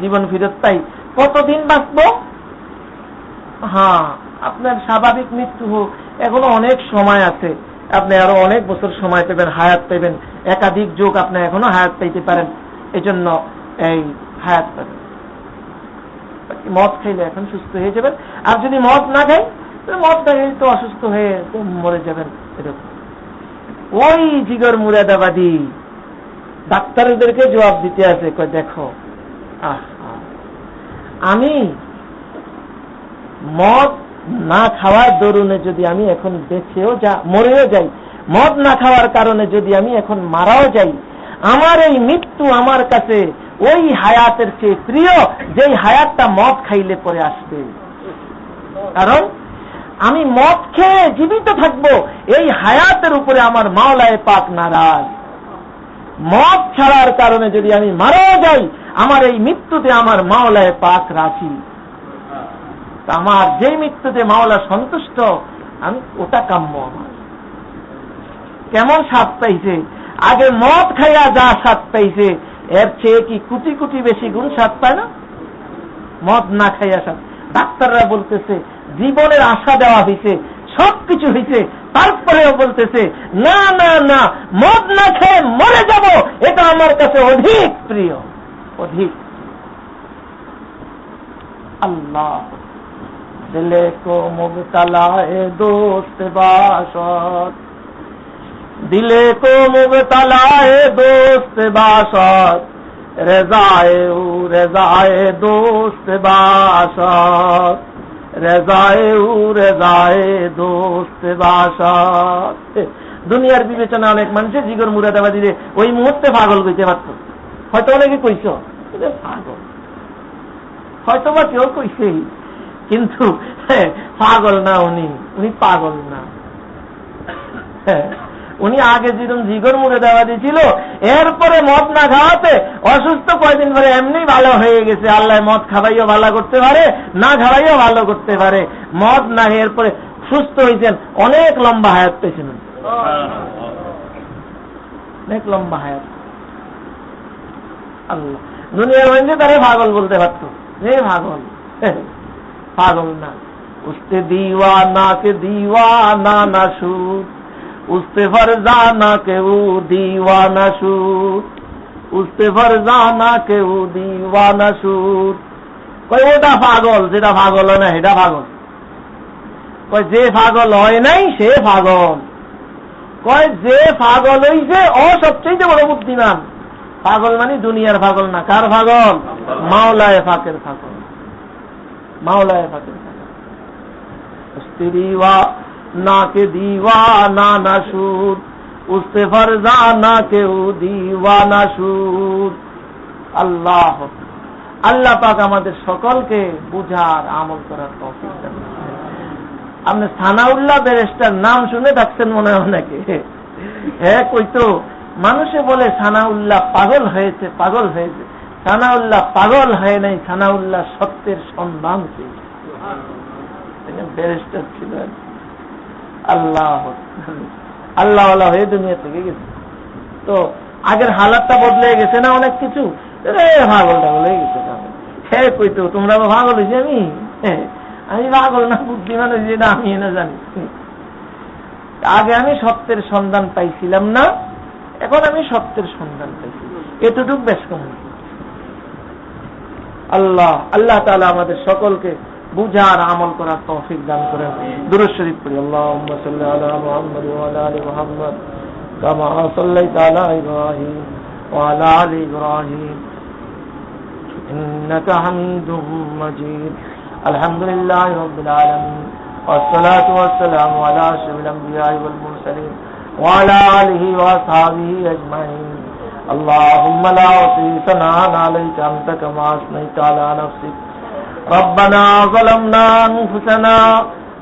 জীবন ফিরত পাই, কতদিন বাঁচব? হ্যাঁ, আপনার স্বাভাবিক মৃত্যু হোক, এখনো অনেক সময় আছে, আপনি আরো অনেক বছর সময় পাবেন, হায়াত পাবেন, একাধিক যুগ আপনি এখনো হায়াত পাইতে পারেন। এই জন্য এই হায়াত পাবেন। মদ খাইলে এখন সুস্থ হয়ে যাবেন, আর যদি মদ না খাই মদ না খাই তো অসুস্থ হয়ে মরে যাবেন। এরকম ওই জিগর মুরাদাবাদী ডাক্তারদেরকে জবাব দিতে আছে, কয় দেখো আমি মদ না খাওয়ার দরুনে যদি আমি এখন বেঁচেও মরেও যাই, মদ না খাওয়ার কারণে যদি আমি এখন মারাও যাই, আমার এই মৃত্যু আমার কাছে ওই হায়াতের চেয়ে প্রিয় যেই হায়াতটা মদ খাইলে পরে আসবে। কারণ আমি মদ খেয়ে জীবিত থাকবো, এই হায়াতের উপরে আমার মাওলায়ে পাক নারাজ। মদ ছাড়ার কারণে যদি আমি মারাও যাই, আমার এই মৃত্যুতে আমার মাওলায়ে পাক রাজি। আমার যে মৃত্যুতে মাওলা সন্তুষ্ট, আমি ওটা কাম্য। আমার কেমন স্বাদ পাইছে, আগে মদ খাইয়া যা স্বাদ পাইছে এর চেয়ে কি কোটি কোটি বেশি গুণ স্বাদ পায় না মদ না খাইয়া স্বাদ। ডাক্তাররা বলতেছে জীবনের আশা দেওয়া হয়েছে, সবকিছু হয়েছে, তারপরেও বলতেছে না না না, মদ না খেয়ে মরে যাব, এটা আমার কাছে অধিক প্রিয়, অধিক। আল্লাহ দিলে কো মুবতালায়ে দোস্ত বাশত, দিলে কো মুবতালায়ে দোস্ত বাশত, রেজায়ে দোস্ত বাশত, রেজায়ে দোস্ত বাশত। দুনিয়ার বিবেচনা অনেক মানুষের জিগর মুরাদাবাদীরে ওই মুহূর্তে পাগল কইতে পারত, হয়তো অনেকে কইছ পাগল, হয়তো বা কেউ কইছে, কিন্তু পাগল না, উনি পাগল না। উনি আগে যেরকম জিগর মুরাদাবাদী ছিল, এরপরে মদ না খাওয়াতে অসুস্থ কয়েকদিন পরে এমনি ভালো হয়ে গেছে। আল্লাহ মদ খাওয়াইও ভালো করতে পারে, না খাওয়াইও ভালো করতে পারে। মদ না এরপরে সুস্থ হয়েছেন, অনেক লম্বা হায়াত পেয়েছেন, অনেক লম্বা হায়াত। আল্লাহ দুনিয়ার মধ্যে তারা পাগল বলতে পারত, পাগল, পাগল না। উস্তে দিওয়ানা কে দিওয়ানা না সুদ, উস্তে ফরজানা কে উ দিওয়ানা সুদ, উস্তে ফরজানা কে উ দিওয়ানা সুদ। কই ওটা পাগল, যেটা পাগল হয় না সেটা পাগল। কই যে পাগল হয় নাই সে পাগল। কয় যে পাগল হইছে ও সবচেয়ে বড় বুদ্ধিমান। পাগল মানে দুনিয়ার পাগল না, কার পাগল? মাওলায়ে পাকের পাগল, মাওলায়ে পাকের পাগল। উস্তে দিওয়ানা কে দিওয়ানা না সুদ, উস্তে ফরজানা কে উ দিওয়ানা সুদ। আল্লাহ আল্লাহ পাক আমাদের সকলকে বুঝার আমল করার তৌফিক দান করুন। আপনি সানাউল্লাহ ব্যারিস্টার নাম শুনে থাকছেন মনে হয় অনেকে, হ্যাঁ কইতো মানুষে বলে সানাউল্লাহ পাগল হয়েছে, পাগল হয়েছে। সানাউল্লাহ পাগল হয় নাই, সানাউল্লাহ সত্যের সন্ধান পেয়েছে, ব্যারিস্টার ছিল। আল্লাহ আল্লাহ আল্লাহ হয়ে দুনিয়া থেকে গেছে। তো আগের হালাতটা বদলে গেছে না অনেক কিছু, পাগল টাগল হয়ে গেছে। হ্যাঁ কইতো তোমরা পাগল হয়েছি, আমি পাগল না বুদ্ধিমান হয়েছি এটা আমি না জানি। আগে আমি সত্যের সন্ধান পাইছিলাম না, এখন আমি সত্যের সন্ধান পাইছি, এতটুক বেশ কম। আল্লাহ আল্লাহ তাআলা আমাদের সকলকে বুঝার আমল করার তৌফিক দান করেন। দুরূদ শরীফ পড়ি। আল্লাহুম্মা সাল্লি আলা মুহাম্মাদ ওয়া আলা আলি মুহাম্মাদ কামা সাল্লাইতা আলা ইব্রাহিম ওয়া আলা আলি ইব্রাহিম ইন্নাকা হামিদুম মাজিদ। আলহামদুলিল্লাহি রাব্বিল আলামিন ওয়াসসালাতু ওয়াসসালামু আলা আশরাফিল আমবিয়া'i ওয়াল মুরসালিন ওয়া আলা আলিহি ওয়া আসহাবিহি আজমাইন। আল্লাহুম্মা লা উহসি সানা'আন আলাইকা আনতা কামা আসনাইতা আলা নাফসিক। ربنا ظلمنا أنفسنا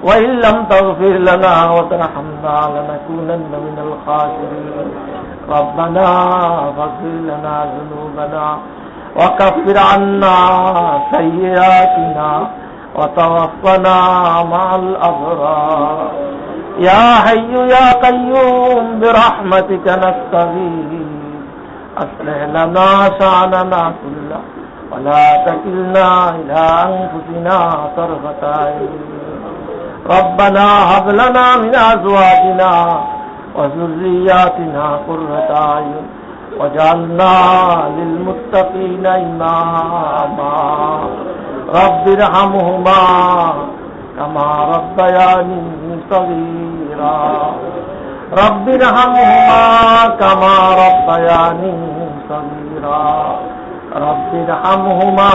وإن لم تغفر لنا وترحمنا لنكونن من الخاسرين. ربنا فاغفر لنا ذنوبنا وكفر عنا سيئاتنا وتوفنا مع الأبرار. يا حي يا قيوم برحمتك نستغيث أصلح لنا شأننا كله ولا تكلنا إلى أنفسنا طرفة عين. ربنا هب لنا من أزواجنا وذرياتنا قرة أعين وجعلنا للمتقين إماما رب ارحمهما كما ربياني صغيرا رب ارحمهما كما ربياني صغيرا رب ارحمهما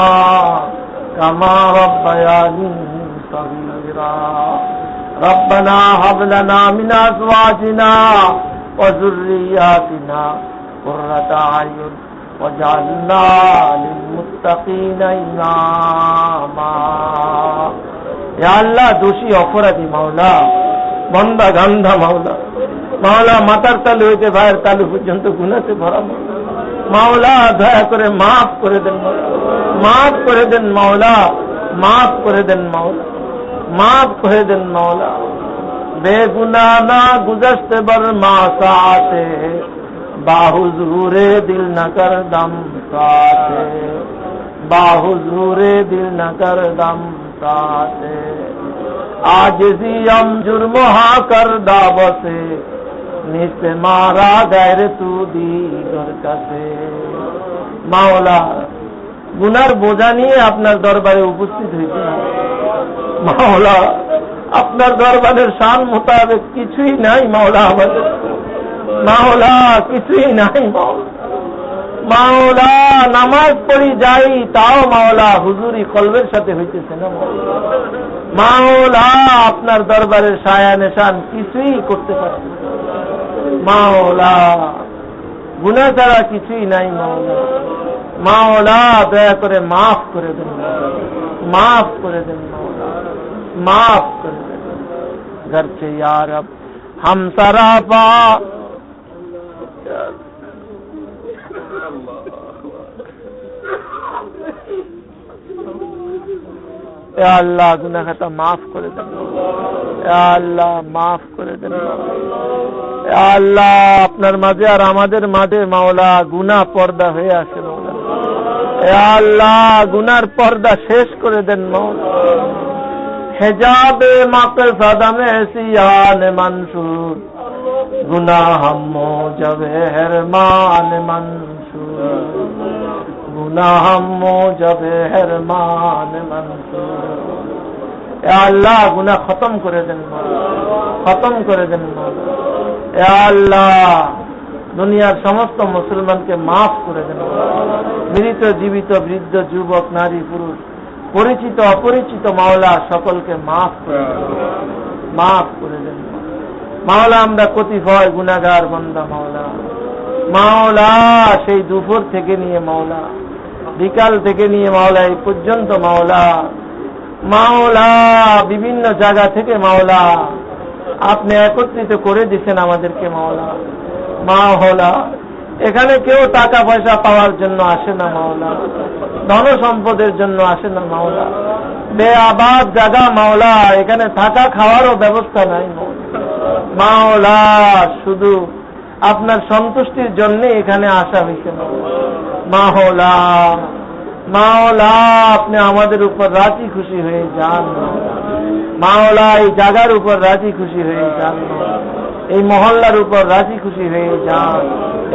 كما ربياني صغيرا ربنا هب لنا من أزواجنا وذرياتنا قرة أعين واجعلنا للمتقين إماما يا الله দোষী অপরাধী মাওলা বন্দা গান্ধা মাওলা মাওলা মাথার তালু হইতে ভাইয়ের তালু পর্যন্ত গুনাতে ভরা মাওলা দয়া করে মাফ করে দেন মাফ করে দেন মাওলা মাফ করে দেন মাওলা माफ कर देन मौला बेगुनाह ना गुज़श्ते बर मासाते बाहुजूरे दिल न कर दम साते बाहुजूरे दिल न कर दम साते आजिज़ी हम जुर्महा कर दावसे निसे मारा गैर तू दी घर कसे माওলা गुनार बोझा निये आपनार दरबारे उपस्थित हয়েছে মাওলা আপনার দরবারের শান মোতাবেক কিছুই নাই মাওলা আমাদের মাওলা কিছুই নাই মাওলা নামাজ পড়ি যাই তাও মাওলা হুজুরি কলবের সাথে হইতেছে না মাওলা আপনার দরবারের ছায়া নিশান কিছুই করতে পারছি মাওলা গুনাহ ছাড়া কিছুই নাই মাওলা মাওলা দয়া করে মাফ করে দেন মাফ করে দেন माफ कर दे घर से यार अब हम सरापा या अल्लाह गुनाह खता माफ कर दे या अल्लाह माफ कर दे या अल्लाह আপনার মাঝে আর আমাদের মাঝে মাওলা গুনাহ পর্দা হয়ে আসে মাওলা या अल्लाह গুনার পর্দা শেষ করে দেন মাওলা हिजाब मक़सद में सियान मंसूर गुनाह मोजब हरमान मंसूर गुनाह मोजब हरमान मंसूर या अल्लाह गुनाह खत्म करे देन खत्म करे देन या अल्लाह दुनियार समस्त मुसलमान के माफ करे देन मृत जीवित वृद्ध युवक नारी पुरुष পরিচিত অপরিচিত মাওলা সকলকে মাফ করে দেন মাওলা আমরা কতিপয় গুনাহগার বান্দা মাওলা মাওলা সেই দুপুর থেকে নিয়ে মাওলা বিকাল থেকে নিয়ে মাওলা এই পর্যন্ত মাওলা মাওলা বিভিন্ন জায়গা থেকে মাওলা আপনি একত্রিত করে দিয়েছেন আমাদেরকে মাওলা মাওলা এখানে কেউ টাকা পয়সা পাওয়ার জন্য আসে না মাওলা ধন সম্পদের জন্য আসে না মাওলা বেআবাদ জায়গা মাওলা এখানে থাকা খাওয়ারও ব্যবস্থা নাই মাওলা শুধু আপনার সন্তুষ্টির জন্য এখানে আসা হয়েছে মাওলা মাওলা আপনি আমাদের উপর রাজি খুশি হয়ে যান মাওলা এই জায়গার উপর রাজি খুশি হয়ে যান এই মহল্লার উপর রাজি খুশি হয়ে যান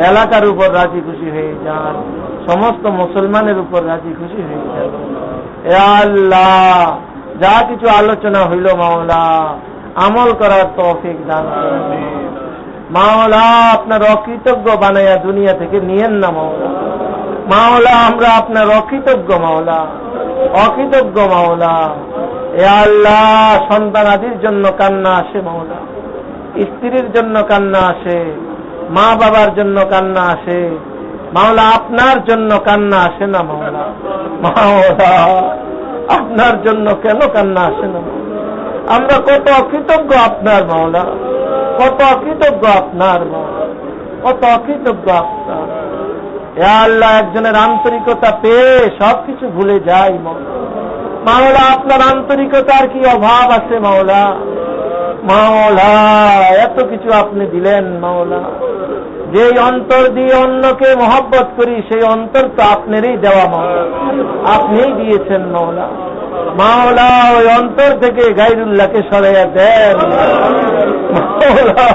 এলাকার উপর রাজি খুশি হয়ে যান সমস্ত মুসলমানের উপর রাজি খুশি হয়ে যান ইয়া আল্লাহ যা কিছু আলোচনা হইল মাওলা আমল করার তৌফিক দান করুন মাওলা আপনার অকৃতজ্ঞ বানায়া দুনিয়া থেকে নিয়েন না মাওলা মাওলা আমরা আপনার অকৃতজ্ঞ মাওলা অকৃতজ্ঞ মাওলা ইয়া আল্লাহ সন্তানাদির জন্য কান্না আসে মাওলা স্ত্রীর জন্য কান্না আসে মা বাবার জন্য কান্না আসে মাওলা আপনার জন্য কান্না আসে না মাওলা মাওলা আপনার জন্য কেন কান্না আসে না আমরা কত অকৃতজ্ঞ আপনার মাওলা কত অকৃতজ্ঞ আপনার মাওলা কত অকৃতজ্ঞ আপনার ইয়া আল্লাহ একজনের আন্তরিকতা পেয়ে সবকিছু ভুলে যাই মাওলা আপনার আন্তরিকতার কি অভাব আছে মাওলা মাওলা এত কিছু আপনি দিলেন মাওলা যেই অন্তর দিয়ে অন্যকে মহব্বত করি সেই অন্তর তো আপনারই দেওয়া মাওলা আপনিই দিয়েছেন মাওলা মাওলা ওই অন্তর থেকে গায়রুল্লাহকে সরাইয়া দেন মাওলা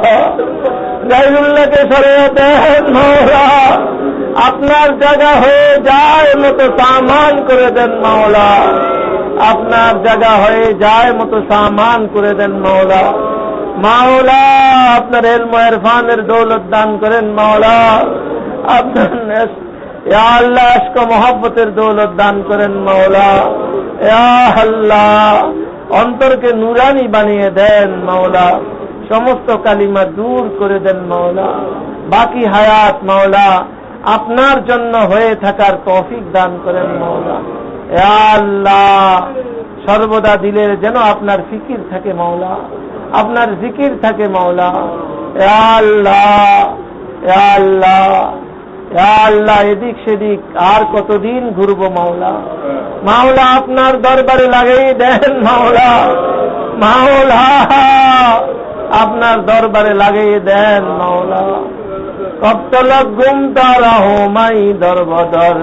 গায়রুল্লাহকে সরিয়ে দেন মাওলা, আপনার জায়গা হয়ে যায় মতো সামান করে দেন মাওলা, আপনার জায়গা হয়ে যায় মতো সামান করে দেন মাওলা। মাওলা আপনার ইলম ও ইরফানের দৌলত দান করেন মাওলা, আপনার ইয়া আল্লাহ ইশক ও মোহব্বতের দৌলত দান করেন মাওলা। ইয়া আল্লাহ অন্তরকে নুরানি বানিয়ে দেন মাওলা, সমস্ত কালিমা দূর করে দেন মাওলা। বাকি হায়াত মাওলা আপনার জন্য হয়ে থাকার তৌফিক দান করেন মাওলা। ইয়া আল্লাহ সর্বদা দিলের যেন আপনার ফিকির থাকে মাওলা, আপনার জিকির থাকে মাওলা। ইয়া আল্লাহ, ইয়া আল্লাহ, ইয়া আল্লাহ এদিক সেদিক আর কতদিন ঘুরবো মাওলা। মাওলা আপনার দরবারে লাগাই দেন মাওলা, মাওলা আপনার দরবারে লাগিয়ে দেন মাওলা। কব তলক ঘুমতা রহো মাই দরবদর,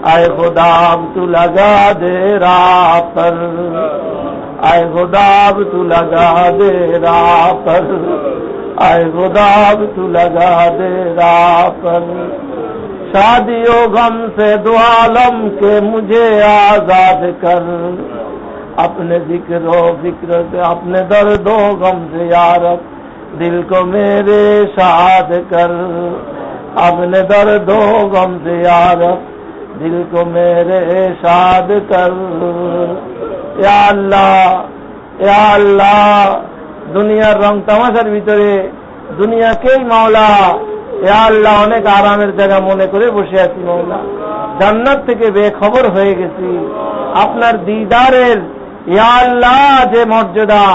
आए खुदा अब तू लगा दे राह पर, आए खुदा अब तू लगा दे राह पर, आए खुदा अब तू लगा दे राह पर। शादियों गम से दो आलम के मुझे आजाद कर, अपने जिक्र फिक्र से अपने दर्दो गम से यारब दिल को मेरे शाद कर, अपने दर्दो गम से यारब दिल को मेरे शाद कर। या अल्लाह, या अल्लाह দুনিয়ার রং তামাশার ভিতরে দুনিয়াকেই মাওলা ইয়া আল্লাহ অনেক আরামের জায়গা মনে করে বসে আছি মাওলা, জান্নাত থেকে বেখবর হয়ে গেছি। আপনার দিদারের ইয়া আল্লাহ যে মর্যাদা,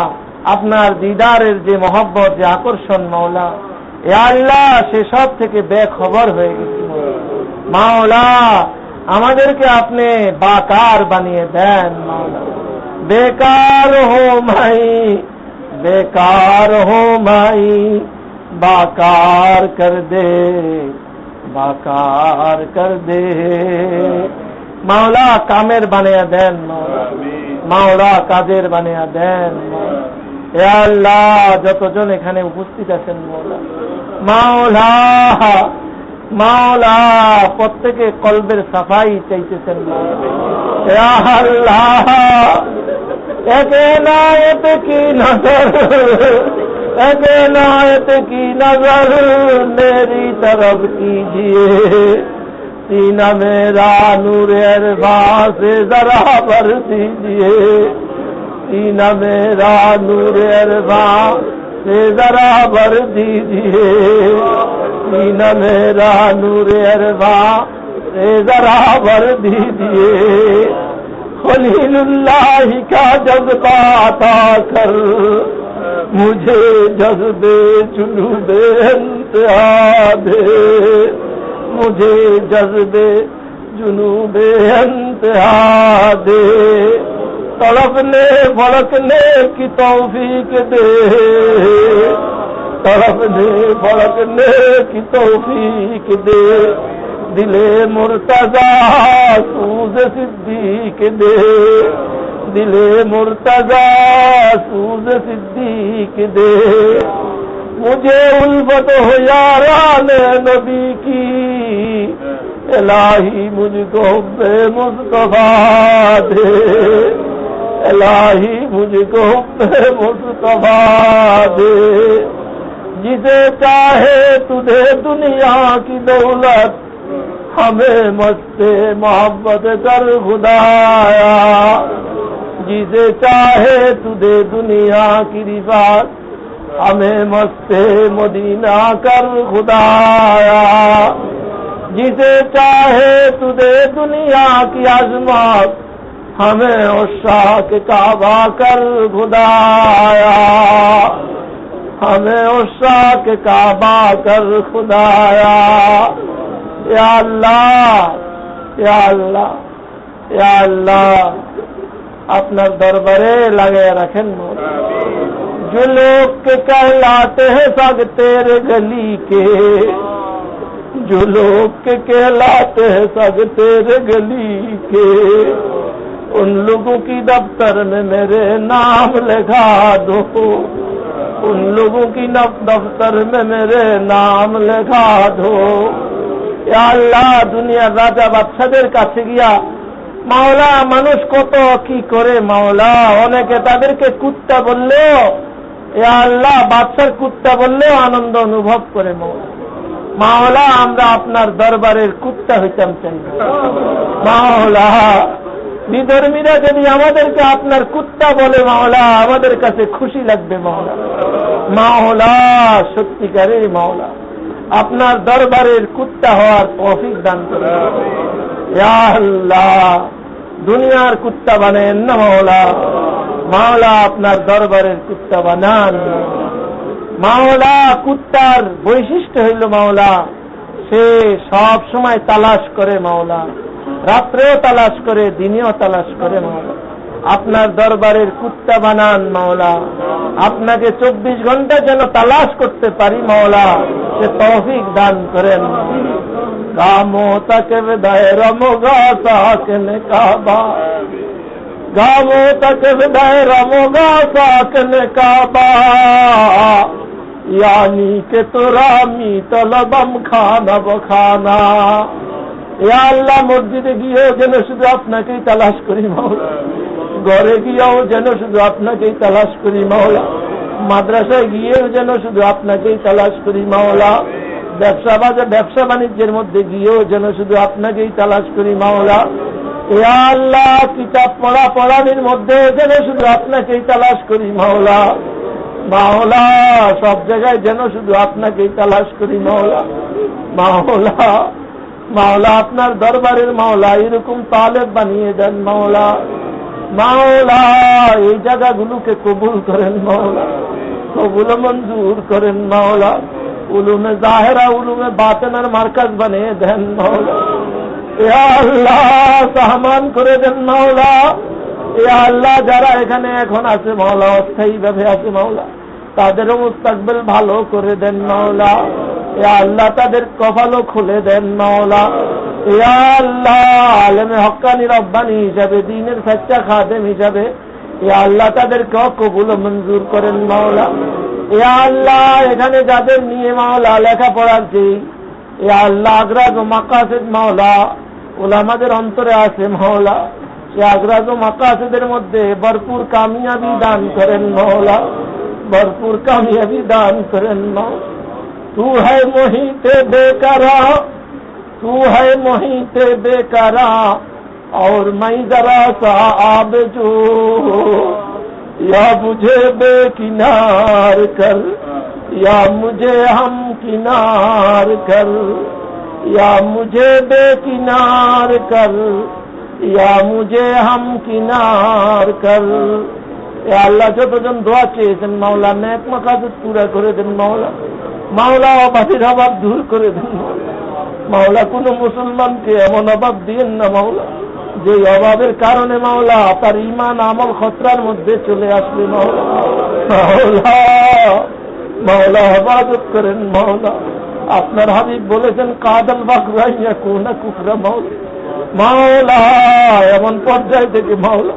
আপনার দিদারের যে মহব্বত, যে আকর্ষণ মাওলা, ইয়া আল্লাহ সেসব থেকে বেখবর হয়ে গেছি মাওলা। আমাদেরকে আপনি বাকার বানিয়ে দেন মাওলা। বেকার হো মাই, বেকার হো মাই, বাকার কর দে, বাকার কর দে মাওলা। কামের বানিয়ে দেন মাওলা, মাওলা কাজের বানিয়ে দেন মাওলা। ইয়া আল্লাহ যতজন এখানে উপস্থিত আছেন মাওলা, মাওলা মাওলা প্রত্যেকে কলবের সাফাই চাইতেছেন মাওলা। ইয়া আল্লাহ এক এনায়েত কি নজর, এক এনায়েত কি নজর मेरी तरफ कीजिए, सीना मेरा नूर अरबां से जरा भर दीजिए, सीना मेरा नूर अरबां से जरा भर दीजिए, सीना मेरा नूर अरबां से जरा भर दीजिए। खलीलुल्लाह का जज्बा अता कर, मुझे जज्बे जुनूबे इंतहा दे, मुझे जज्बे जुनूबे इंतहा दे। तड़पने भड़कने की तौफीक दे, तड़पने भड़कने की तौफीक दे। दिले मुर्तजा सूज सिद्दीक दे, दिले मुर्तजा सूज सिद्दीक दे। मुझे उल्फत हो यारान नबी की, इलाही मुझको हुब्बे मुस्तफा दे, इलाही मुझको हुब्बे मुस्तफा दे। जिसे चाहे तुझे दुनिया की दौलत, हमें मस्ते मोहब्बत कर खुदाया। जिसे चाहे तुझे दुनिया की रिफात, हमें मस्ते मदीना कर खुदाया। जिसे चाहे तुझे दुनिया की अजमत, हमें उशाक काबा कर खुदाया, हमें उशाक काबा कर खुदाया। या अल्लाह, या अल्लाह, या अल्लाह আপনার দরবারে লাগিয়ে রাখেন। जो लोग के कहलाते हैं सब तेरे गली के, जो लोग के कहलाते हैं सब तेरे गली के, उन लोगों की दफ्तर में मेरे नाम लिखा दो, उन लोगों की दफ्तर में मेरे नाम লেখা दो। या अल्लाह দুনিয়ার রাজা বাদশাদের কাছে গিয়া মাওলা মানুষ কত কি করে মাওলা, অনেকে তাদেরকে কুত্তা বললেও ইয়া আল্লাহ বাদশার কুত্তা বললেও আনন্দ অনুভব করে মাওলা। মাওলা আমরা আপনার দরবারের কুত্তা হইতাম চাই মাওলা। বিধর্মীরা যদি আমাদেরকে আপনার কুত্তা বলে মাওলা আমাদের কাছে খুশি লাগবে মাওলা। মাওলা সত্যিকারের মাওলা আপনার দরবারের কুত্তা হওয়ার তৌফিক দান করুন। ইয়া আল্লাহ দুনিয়ার কুত্তা বানান না মাওলা, মাওলা আপনার দরবারের কুত্তা বানান মাওলা। কুত্তার বৈশিষ্ট্য হইল মাওলা সে সব সময় তালাশ করে মাওলা, রাত্রেও তালাশ করে দিনেও তালাশ করে মাওলা। আপনার দরবারের কুত্তা বানান মাওলা, আপনাকে 24 ঘন্টা যেন তালাশ করতে পারি মাওলা সে তৌফিক দান করেন। গামো তক বিদায় রমোগা সাকনে কাবা, গামো তক বিদায় রমোগা সাকনে কাবা, यानी के তোরা মি তলবম খানা বখানা। ইয়া আল্লাহ মসজিদে গিয়েও যেন শুধু আপনাকেই তালাশ করি মাওলা, ঘরে গিয়েও যেন শুধু আপনাকেই তালাশ করি মাওলা, মাদ্রাসায় গিয়েও যেন শুধু আপনাকেই তালাশ করি মাওলা, ব্যবসা বাণিজ্যের মধ্যে গিয়েও যেন শুধু আপনাকেই তালাশ করি মাওলা। ইয়া আল্লাহ কিতাব পড়ানির মধ্যে যেন শুধু আপনাকেই তালাশ করি মাওলা। মাওলা সব জায়গায় যেন শুধু আপনাকেই তালাশ করি মাওলা। মাওলা মাওলা আপনার দরবারের মাওলা এরকম তালেব বানিয়ে দেন মাওলা। মাওলা এই জায়গাগুলোকে কবুল করেন মাওলা, কবুল মঞ্জুর করেন মাওলা। উলুমে জাহেরা উলুমে বাতেনার মার্কাজ বানিয়ে দেন মাওলা। ইয়া আল্লাহ সাহমান করে দেন মাওলা। ইয়া আল্লাহ যারা এখানে এখন আছে মাওলা অস্থায়ী ভাবে আছে মাওলা তাদেরও মুস্তাকবিল ভালো করে দেন মাওলা। ইয়া আল্লাহ তাদের কপালও খুলে দেন মাওলা। ইয়া আল্লাহ আলেমে হক্কানি রব্বানি হিসাবে দ্বীনের সচ্চা খাদেম হিসাবে ইয়া আল্লাহ তাদেরকে কবুল মঞ্জুর করেন মাওলা। ইয়া আল্লাহ এখানে যাদের নিয়ে মাওলা লেখাপড়ার চেয়ে ইয়া আল্লাহ আগ্রাজ ও মাকাসিদ মাওলা উলামাদের অন্তরে আছে মাওলা, সে আগ্রাজ ও মাকাসিদের মধ্যে ভরপুর কামিয়াবি দান করেন মাওলা, भरपूर कामयाबी दान करें मौला। तू है मोहिते बेकारा, तू है मोहिते बेकारा और मैं जरा सा आबजू, या मुझे बेकिनार कर या मुझे हम किनार कर, या मुझे बेकिनार कर या मुझे हम किनार कर। আল্লাহ যতজন দোয়া চেয়েছেন মাওলা নেক মাকাসিদ পুরা করে দেন মাওলা। মাওলা অভাবের অভাব দূর করে দেন মাওলা। কোন মুসলমানকে এমন অভাব দিয়েন না মাওলা যে অভাবের কারণে মাওলা তার ঈমান আমল খতরার মধ্যে চলে আসবে মাওলা। মাওলা মাওলা হেফাজত করেন মাওলা। আপনার হাবিব বলেছেন কাদাল বাকরাইয়া কোনা কুফরা মাওলা। মাওলা এমন পর্যায় থেকে মাওলা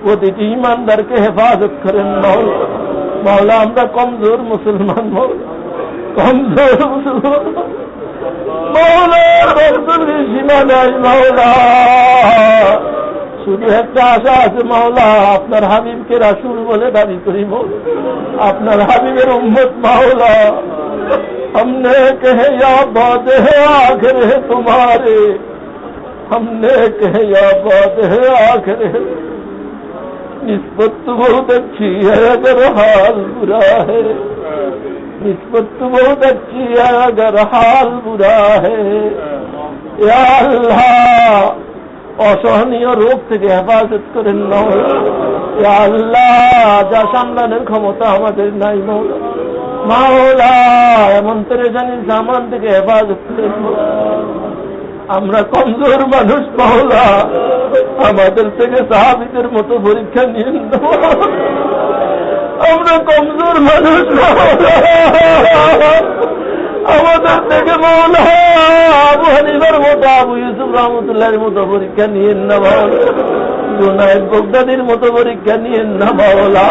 প্রতিটি ইমানদারকে হেফাজত করেন মাওলা। মাওলা আমরা কমজোর মুসলমান মাওলা, কমজোর মুসলমান মাওলা, কমজোরি সীমা নাই মাওলা। শুধু একটা আশা আছে মাওলা আপনার হাবিবকে রাসূল বলে দাবি করি মাওলা, আপনার হাবিবের উম্মত মাওলা। हमने कहे या बात है आखिर है तुम्हारे, हमने कहे या बात है आखिर है। निस्बत तो बहुत अच्छी है अगर हाल बुरा है, निस्बत तो बहुत अच्छी है अगर हाल बुरा है। या अल्लाह অসহনীয় রোগ থেকে হেফাজত করেন মাওলা। ইয়া আল্লাহ যা সামলানোর ক্ষমতা আমাদের নাই মাওলা। মাওলা এমন পেরেশানি জামান থেকে হেফাজত করেন মাওলা। আমরা কমজোর মানুষ মাওলা, আমাদের থেকে সাহাবীদের মতো পরীক্ষা নিয়েন না। আমরা কমজোর মানুষ মাওলা, আমাদের থেকে মাওলা আবু হানিফার মতো আবু ইউসুফ রহমতুল্লাহর মতো পরীক্ষা নিয়েন না মাওলা। জুনায়েদ বাগদাদির মতো পরীক্ষা নিয়েন না মাওলা,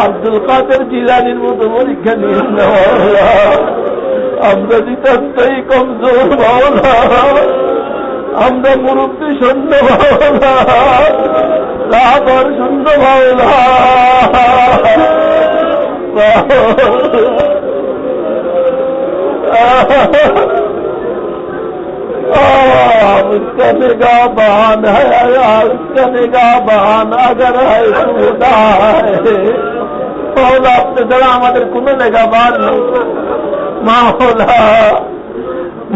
আব্দুল কাদের জিলানীর মতো পরীক্ষা নিয়েন না মাওলা। আমরা নিতান্তই কমজোর মাওলা, আমরা মুরব্বী শূন্য মাওলা, রাবার শূন্য মাওলা। उसका निगाहबान है, उसका निगाहबान अगर है खुदा है। मौला अपने द्वारा हमारे কোনো निगाहबान নেই মাওলা।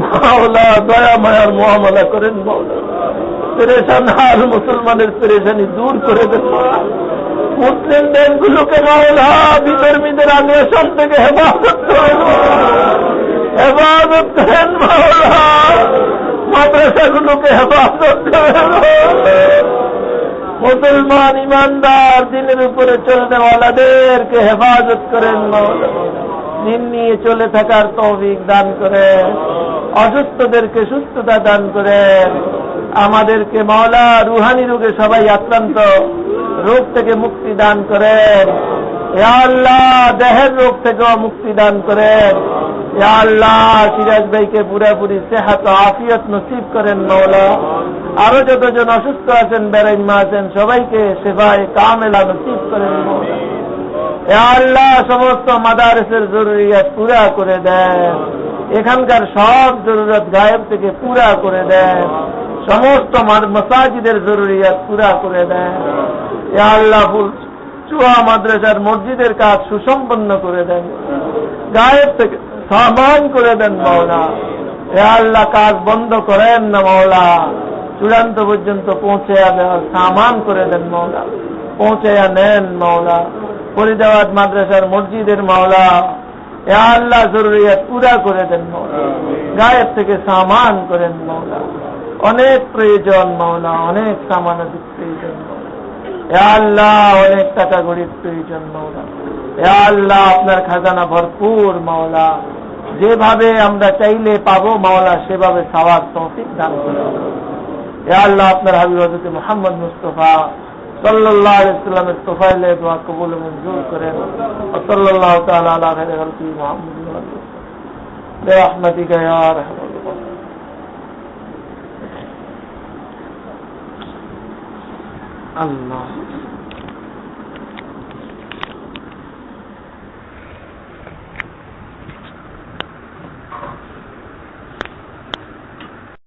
মাওলা দয়া মায়ার মুআমালা করেন মাওলা, পেরেশান হাল মুসলমানের পেরেশানি দূর করে দেন। মুসলিম দেশগুলোকে মাওলা বিধর্মীদের আগ্রাসন থেকে হেফাজত করেন, হেফাজত করেন মাওলা। মাদ্রাসাগুলোকে হেফাজত করেন, মুসলমান ইমানদার দিনের উপরে চলনেওয়ালাদেরকে হেফাজত করেন মাওলা। দিন নিয়ে চলে থাকার তৌফিক দান করেন, অসুস্থদেরকে সুস্থতা দান করেন। আমাদেরকে মাওলা রুহানি রোগে সবাই আক্রান্ত, রোগ থেকে মুক্তি দান করেন। ইয়া আল্লাহ দেহের রোগ থেকেও মুক্তি দান করেন। ইয়া আল্লাহ সিরাজ ভাইকে পুরাপুরি সেহাত ও আফিয়ত নসিব করেন মাওলা। আরো যতজন অসুস্থ আছেন, বেরাইম্মা আছেন, সবাইকে সেবায় কামেলা নসিব করেন মাওলা। ইয়া আল্লাহ সমস্ত মাদারিসের জরুরিয়াত পুরা করে দেন, এখানকার সব জরুরত গায়েব থেকে পুরা করে দেন, সমস্ত মসজিদের জরুরিয়াত পুরা করে দেন। ইয়া আল্লাহ চুয়া মাদ্রাসার মসজিদের কাজ সুসম্পন্ন করে দেন, গায়েব থেকে সামান করে দেন মাওলা। ইয়া আল্লাহ কাজ বন্ধ করেন না মাওলা, চূড়ান্ত পর্যন্ত পৌঁছে দেওয়ার সামান করে দেন মাওলা, পৌঁছে নেন মাওলা। ফরিদাবাদ মাদ্রাসার মসজিদের মাওলা ইয়া আল্লাহ জরুরিয়াত পুরা করে দেন মাওলা, গায়েব থেকে সামান করেন মাওলা। অনেক প্রয়োজন মাওলা, অনেক সামানাধিক প্রয়োজন মাওলা। ইয়া আল্লাহ অনেক টাকা গরিব প্রয়োজন মাওলা। ইয়া আল্লাহ আপনার খাজানা ভরপুর মাওলা, যেভাবে আমরা চাইলে পাবো মাওলা সেভাবে সওয়াব তৌফিক দান করুন। ইয়া আল্লাহ আপনার হাবিব হযরত মুহাম্মদ মুস্তাফা সাল্লাল্লাহু আলাইহি ওয়াসাল্লামের তোফাইলে দোয়া কবুল ও মঞ্জুর করেন। সাল্লাল্লাহু তাআলা আলা খায়রি খালকি মুহাম্মাদিন ওয়া আলিহি বিরহমাতিকা ইয়া আরহামার রাহিমিন। আল্লাহ